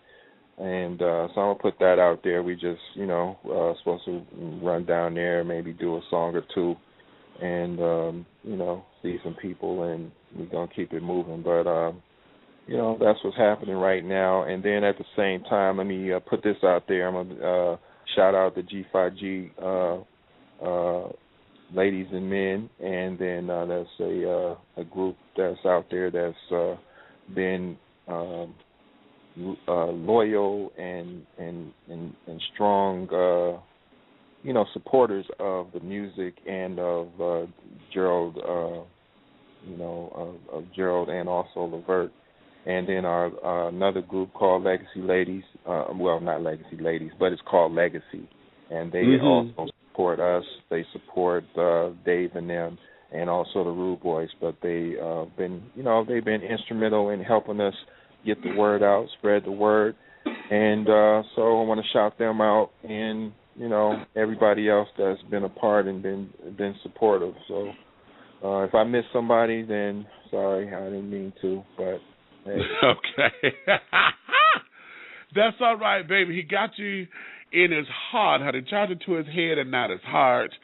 And so I'm going to put that out there. We just, you know, supposed to run down there, maybe do a song or two, and, you know, see some people, and we're going to keep it moving. But, you know, that's what's happening right now. And then at the same time, let me put this out there. I'm going to shout out the G5G ladies and men, and then that's a group that's out there that's been loyal and strong supporters of the music and of Gerald, of Gerald and also LEVERT. And then our another group called Legacy Ladies. Well, not Legacy Ladies, but it's called Legacy. And they also support us. They support Dave and them, and also the Rude Boys. But they've been instrumental in helping us get the word out, spread the word. And so I want to shout them out, and everybody else that's been a part and been supportive. So if I miss somebody, then sorry, I didn't mean to, but hey. Okay. That's all right, baby. He got you in his heart, how they charged it to his head and not his heart,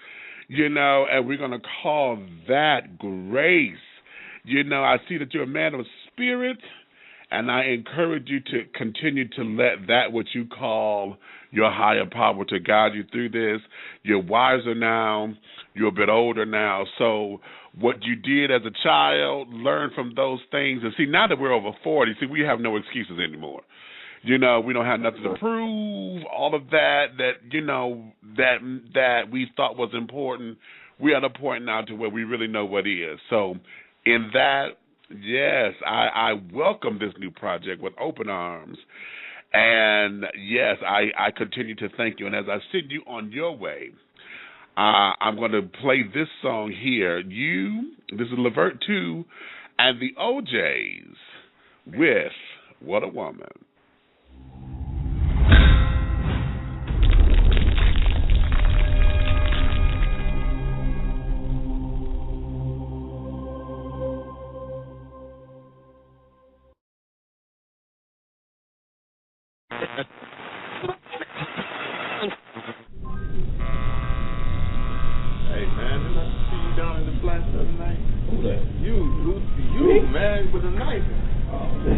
and we're going to call that grace. I see that you're a man of spirit, and I encourage you to continue to let that what you call your higher power to guide you through this. You're wiser now. You're a bit older now. So what you did as a child, learn from those things. And see, now that we're over 40, we have no excuses anymore. We don't have nothing to prove. All of that that we thought was important, we're at a point now to where we really know what is. So in that, yes, I welcome this new project with open arms. And, yes, I continue to thank you. And as I send you on your way, I'm going to play this song here. This is LEVERT II and the OJs with What a Woman. Hey man, didn't I see you down in the flats the other night? Who that? You man, with a knife. Oh man,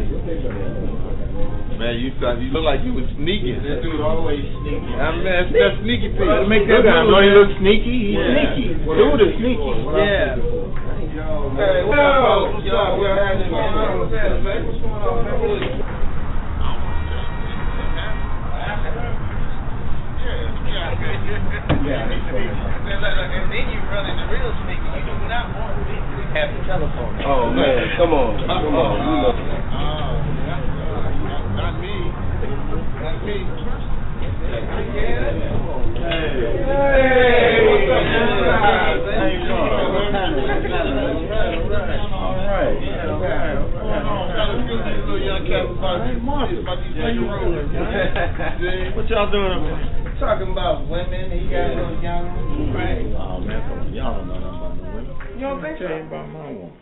you look like you was sneaking. That dude always sneaky. Man, that's sneaky piece. Make that know he look sneaky. He's sneaky. Dude is sneaky. Yeah. Hey, what's up? What's up? What's happening? What's going on, man? And then you run into real sneaky. You do not want to have the telephone. Oh man, come on. You know. Not me. Not me. Hey, what's up, man? How you doing? All right. Little young cat about these what y'all doing up there? Talking about women, he got those young ones, right? Oh man, come on, y'all don't know nothing about no women. You don't think so? Tell you about my woman.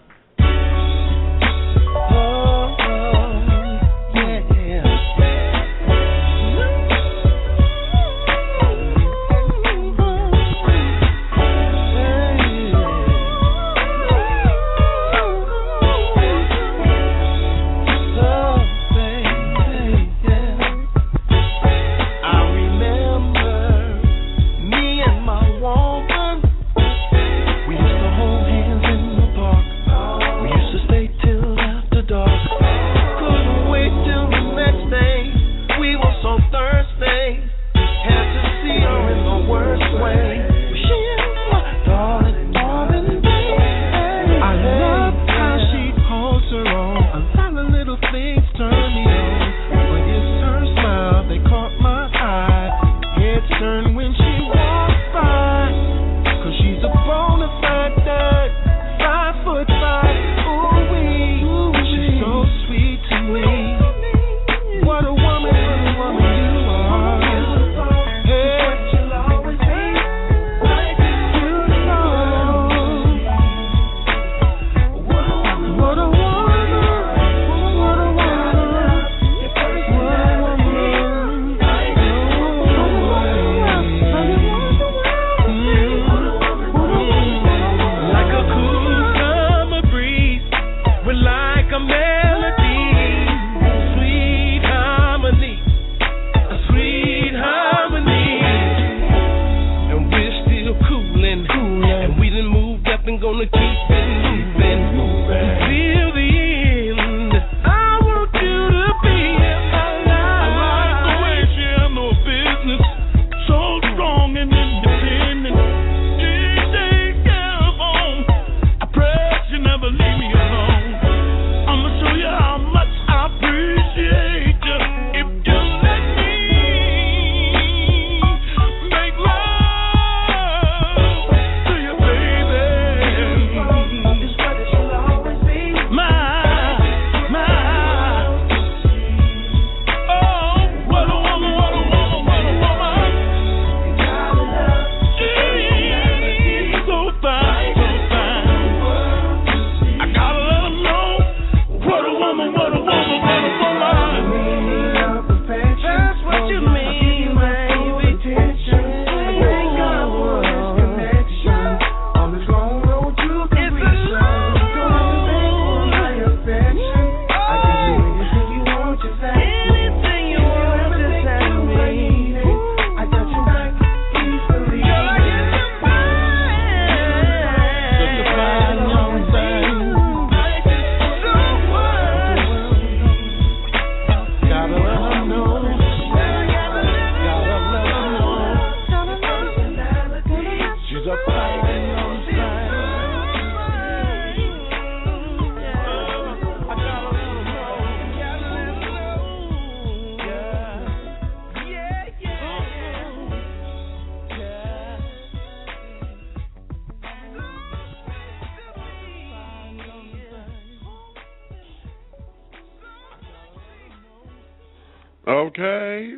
Okay.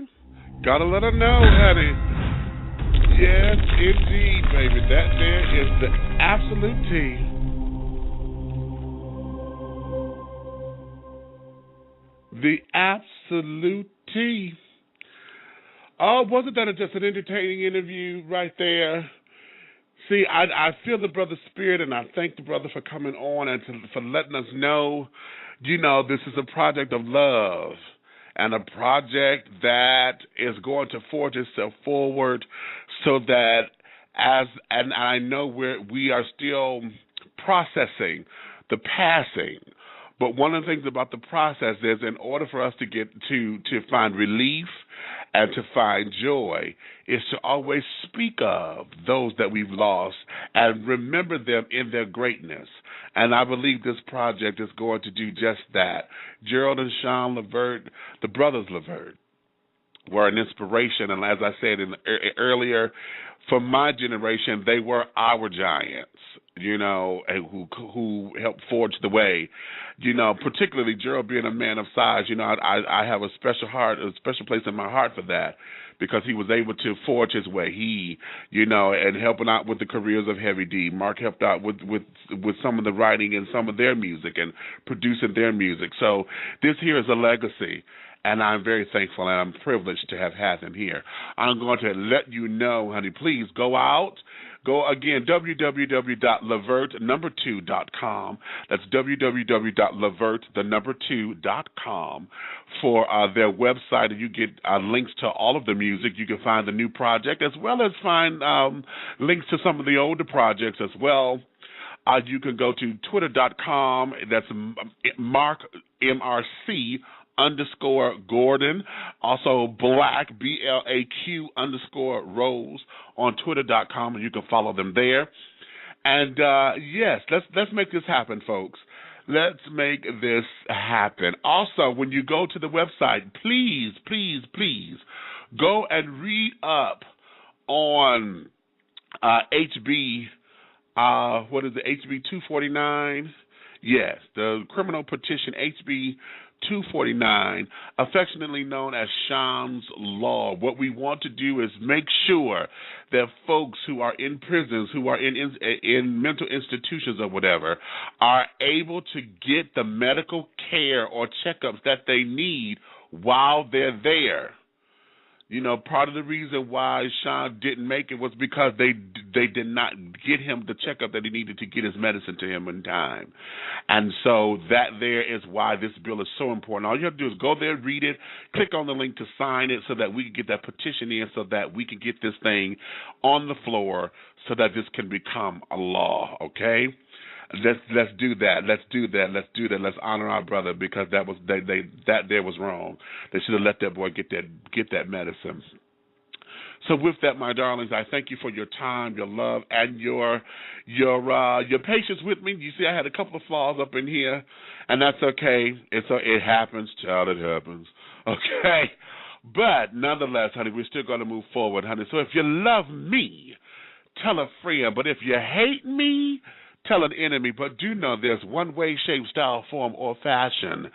Gotta let her know, honey. Yes, indeed, baby. That there is the absolute tea. The absolute tea. Oh, wasn't that just an entertaining interview right there? See, I feel the brother's spirit, and I thank the brother for coming on and for letting us know, this is a project of love and a project that is going to forge itself forward so that and I know we are still processing the passing. But one of the things about the process is in order for us to get to find relief and to find joy is to always speak of those that we've lost and remember them in their greatness. And I believe this project is going to do just that. Gerald and Sean LEVERT, the brothers LEVERT, were an inspiration. And as I said earlier, for my generation, they were our giants, who helped forge the way. Particularly Gerald being a man of size, I have a special place in my heart for that because he was able to forge his way. And helping out with the careers of Heavy D. Marc helped out with some of the writing and some of their music and producing their music. So this here is a legacy. And I'm very thankful and I'm privileged to have had them here. I'm going to let you know, honey, please go out. Go again, www.levert2.com. That's www.levert2.com for their website. And you get links to all of the music. You can find the new project as well as find links to some of the older projects as well. You can go to twitter.com. That's Marc, MRC, _Gordon, also Blaq, BLAQ _Rose on twitter.com, and you can follow them there. And yes, let's make this happen, folks. Let's make this happen. Also, when you go to the website, please go and read up on HB. What is it? HB 249. Yes, the Criminal Petition HB 249, affectionately known as Sean's Law. What we want to do is make sure that folks who are in prisons, who are in mental institutions or whatever, are able to get the medical care or checkups that they need while they're there. Part of the reason why Sean didn't make it was because they did not get him the checkup that he needed to get his medicine to him in time. And so that there is why this bill is so important. All you have to do is go there, read it, click on the link to sign it so that we can get that petition in so that we can get this thing on the floor so that this can become a law, okay? Let's do that. Let's do that. Let's honor our brother because that was that was wrong. They should have let that boy get that medicine. So with that, my darlings, I thank you for your time, your love, and your patience with me. You see, I had a couple of flaws up in here, and that's okay. It happens, child. It happens. Okay, but nonetheless, honey, we're still going to move forward, honey. So if you love me, tell a friend. But if you hate me, tell an enemy. But do know there's one way, shape, style, form, or fashion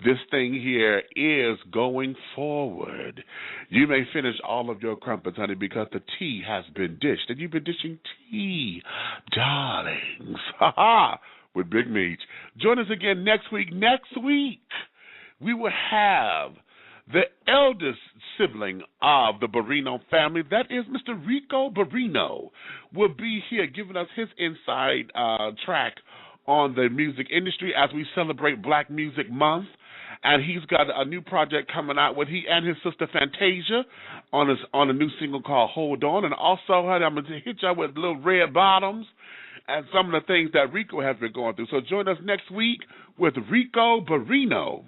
this thing here is going forward. You may finish all of your crumpets, honey, because the tea has been dished. And you've been dishing tea, darlings. Ha-ha, with Big Meech. Join us again next week. Next week, we will have the eldest sibling of the Barrino family, that is Mr. Rico Barrino, will be here giving us his inside track on the music industry as we celebrate Black Music Month. And he's got a new project coming out with he and his sister Fantasia on a new single called Hold On. And also, honey, I'm going to hit y'all with little red bottoms and some of the things that Rico has been going through. So join us next week with Rico Barrino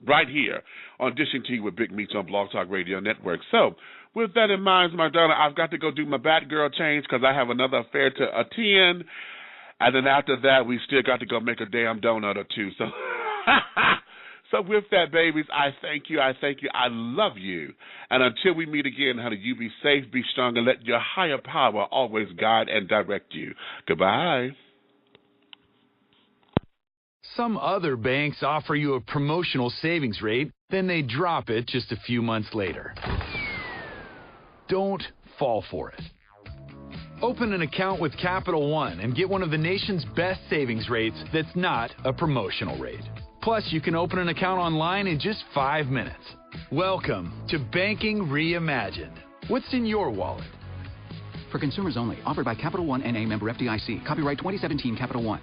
right here on Dishing Tea with Big Meech on Blog Talk Radio Network. So with that in mind, my darling, I've got to go do my Batgirl change because I have another affair to attend. And then after that, we still got to go make a damn donut or two. So so with that, babies, I thank you. I love you. And until we meet again, honey, you be safe, be strong, and let your higher power always guide and direct you. Goodbye. some other banks offer you a promotional savings rate, then they drop it just a few months later. Don't fall for it. Open an account with Capital One and get one of the nation's best savings rates that's not a promotional rate. Plus, you can open an account online in just 5 minutes. Welcome to Banking Reimagined. What's in your wallet? For consumers only. Offered by Capital One N.A. member FDIC. Copyright 2017 Capital One.